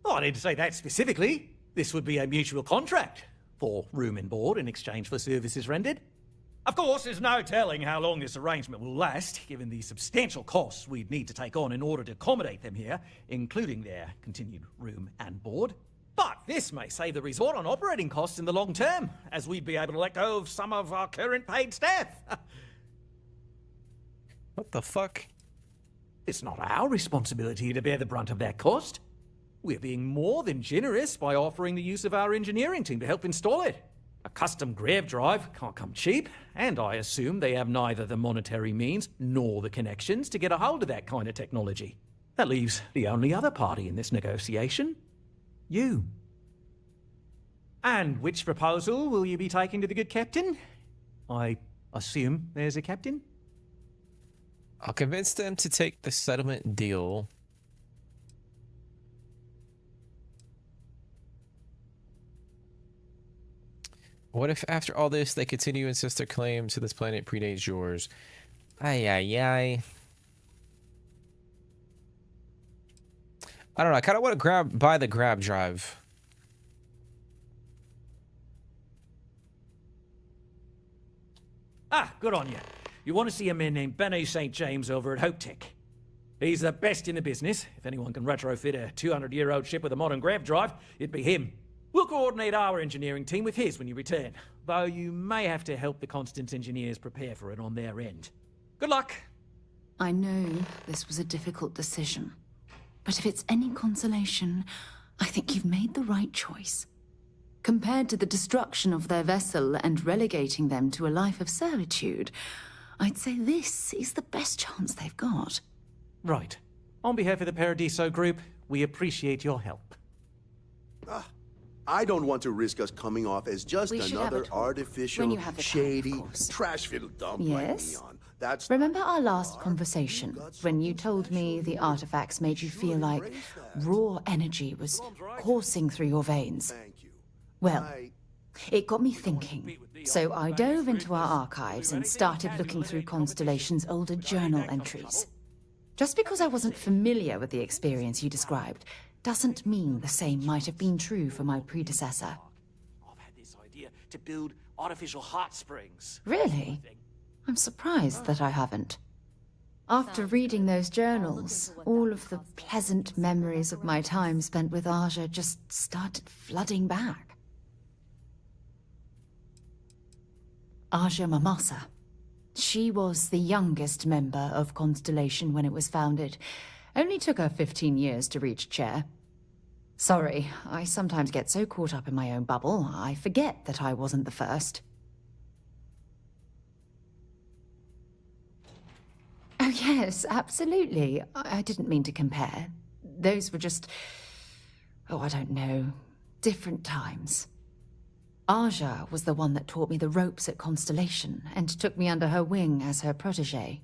I need to say that specifically. This would be a mutual contract for room and board in exchange for services rendered. Of course, there's no telling how long this arrangement will last, given the substantial costs we'd need to take on in order to accommodate them here, including their continued room and board. But this may save the resort on operating costs in the long term, as we'd be able to let go of some of our current paid staff. What the fuck? It's not our responsibility to bear the brunt of that cost. We're being more than generous by offering the use of our engineering team to help install it. A custom grav drive can't come cheap, and I assume they have neither the monetary means nor the connections to get a hold of that kind of technology. That leaves the only other party in this negotiation. You. And which proposal will you be taking to the good captain? I assume there's a captain? I'll convince them to take the settlement deal. What if after all this they continue to insist their claim to this planet predates yours? Ay, ay, ay. I don't know. I kind of want to buy the grab drive. Ah, good on you. You want to see a man named Benny St. James over at Hope Tech. He's the best in the business. If anyone can retrofit a 200-year-old ship with a modern grav drive, it'd be him. We'll coordinate our engineering team with his when you return, though you may have to help the Constance engineers prepare for it on their end. Good luck. I know this was a difficult decision, but if it's any consolation, I think you've made the right choice. Compared to the destruction of their vessel and relegating them to a life of servitude, I'd say this is the best chance they've got. Right. On behalf of the Paradiso Group, we appreciate your help. I don't want to risk us coming off as just another artificial, shady, trash-filled dump like Neon. Remember our last conversation, when you told me the artifacts made you feel like raw energy was coursing through your veins? Well, it got me thinking. So I dove into our archives and started looking through Constellation's older journal entries. Just because I wasn't familiar with the experience you described doesn't mean the same might have been true for my predecessor. I've had this idea to build artificial hot springs. Really? I'm surprised that I haven't. After reading those journals, all of the pleasant memories of my time spent with Aja just started flooding back. Aja Mamasa. She was the youngest member of Constellation when it was founded. Only took her 15 years to reach chair. Sorry, I sometimes get so caught up in my own bubble, I forget that I wasn't the first. Oh yes, absolutely. I didn't mean to compare. Those were just... oh, I don't know. Different times. Aja was the one that taught me the ropes at Constellation and took me under her wing as her protege.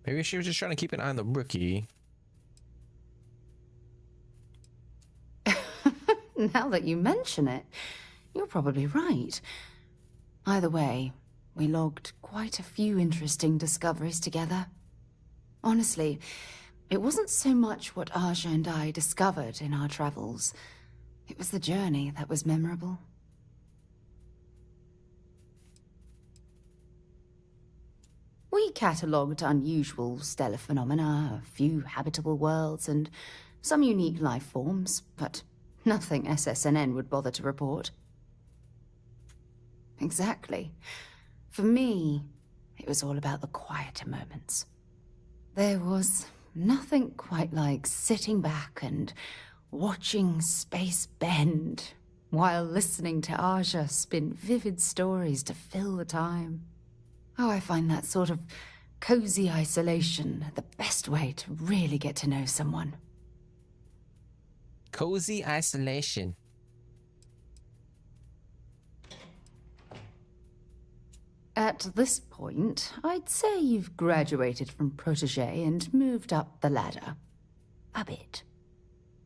Maybe she was just trying to keep an eye on the rookie. Now that you mention it, you're probably right. Either way, we logged quite a few interesting discoveries together. Honestly, it wasn't so much what Aja and I discovered in our travels. It was the journey that was memorable. We catalogued unusual stellar phenomena, a few habitable worlds, and some unique life forms, but nothing SSNN would bother to report. Exactly. For me, it was all about the quieter moments. There was nothing quite like sitting back and watching space bend while listening to Aja spin vivid stories to fill the time. Oh, I find that sort of cozy isolation the best way to really get to know someone. Cozy isolation. At this point, I'd say you've graduated from protege and moved up the ladder. A bit.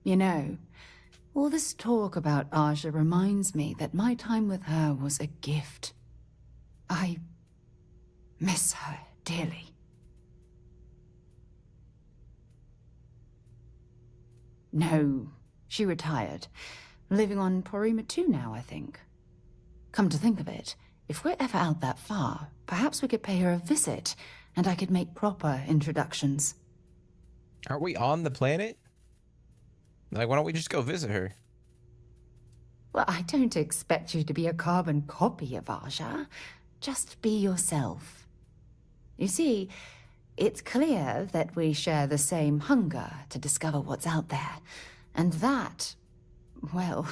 You know, all this talk about Aja reminds me that my time with her was a gift. I miss her dearly. No, she retired. Living on Porima 2 now, I think. Come to think of it, if we're ever out that far, perhaps we could pay her a visit, and I could make proper introductions. Aren't we on the planet? Like, why don't we just go visit her? Well, I don't expect you to be a carbon copy of Aja. Just be yourself. You see, it's clear that we share the same hunger to discover what's out there. And that, well,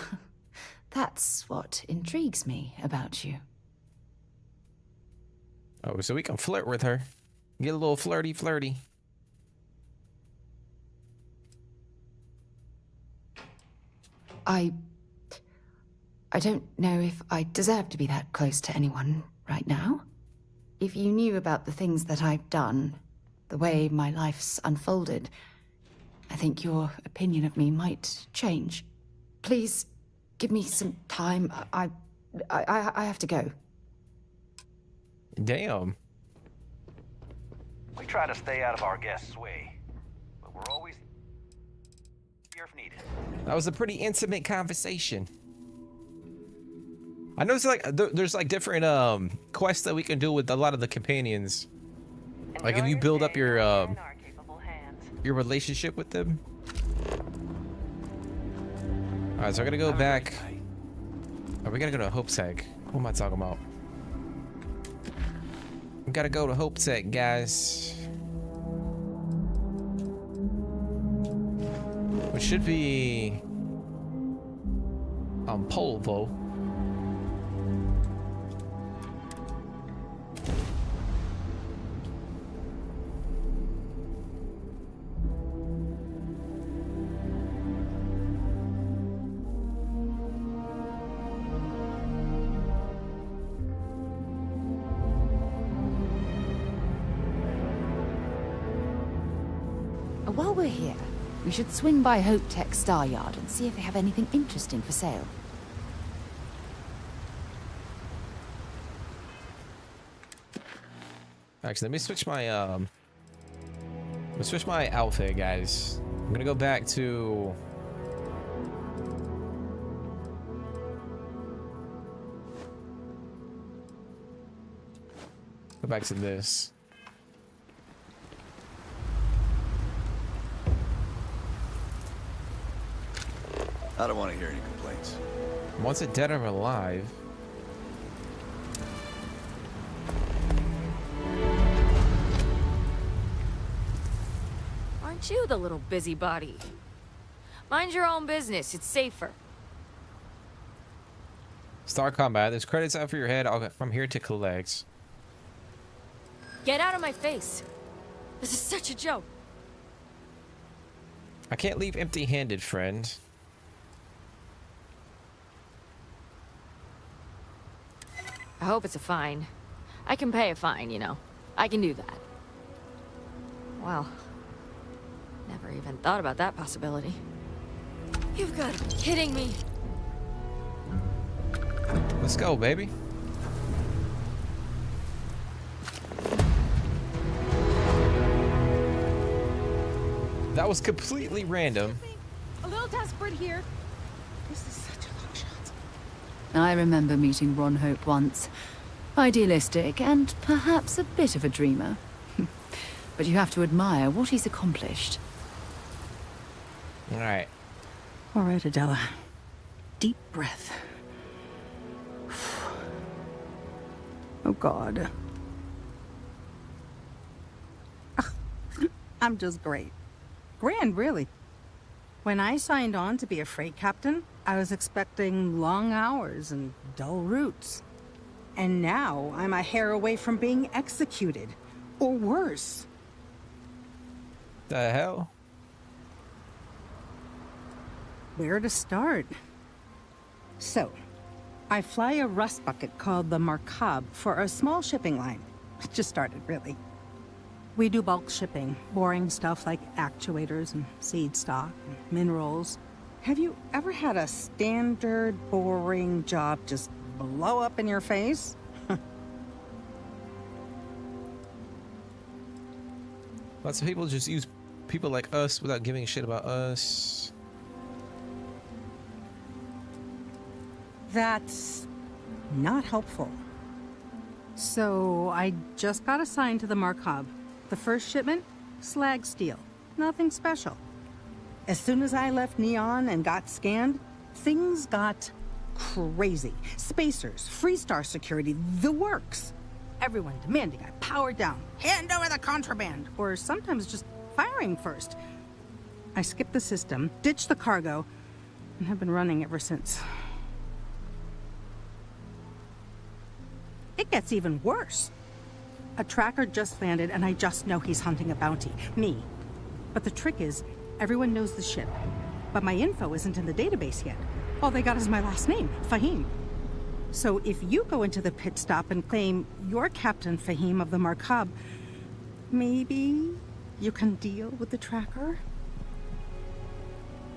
that's what intrigues me about you. Oh, so we can flirt with her. Get a little flirty. I don't know if I deserve to be that close to anyone right now. If you knew about the things that I've done, the way my life's unfolded, I think your opinion of me might change. Please, give me some time. I have to go. Damn. We try to stay out of our guests' way, but we're always here if needed. That was a pretty intimate conversation. I know it's like there's like different quests that we can do with a lot of the companions. Like if you build up your relationship with them. All right, so I gotta go back. Oh, we gotta go to Hope's Egg. What am I talking about? Gotta go to Hope Tech, guys. Which should be on Polvo. While we're here, we should swing by Hope Tech Star Yard and see if they have anything interesting for sale. Actually, let me switch my outfit, guys. I'm gonna go back to this. I don't want to hear any complaints. Once it dead or alive. Aren't you the little busybody? Mind your own business, it's safer. Star Combat. There's credits out for your head. I'll from here to collect. Get out of my face. This is such a joke. I can't leave empty-handed, friend. I hope it's a fine. I can pay a fine, you know. I can do that. Well, never even thought about that possibility. You've got to be kidding me. Let's go, baby. That was completely random. A little desperate here. This is such a long shot. I remember meeting Ron Hope once. Idealistic and perhaps a bit of a dreamer. But you have to admire what he's accomplished. All right. All right, Adela. Deep breath. Oh, God. I'm just great. Grand, really. When I signed on to be a freight captain, I was expecting long hours and dull routes. And now I'm a hair away from being executed. Or worse. The hell? Where to start? So, I fly a rust bucket called the Markab for a small shipping line. It just started, really. We do bulk shipping, boring stuff like actuators and seed stock and minerals. Have you ever had a standard, boring job just blow up in your face? Lots of people just use people like us without giving a shit about us. That's not helpful. So I just got assigned to the Markab. The first shipment, slag steel. Nothing special. As soon as I left Neon and got scanned, things got crazy. Spacers, Freestar security, the works. Everyone demanding I power down, hand over the contraband, or sometimes just firing first. I skipped the system, ditched the cargo, and have been running ever since. It gets even worse. A tracker just landed, and I just know he's hunting a bounty. Me. But the trick is, everyone knows the ship. But my info isn't in the database yet. All they got is my last name, Fahim. So if you go into the pit stop and claim you're Captain Fahim of the Markab, maybe you can deal with the tracker?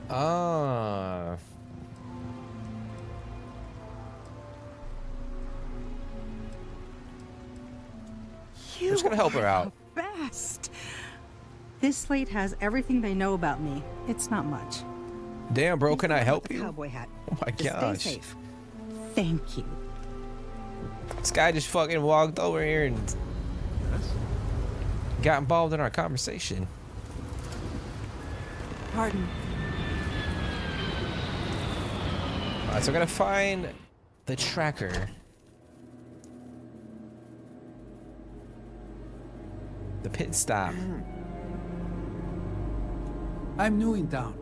Ah. You just gonna help her out. Best. This slate has everything they know about me. It's not much. Damn, bro, can I help you? Cowboy hat. Oh my Just gosh. Stay safe. Thank you. This guy just fucking walked over here and got involved in our conversation. Pardon. Alright, so I gotta find the tracker. The pit stop. I'm new in town.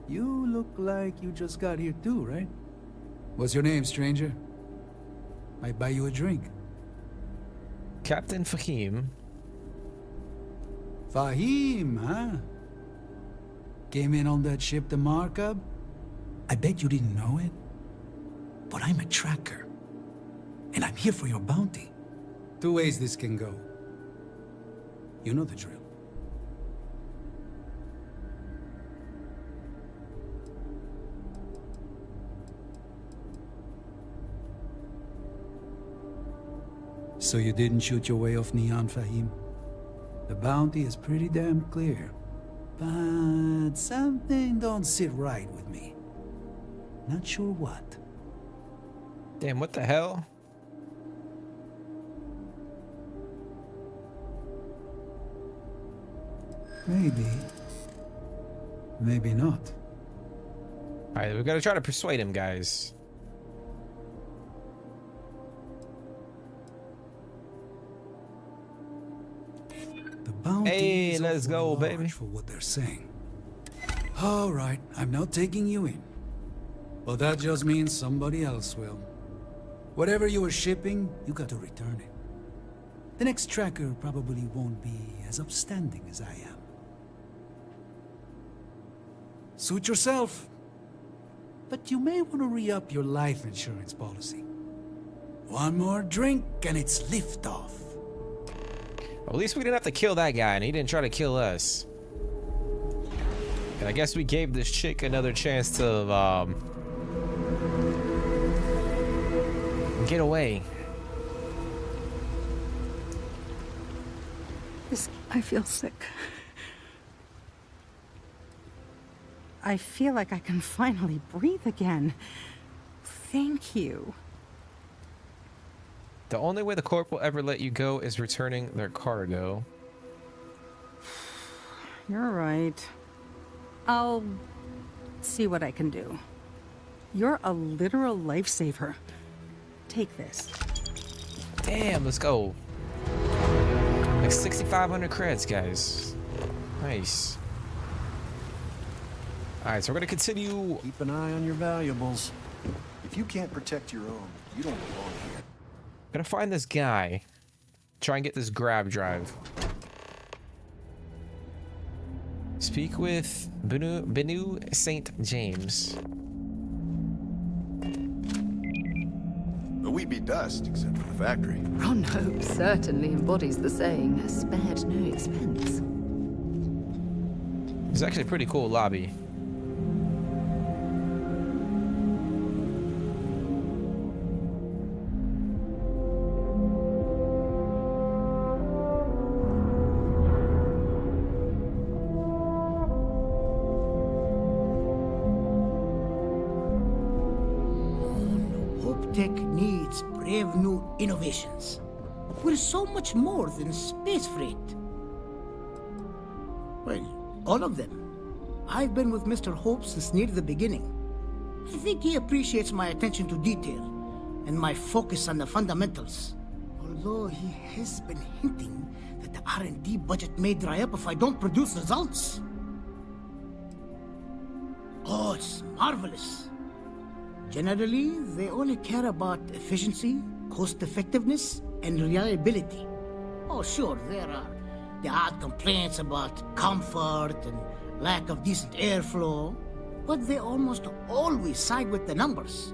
You look like you just got here too, right? What's your name, stranger? Might buy you a drink. Captain Fahim. Fahim, huh? Came in on that ship, the Markup? I bet you didn't know it. But I'm a tracker. And I'm here for your bounty. Two ways this can go. You know the drill. So you didn't shoot your way off Neon, Fahim? The bounty is pretty damn clear. But something don't sit right with me. Not sure what. Damn, what the hell? Maybe. Maybe not. Alright, we gotta try to persuade him, guys. The bounty hey, let's go, baby. For what they're saying. All right, I'm not taking you in. But that just means somebody else will. Whatever you were shipping, you got to return it. The next tracker probably won't be as upstanding as I am. Suit yourself. But you may want to re-up your life insurance policy. One more drink and it's liftoff. Well, at least we didn't have to kill that guy and he didn't try to kill us. And I guess we gave this chick another chance to get away. I feel sick. I feel like I can finally breathe again. Thank you. The only way the Corp will ever let you go is returning their cargo. You're right. I'll see what I can do. You're a literal lifesaver. Take this. Damn, let's go. Like 6,500 credits, guys. Nice. Alright, so we're gonna continue. Keep an eye on your valuables. If you can't protect your own, you don't belong here. Gonna find this guy. Try and get this grab drive. Speak with Benu St. James. But we be dust, except for the factory. Ron Hope certainly embodies the saying, spared no expense. It's actually a pretty cool lobby. Tech needs brave new innovations. We're so much more than space freight. Well, all of them. I've been with Mr. Hope since near the beginning. I think he appreciates my attention to detail and my focus on the fundamentals. Although he has been hinting that the R&D budget may dry up if I don't produce results. Oh, it's marvelous. Generally, they only care about efficiency, cost-effectiveness, and reliability. Oh, sure, there are the odd complaints about comfort and lack of decent airflow, but they almost always side with the numbers.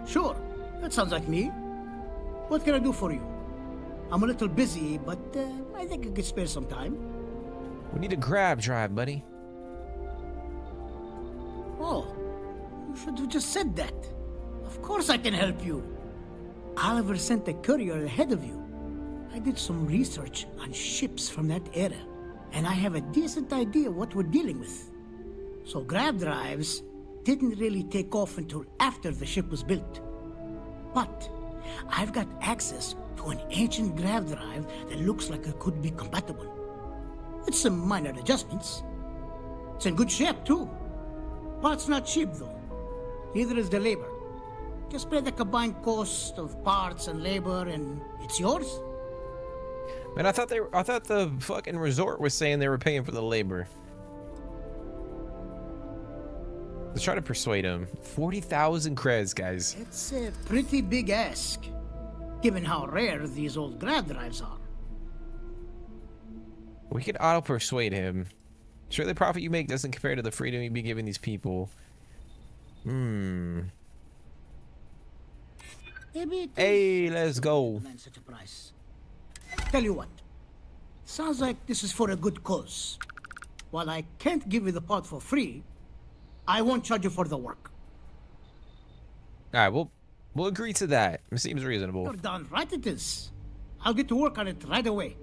Sure, that sounds like me. What can I do for you? I'm a little busy, but I think I could spare some time. We need a grab drive, buddy. Oh. Should have just said that. Of course I can help you. Oliver sent a courier ahead of you. I did some research on ships from that era, and I have a decent idea what we're dealing with. So grab drives didn't really take off until after the ship was built. But I've got access to an ancient grab drive that looks like it could be compatible. With some minor adjustments. It's in good shape too. Parts not cheap though. Neither is the labor. Just pay the combined cost of parts and labor and it's yours. Man, I thought the fucking resort was saying they were paying for the labor. Let's try to persuade him. 40,000 creds, guys. It's a pretty big ask, given how rare these old grab drives are. We could auto persuade him. Sure, the profit you make doesn't compare to the freedom you'd be giving these people. Hey, let's go. Such a price. Tell you what, sounds like this is for a good cause. While I can't give you the pod for free, I won't charge you for the work. All right, we'll agree to that. It seems reasonable. You're done right it is. I'll get to work on it right away.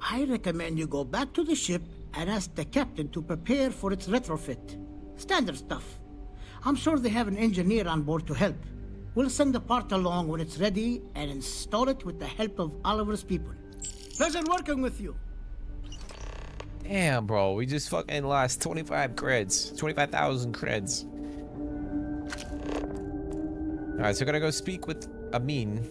I recommend you go back to the ship and ask the captain to prepare for its retrofit. Standard stuff. I'm sure they have an engineer on board to help. We'll send the part along when it's ready and install it with the help of Oliver's people. Pleasure working with you. Damn, bro, we just fucking lost 25 creds. 25,000 creds. All right, so we're gonna go speak with Amin.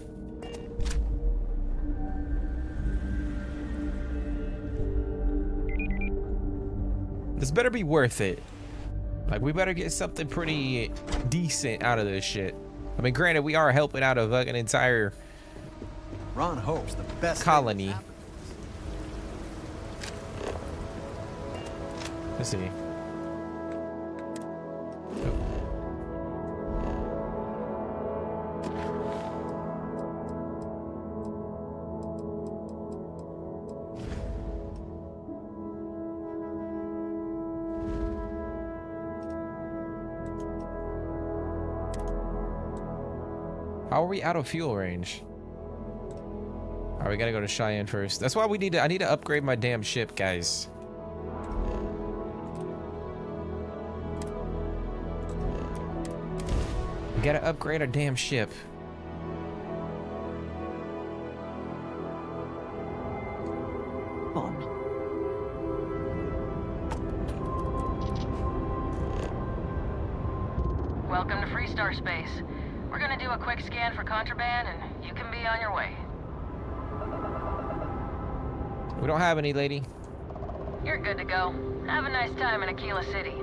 This better be worth it. Like, we better get something pretty decent out of this shit. I mean, granted, we are helping out a fucking entire Ron hopes the best colony. Let's see. How are we out of fuel range? All right, we gotta go to Cheyenne first. That's why I need to upgrade my damn ship, guys. We gotta upgrade our damn ship. Welcome to Freestar Space. We're gonna do a quick scan for contraband, and you can be on your way. We don't have any, lady. You're good to go. Have a nice time in Aquila City.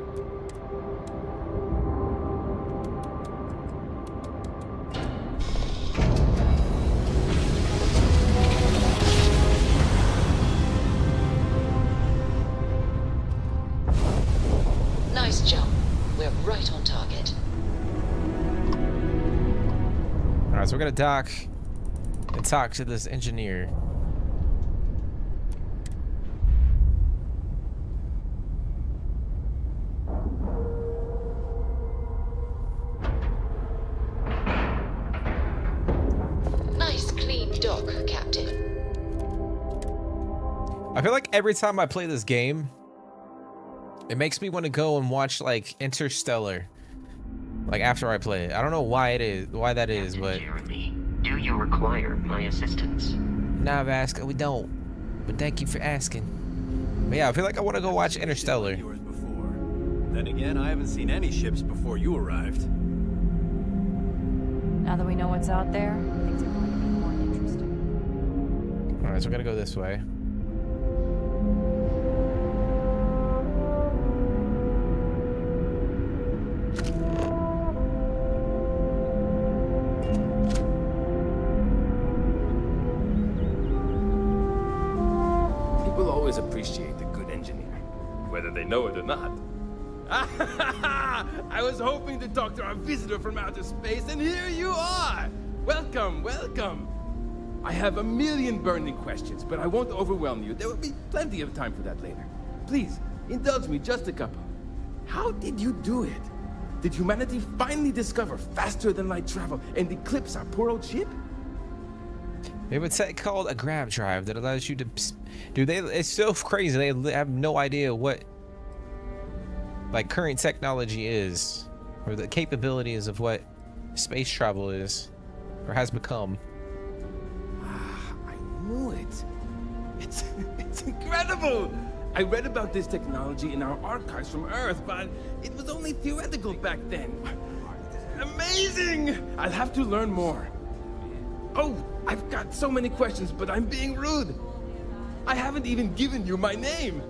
Nice jump. We're right on target. All right, so we're gonna dock and talk to this engineer. Nice clean dock, Captain. I feel like every time I play this game, it makes me want to go and watch like Interstellar. Like after I play it. I don't know why that is, but Jeremy, do you require my assistance? Nah, Vasca, we don't. But thank you for asking. But yeah, I feel like I want to go watch Interstellar. Then again, I haven't seen any ships before you arrived. Now that we know what's out there, things are going to be more interesting. All right, so we're gonna go this way. People always appreciate a good engineer, whether they know it or not. I was hoping to talk to our visitor from outer space, and here you are! Welcome, welcome! I have a million burning questions, but I won't overwhelm you. There will be plenty of time for that later. Please, indulge me just a couple. How did you do it? Did humanity finally discover faster than light travel and eclipse our poor old ship? They would say called a grab drive that allows you to, dude. It's so crazy. They have no idea what like current technology is, or the capabilities of what space travel is, or has become. I knew it. It's incredible. I read about this technology in our archives from Earth, but it was only theoretical back then. Amazing! I'll have to learn more. Oh, I've got so many questions, but I'm being rude. I haven't even given you my name.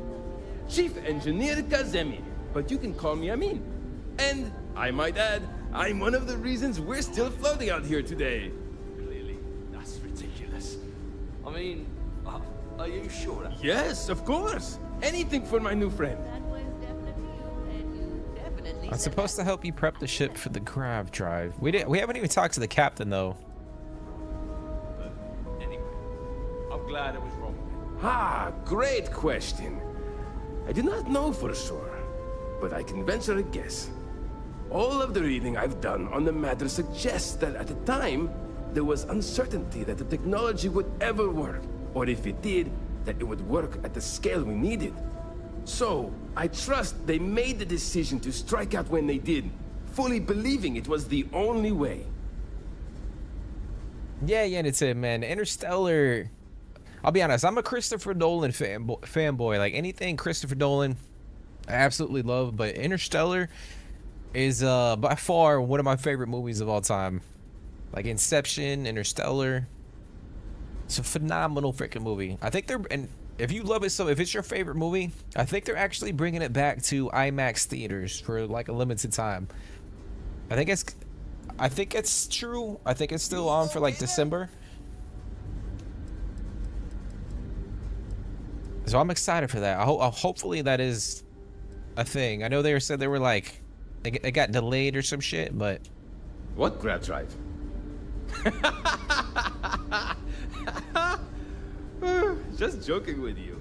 Chief Engineer Kazemi, but you can call me Amin. And I might add, I'm one of the reasons we're still floating out here today. Clearly, that's ridiculous. I mean, are you sure that... Yes, of course. Anything for my new friend. I'm supposed to help you prep the ship for the grav drive. We haven't even talked to the captain though. But anyway, I'm glad I was wrong. Ah, great question. I do not know for sure, but I can venture a guess. All of the reading I've done on the matter suggests that at the time, there was uncertainty that the technology would ever work, or if it did, that it would work at the scale we needed. So, I trust they made the decision to strike out when they did, fully believing it was the only way. Yeah, and it's it, man. Interstellar. I'll be honest, I'm a Christopher Nolan fanboy. Like anything Christopher Nolan, I absolutely love. But Interstellar is by far one of my favorite movies of all time. Like Inception, Interstellar. It's a phenomenal freaking movie. I think and if you love it, so if it's your favorite movie, I think they're actually bringing it back to IMAX theaters for like a limited time. I think it's true. I think it's still on for like December. So I'm excited for that. Hopefully that is a thing. I know they said they were like, it got delayed or some shit, but... What grab drive? Just joking with you.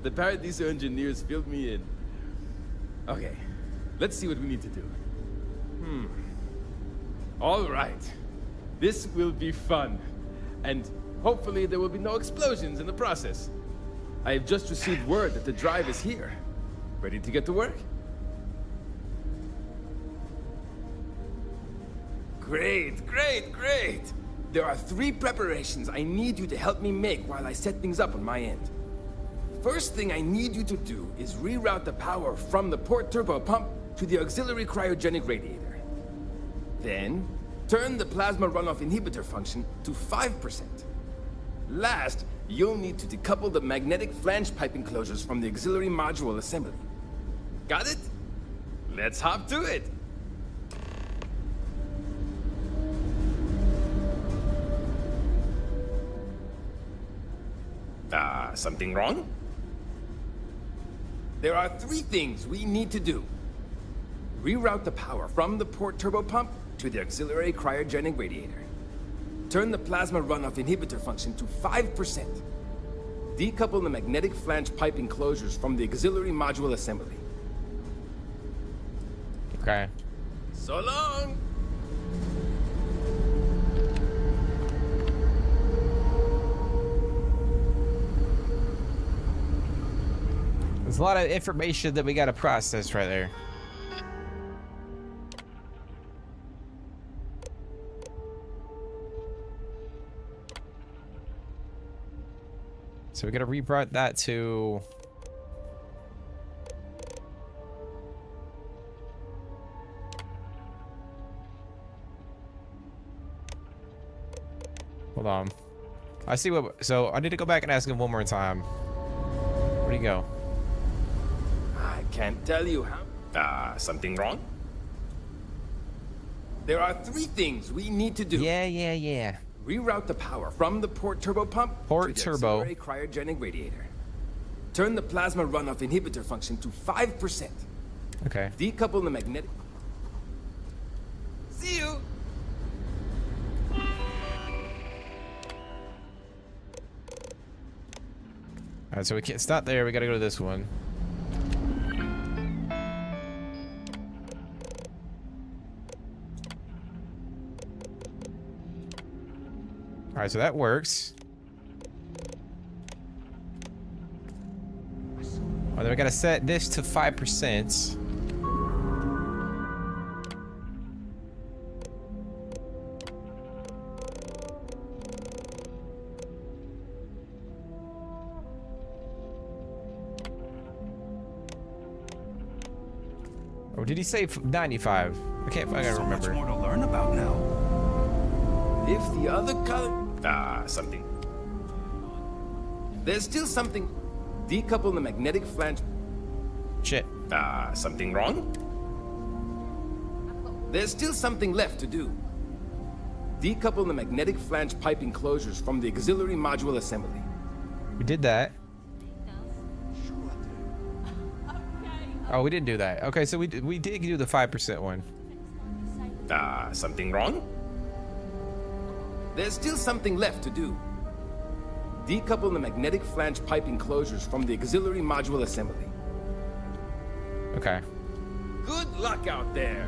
The Paradiso engineers filled me in. Okay, let's see what we need to do. All right. This will be fun. And hopefully there will be no explosions in the process. I have just received word that the drive is here. Ready to get to work? Great, great, great! There are 3 preparations I need you to help me make while I set things up on my end. First thing I need you to do is reroute the power from the port turbo pump to the auxiliary cryogenic radiator. Then, turn the plasma runoff inhibitor function to 5%. Last, you'll need to decouple the magnetic flange pipe enclosures from the auxiliary module assembly. Got it? Let's hop to it! Something wrong? There are 3 things we need to do. Reroute the power from the port turbo pump to the auxiliary cryogenic radiator. Turn the plasma runoff inhibitor function to 5%. Decouple the magnetic flange pipe enclosures from the auxiliary module assembly. Okay. So long! There's a lot of information that we gotta process right there. So we gotta reroute that to... Hold on. I see what... So I need to go back and ask him one more time. Where'd he go? I can't tell you how... something wrong? There are 3 things we need to do. Yeah. Reroute the power from the port turbo pump to the auxiliary cryogenic radiator. Turn the plasma runoff inhibitor function to 5%. Okay. Decouple the magnetic... See you! Alright, so we can't... It's not there. We gotta go to this one. Alright, so that works. Oh, then we gotta set this to 5%. Or did he say 95? I can't remember. Much more to learn about now. If the other color... something. There's still something. Decouple the magnetic flange. Shit. Something wrong? There's still something left to do. Decouple the magnetic flange pipe enclosures from the auxiliary module assembly. We did that. Oh, we didn't do that. Okay, so we did do the 5% one. Something wrong? There's still something left to do. Decouple the magnetic flange pipe enclosures from the auxiliary module assembly. Okay. Good luck out there.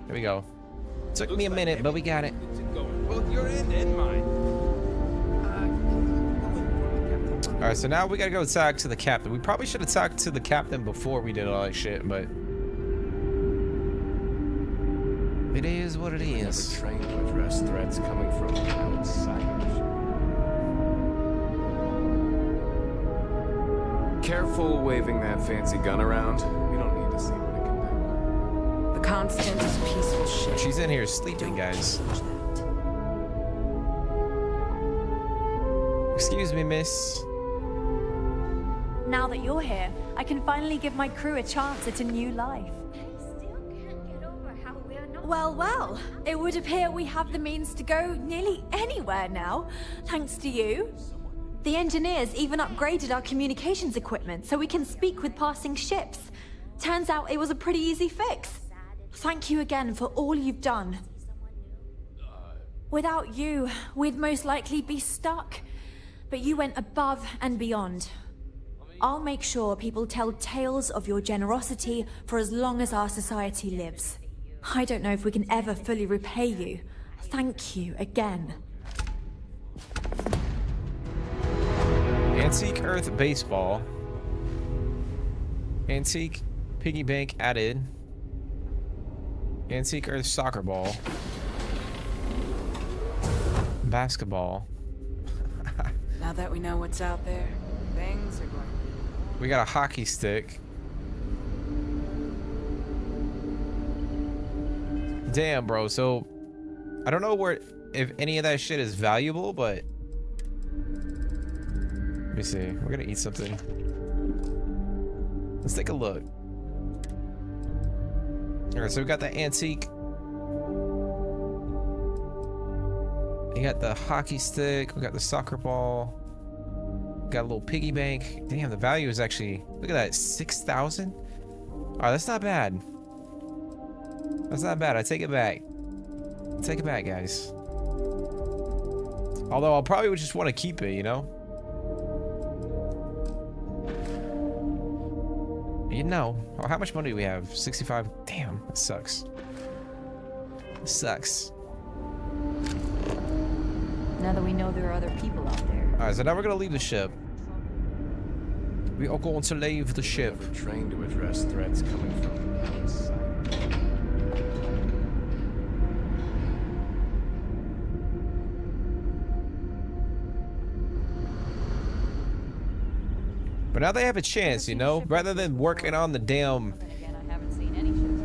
Here we go. Took me a minute, but we got it. Both your end and mine. All right, so now we gotta go talk to the captain. We probably should have talked to the captain before we did all that shit, but it is what it is. Never trained to address threats coming from outsiders. Careful waving that fancy gun around. We don't need to see what it can do. The Constant is peaceful shit. She's in here sleeping, guys. Excuse me, miss. Now that you're here, I can finally give my crew a chance at a new life. Well, it would appear we have the means to go nearly anywhere now, thanks to you. The engineers even upgraded our communications equipment so we can speak with passing ships. Turns out it was a pretty easy fix. Thank you again for all you've done. Without you, we'd most likely be stuck. But you went above and beyond. I'll make sure people tell tales of your generosity for as long as our society lives. I don't know if we can ever fully repay you. Thank you again. Antique Earth Baseball. Antique Piggy Bank added. Antique Earth Soccer Ball. Basketball. Now that we know what's out there, things are going. We got a hockey stick. Damn, bro. So I don't know if any of that shit is valuable, but let me see. We're gonna eat something. Let's take a look. All right, so we got the antique. We got the hockey stick. We got the soccer ball. Got a little piggy bank. Damn, the value is actually, look at that, 6,000. All right, that's not bad. That's not bad. I take it back. Take it back, guys. Although I'll probably just want to keep it, you know? You know. Oh, how much money do we have? 65. Damn, that sucks. It sucks. Now that we know there are other people out there. All right, so now we're gonna leave the ship. We are going to leave the ship. Never trained to address threats coming from outside. But now they have a chance, you know? Rather than working on the damn...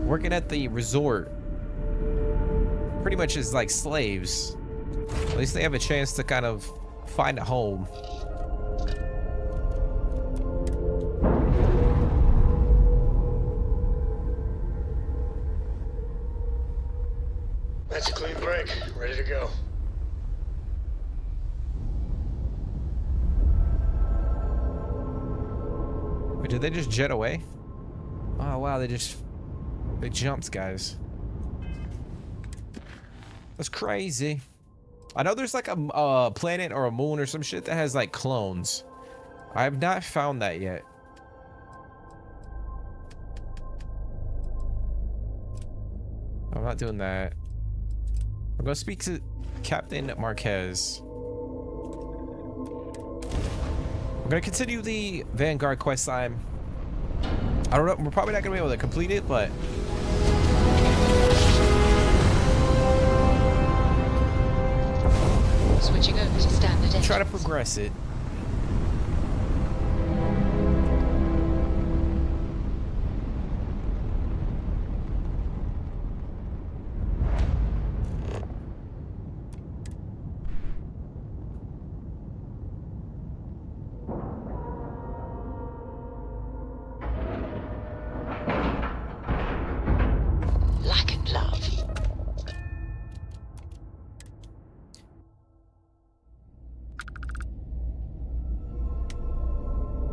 Working at the resort. Pretty much as like slaves. At least they have a chance to kind of find a home. That's a clean break. Ready to go. Wait, did they just jet away? Oh wow, they jumped, guys. That's crazy. I know there's like a planet or a moon or some shit that has like clones. I have not found that yet. I'm not doing that. I'm gonna speak to Captain Marquez. We're gonna continue the Vanguard quest line. I don't know, we're probably not gonna be able to complete it, but Switching over to standard engines. try to progress it.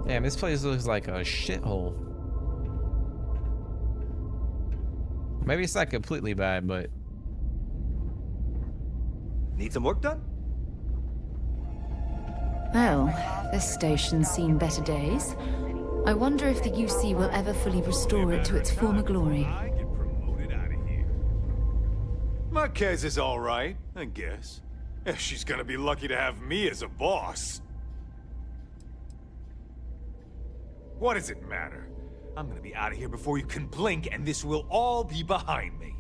Damn, this place looks like a shithole. Maybe it's not completely bad, but... Need some work done? Well, this station's seen better days. I wonder if the UC will ever fully restore it to its former glory. Marquez is all right, I guess. She's gonna be lucky to have me as a boss. What does it matter? I'm gonna be out of here before you can blink, and this will all be behind me.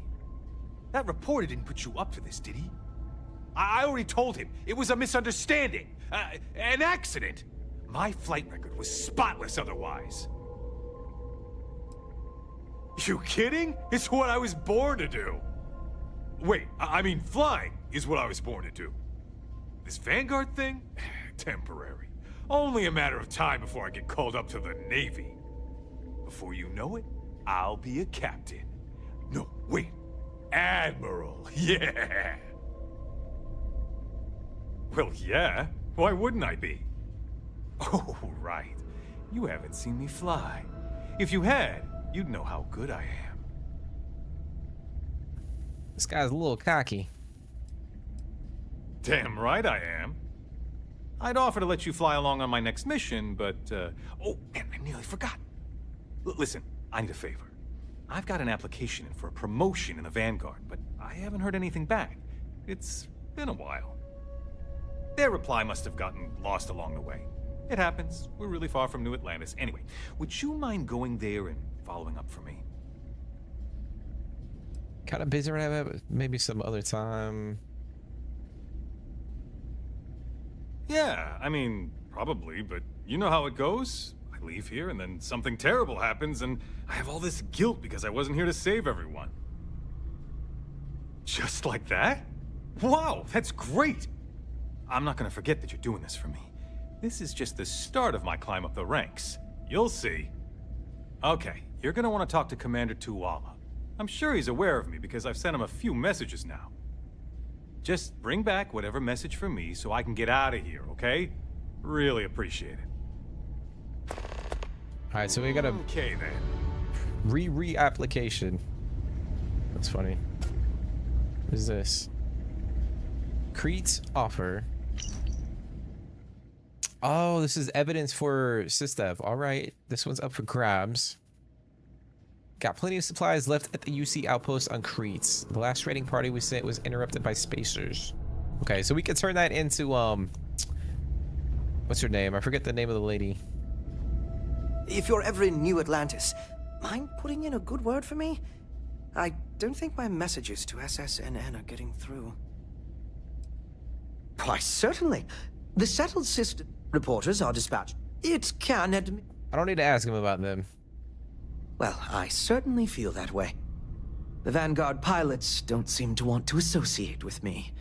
That reporter didn't put you up to this, did he? I already told him. It was a misunderstanding. An accident. My flight record was spotless otherwise. You kidding? It's what I was born to do. Wait, I mean flying is what I was born to do. This Vanguard thing? Temporary. Only a matter of time before I get called up to the Navy. Before you know it, I'll be a captain. No, wait. Admiral. Yeah. Well, yeah. Why wouldn't I be? Oh, right. You haven't seen me fly. If you had, you'd know how good I am. This guy's a little cocky. Damn right I am. I'd offer to let you fly along on my next mission, but, oh, and I nearly forgot. Listen, I need a favor. I've got an application in for a promotion in the Vanguard, but I haven't heard anything back. It's been a while. Their reply must have gotten lost along the way. It happens. We're really far from New Atlantis. Anyway, would you mind going there and following up for me? Kind of busy right now, but maybe some other time. Yeah, I mean, probably, but you know how it goes. I leave here and then something terrible happens and I have all this guilt because I wasn't here to save everyone. Just like that? Wow, that's great! I'm not gonna forget that you're doing this for me. This is just the start of my climb up the ranks. You'll see. Okay, you're gonna want to talk to Commander Tuwala. I'm sure he's aware of me because I've sent him a few messages now. Just bring back whatever message for me so I can get out of here, okay? Really appreciate it. Alright, so we got a okay then. re-application. That's funny. What is this? Crete's offer. Oh, this is evidence for Systev. Alright, this one's up for grabs. Got plenty of supplies left at the UC outpost on Crete. The last raiding party we sent was interrupted by spacers. Okay, so we could turn that into, what's her name? I forget the name of the lady. If you're ever in New Atlantis, mind putting in a good word for me? I don't think my messages to SSNN are getting through. Why, certainly. The settled system reporters are dispatched. It can admit... I don't need to ask him about them. Well, I certainly feel that way. The Vanguard pilots don't seem to want to associate with me.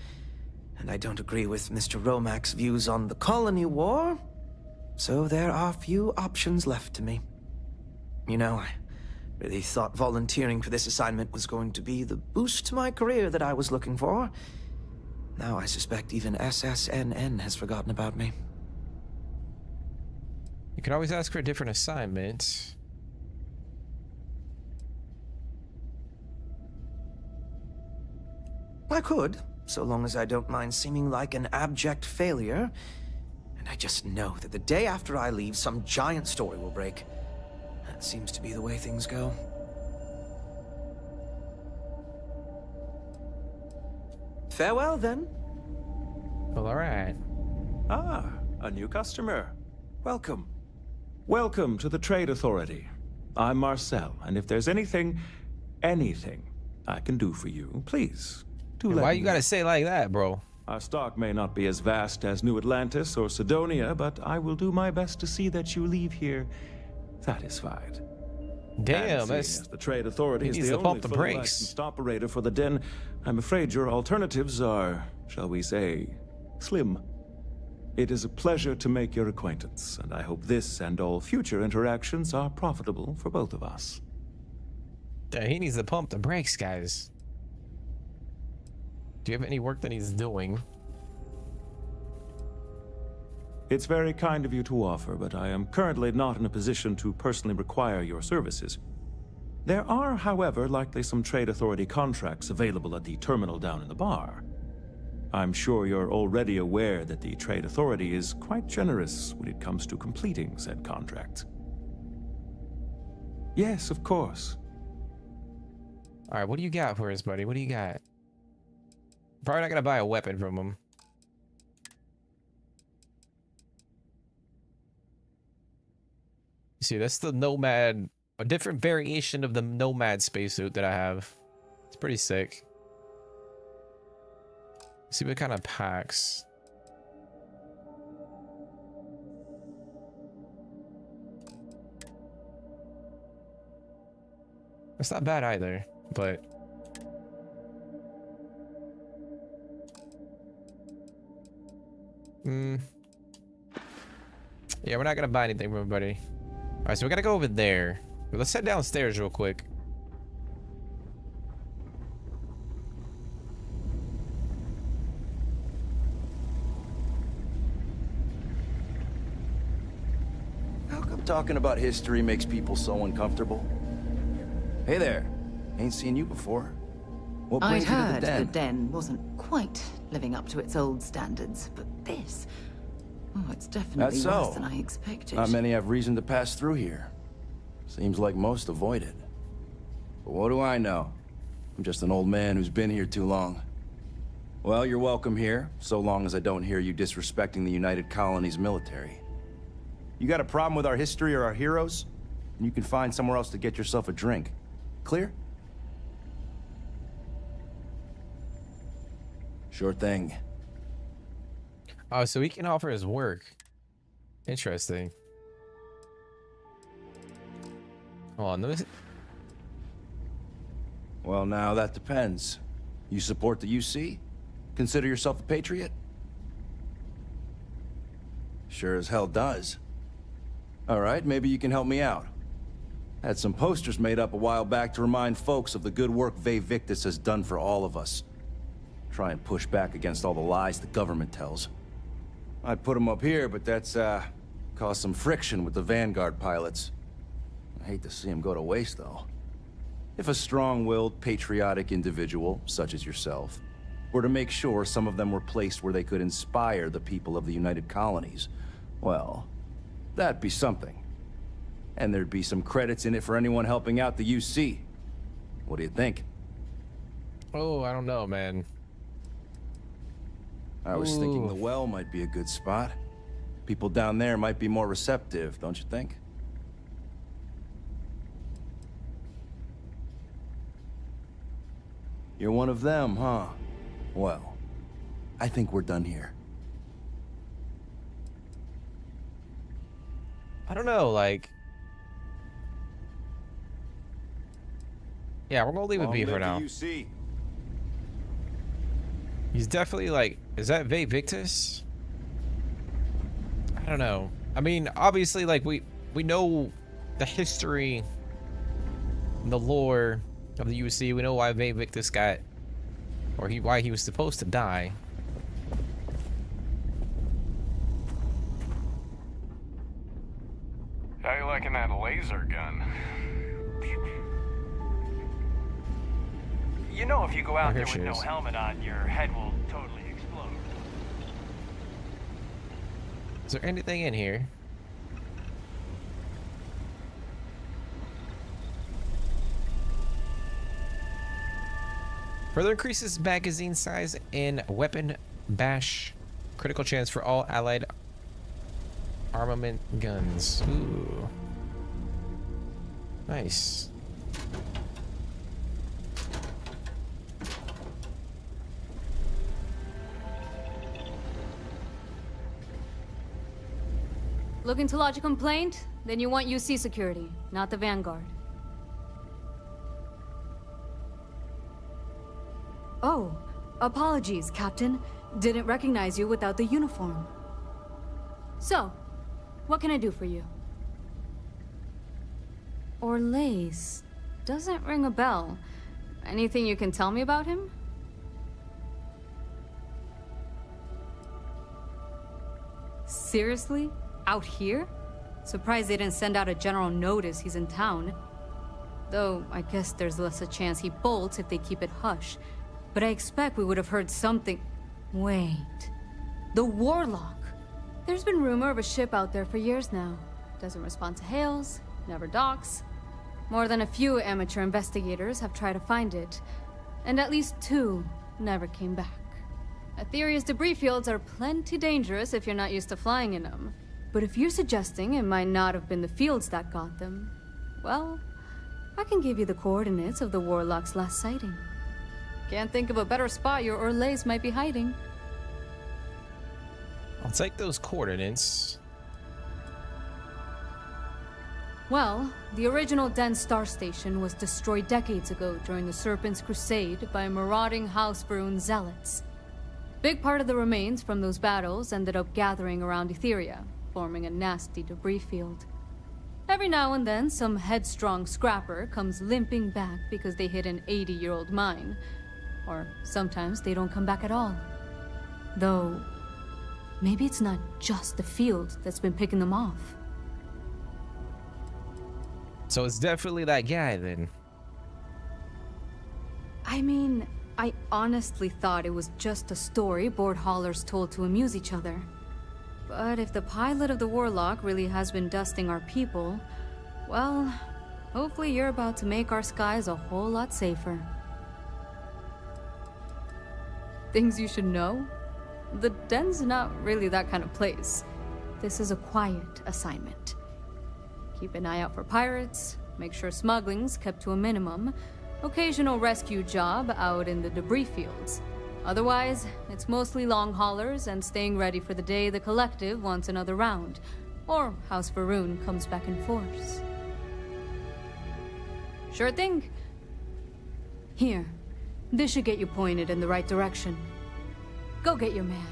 And I don't agree with Mr. Romack's views on the colony war. So there are few options left to me. You know, I really thought volunteering for this assignment was going to be the boost to my career that I was looking for. Now I suspect even SSNN has forgotten about me. You can always ask for a different assignment. I could, so long as I don't mind seeming like an abject failure. And I just know that the day after I leave, some giant story will break. That seems to be the way things go. Farewell, then. Well, alright. Ah, a new customer. Welcome. Welcome to the Trade Authority. I'm Marcel, and if there's anything I can do for you, please, do let me know. Why you gotta say like that, bro? Our stock may not be as vast as New Atlantis or Sidonia, but I will do my best to see that you leave here satisfied. Damn, that's... The Trade Authority is the only fully licensed operator for the Den. I'm afraid your alternatives are, shall we say, slim. It is a pleasure to make your acquaintance, and I hope this and all future interactions are profitable for both of us. Damn, he needs to pump the brakes, guys. Do you have any work that he's doing? It's very kind of you to offer, but I am currently not in a position to personally require your services. There are, however, likely some Trade Authority contracts available at the terminal down in the bar. I'm sure you're already aware that the Trade Authority is quite generous when it comes to completing said contracts. Yes, of course. All right, what do you got for us, buddy? What do you got? Probably not gonna buy a weapon from him. See, that's the Nomad, a different variation of the Nomad spacesuit that I have. It's pretty sick. Let's see what kind of packs. It's not bad either, but yeah, we're not gonna buy anything from everybody. All right, so we gotta go over there. But let's head downstairs real quick. How come talking about history makes people so uncomfortable? Hey there. Ain't seen you before. What I'd brings you to heard the den? the den wasn't quite living up to its old standards, but this... Oh, it's definitely That's so. worse than I expected. Not many have reason to pass through here. Seems like most avoid it. But what do I know? I'm just an old man who's been here too long. Well, you're welcome here, so long as I don't hear you disrespecting the United Colonies military. You got a problem with our history or our heroes? And you can find somewhere else to get yourself a drink. Clear? Sure thing. Oh, so he can offer his work. Interesting. Hold on, let me... Well, now that depends. You support the UC? Consider yourself a patriot? Sure as hell does. All right, maybe you can help me out. Had some posters made up a while back to remind folks of the good work Ve Victus has done for all of us. Try and push back against all the lies the government tells. I'd put them up here, but that's, caused some friction with the Vanguard pilots. I hate to see them go to waste, though. If a strong-willed, patriotic individual, such as yourself, were to make sure some of them were placed where they could inspire the people of the United Colonies, well, that'd be something. And there'd be some credits in it for anyone helping out the UC. What do you think? Oh, I don't know, man. I was thinking the well might be a good spot. People down there might be more receptive, don't you think? You're one of them, huh? Well, I think we're done here. I don't know, like... Yeah, we're gonna leave it be for now. He's definitely like... Is that Ve Victus? I don't know. I mean, obviously, like, we know the history, the lore of the UC. We know why Ve Victus got... Or why he was supposed to die. How you liking that laser gun? You know, if you go out there with no helmet on, your head will totally explode. Is there anything in here? Further increases magazine size and weapon bash. Critical chance for all allied armament guns. Ooh. Nice. Looking to lodge a complaint? Then you want UC security, not the Vanguard. Oh, apologies, Captain. Didn't recognize you without the uniform. So, what can I do for you? Orlace. Doesn't ring a bell. Anything you can tell me about him? Seriously? Out here? Surprised they didn't send out a general notice he's in town. Though, I guess there's less a chance he bolts if they keep it hush. But I expect we would have heard something... Wait... The Warlock! There's been rumor of a ship out there for years now. Doesn't respond to hails, never docks. More than a few amateur investigators have tried to find it. And at least 2 never came back. Aetheria's debris fields are plenty dangerous if you're not used to flying in them. But if you're suggesting it might not have been the fields that got them, well, I can give you the coordinates of the Warlock's last sighting. Can't think of a better spot your Orlays might be hiding. I'll take those coordinates. Well, the original Den Star Station was destroyed decades ago during the Serpent's Crusade by marauding House Varun zealots. Big part of the remains from those battles ended up gathering around Aetheria, forming a nasty debris field. Every now and then, some headstrong scrapper comes limping back because they hit an 80-year-old mine. Or sometimes they don't come back at all. Though, maybe it's not just the field that's been picking them off. So it's definitely that guy, then. I mean, I honestly thought it was just a story board haulers told to amuse each other. But if the pilot of the Warlock really has been dusting our people, well, hopefully you're about to make our skies a whole lot safer. Things you should know? The den's not really that kind of place. This is a quiet assignment. Keep an eye out for pirates, make sure smuggling's kept to a minimum, occasional rescue job out in the debris fields. Otherwise, it's mostly long haulers and staying ready for the day the Collective wants another round, or House Varun comes back in force. Sure thing. Here, this should get you pointed in the right direction. Go get your man.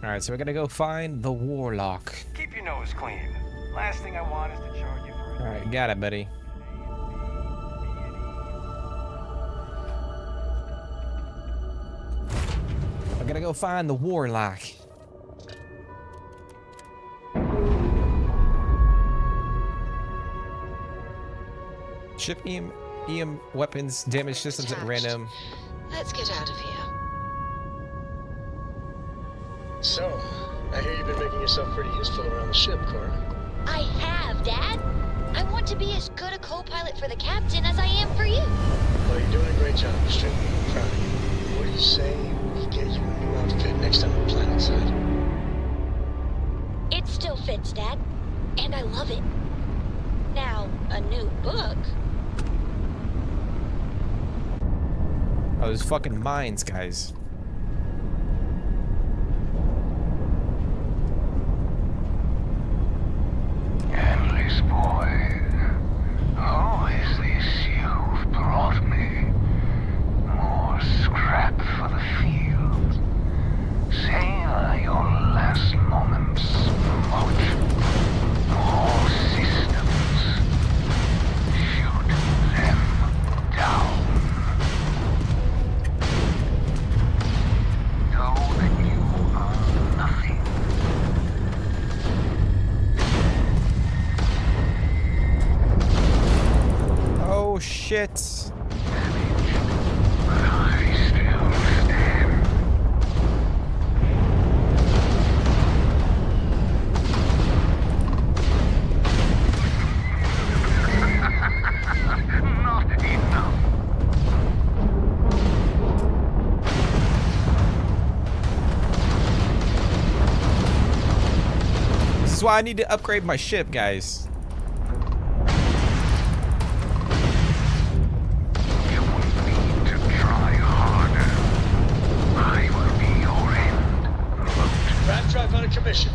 Alright, so we're gonna go find the Warlock. Keep your nose clean. Last thing I want is to charge you for it. Alright, got it, buddy. We're gonna go find the Warlock. Ship EM weapons, damage systems at random. Let's get out of here. So, I hear you've been making yourself pretty useful around the ship, Cora. I have, Dad. I want to be as good a co-pilot for the captain as I am for you. Well, you're doing a great job, extremely proud of you. What do you say we get you a new outfit next time we're planetside? It still fits, Dad. And I love it. Now, a new book. Oh, those fucking mines, guys. Endless boy, who is this you've brought me? More scrap for the field. Savor your last moments, Moch. More systems. Shoot them down. Know that you are nothing. Oh shit. This is why I need to upgrade my ship, guys. Drive on a commission.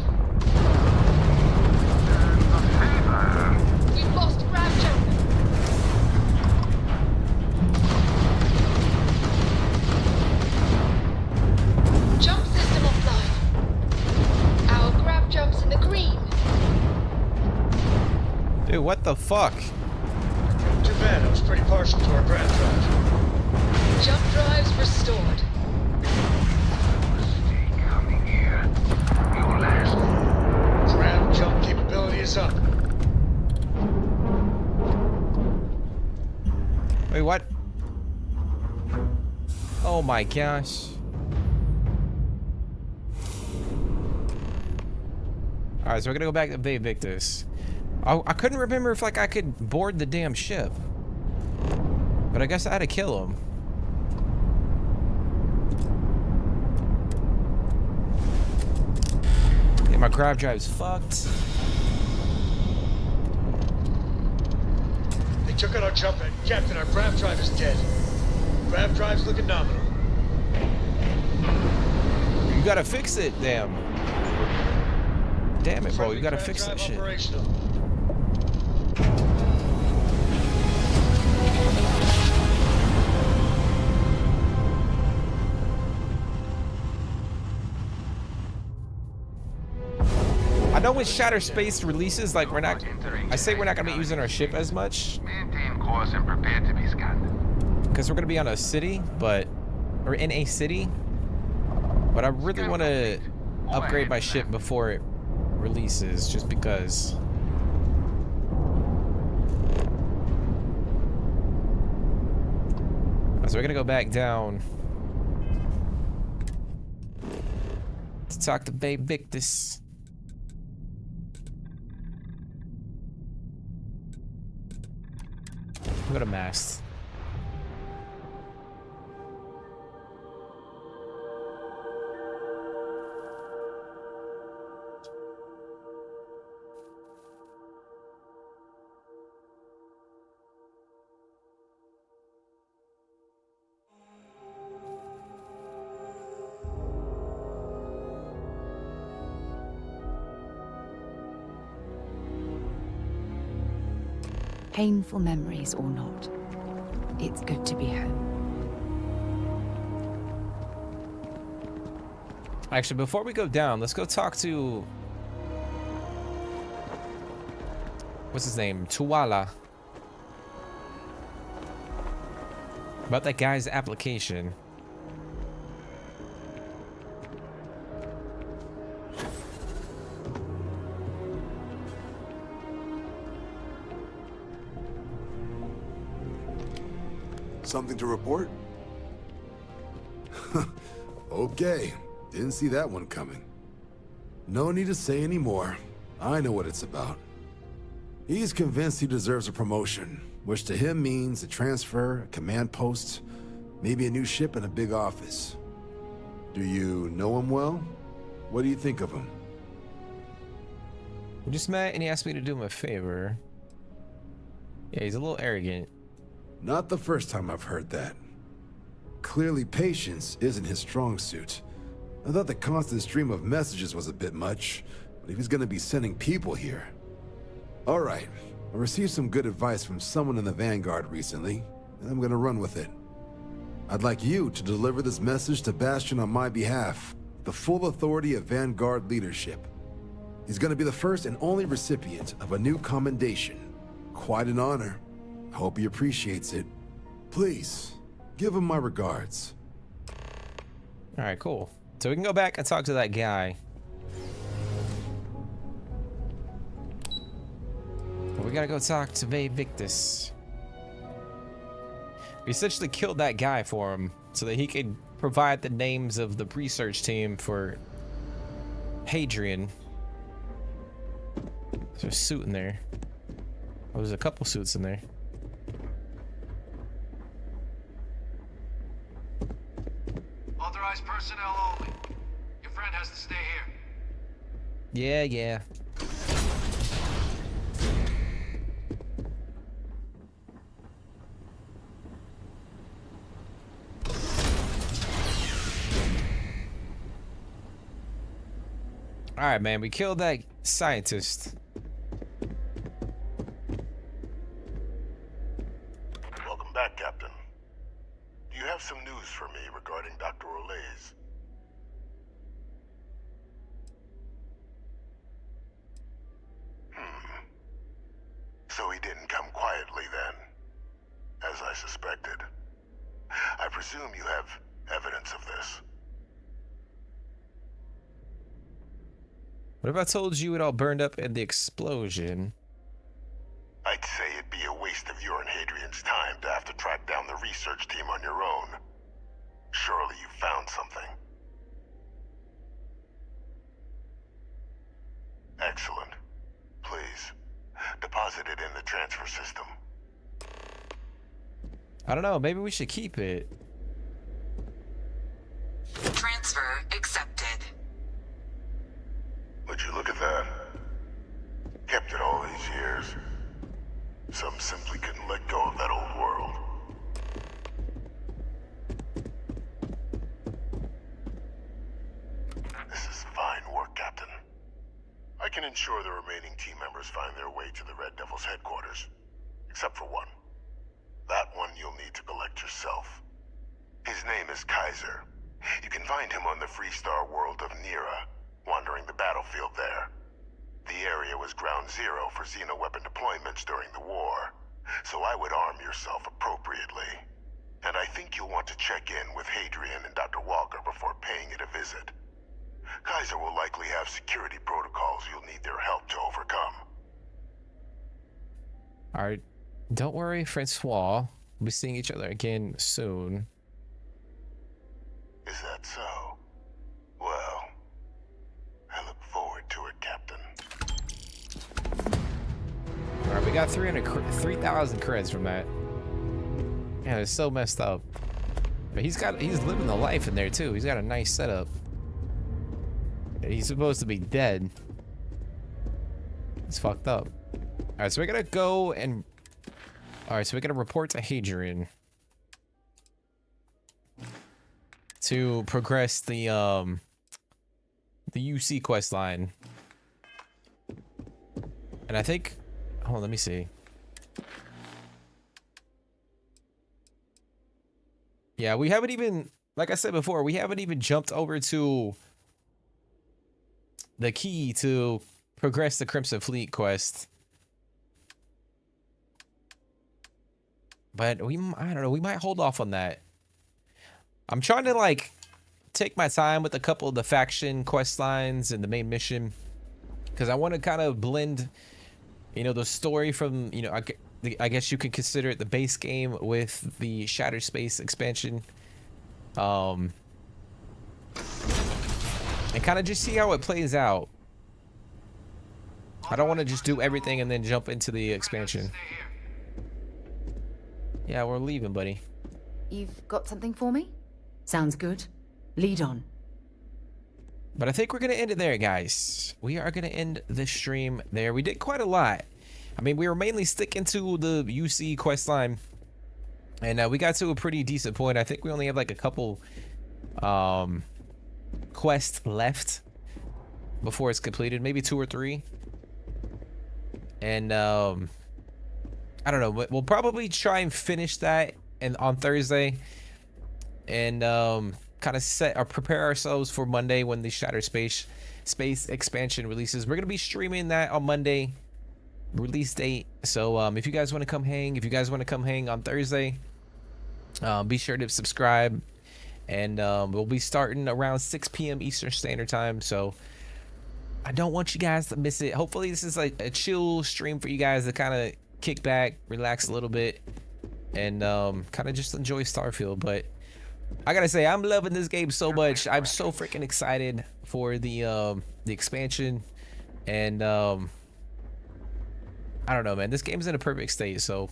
We've lost Rapture. Jump system offline. Our grab jump's in the green. Dude, what the fuck? Too bad, I was pretty partial to our grab drive. Jump drives restored. Your Oh my gosh. Alright, so we're gonna go back to Bay Victus. I couldn't remember if like I could board the damn ship. But I guess I had to kill him. Yeah, my grav drive's fucked. They took out our jump head. Captain, our grav drive is dead. Grav drive's looking nominal. You gotta fix it, damn. Damn it, bro, you gotta fix that shit. I know with Shatter Space releases, like we're not gonna be using our ship as much. Maintain course and prepare to be scanned. Because we're gonna be on a city, or in a city. But I really want to upgrade my ship before it releases, just because. So we're gonna go back down to talk to Bay Victus. Go to mast. Painful memories or not, it's good to be home. Actually, before we go down, let's go talk to... what's his name? Tuwala. About that guy's application. Something to report? Okay, didn't see that one coming. No need to say any more. I know what it's about. He's convinced he deserves a promotion, which to him means a transfer, a command post, maybe a new ship and a big office. Do you know him well? What do you think of him? We just met and he asked me to do him a favor. Yeah, he's a little arrogant. Not the first time I've heard that. Clearly patience isn't his strong suit. I thought the constant stream of messages was a bit much, but if he's gonna be sending people here... Alright, I received some good advice from someone in the Vanguard recently, and I'm gonna run with it. I'd like you to deliver this message to Bastion on my behalf, the full authority of Vanguard leadership. He's gonna be the first and only recipient of a new commendation. Quite an honor. I hope he appreciates it. Please, give him my regards. Alright, cool. So we can go back and talk to that guy. But we gotta go talk to Bay Victus. We essentially killed that guy for him so that he could provide the names of the research team for Hadrian. There's a suit in there. Oh, there's a couple suits in there. Authorized personnel only. Your friend has to stay here. Yeah. All right, man, we killed that scientist. Welcome back, Captain. Do you have some news for me regarding Dr. Olays? So he didn't come quietly then, as I suspected. I presume you have evidence of this. What if I told you it all burned up in the explosion? I'd say it'd be a waste of your and Hadrian's time to have to track down the research team on your own. Sure, deposited in the transfer system. I don't know, maybe we should keep it. Transfer accepted. Would you look at that? Kept it all these years. Some simply couldn't let go of that old world. This is fine work, Captain. I can ensure the remaining team members find their way to the Red Devil's headquarters. Except for one. That one you'll need to collect yourself. His name is Kaiser. You can find him on the Freestar world of Nira, wandering the battlefield there. The area was ground zero for xeno-weapon deployments during the war, so I would arm yourself appropriately. And I think you'll want to check in with Hadrian and Dr. Walker before paying it a visit. Kaiser will likely have security protocols you'll need their help to overcome. Alright, don't worry, Francois. We'll be seeing each other again soon. Is that so? Well, I look forward to it, Captain. Alright, we got 3,000 creds from that. Yeah, it's so messed up. But he's living the life in there too. He's got a nice setup. He's supposed to be dead. It's fucked up. Alright, so we're gonna go and... Alright, so we're gonna report to Hadrian to progress the UC quest line. And I think... Hold on, let me see. Yeah, we haven't even... Like I said before, we haven't even jumped over to the key to progress the Crimson Fleet quest. But I don't know, we might hold off on that. I'm trying to like take my time with a couple of the faction quest lines and the main mission, because I want to kind of blend, you know, the story from, you know, I guess you could consider it the base game with the Shattered Space expansion, and kind of just see how it plays out. I don't want to just do everything and then jump into the expansion. Yeah, we're leaving, buddy. You've got something for me? Sounds good. Lead on. But I think we're going to end it there, guys. We are going to end this stream there. We did quite a lot. I mean, we were mainly sticking to the UC quest line. And we got to a pretty decent point. I think we only have like a couple quests left before it's completed. Maybe 2 or 3. And I don't know. We'll probably try and finish that on Thursday. And kind of set or prepare ourselves for Monday when the Shattered Space expansion releases. We're gonna be streaming that on Monday release date. So if you guys want to come hang, on Thursday, be sure to subscribe. And we'll be starting around 6 p.m. Eastern Standard Time. So I don't want you guys to miss it. Hopefully this is like a chill stream for you guys to kind of kick back, relax a little bit, and kind of just enjoy Starfield. But I gotta say, I'm loving this game so much. I'm so freaking excited for the expansion, and I don't know, man. This game's in a perfect state. So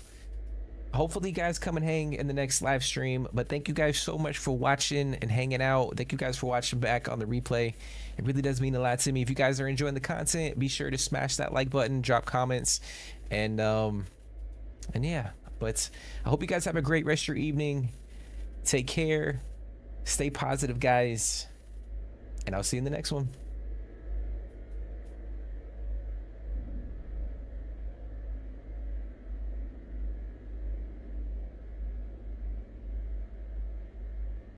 hopefully you guys come and hang in the next live stream. But thank you guys so much for watching and hanging out. Thank you guys for watching back on the replay. It really does mean a lot to me. If you guys are enjoying the content, be sure to smash that like button, drop comments, and yeah. But I hope you guys have a great rest of your evening. Take care, stay positive, guys, and I'll see you in the next one.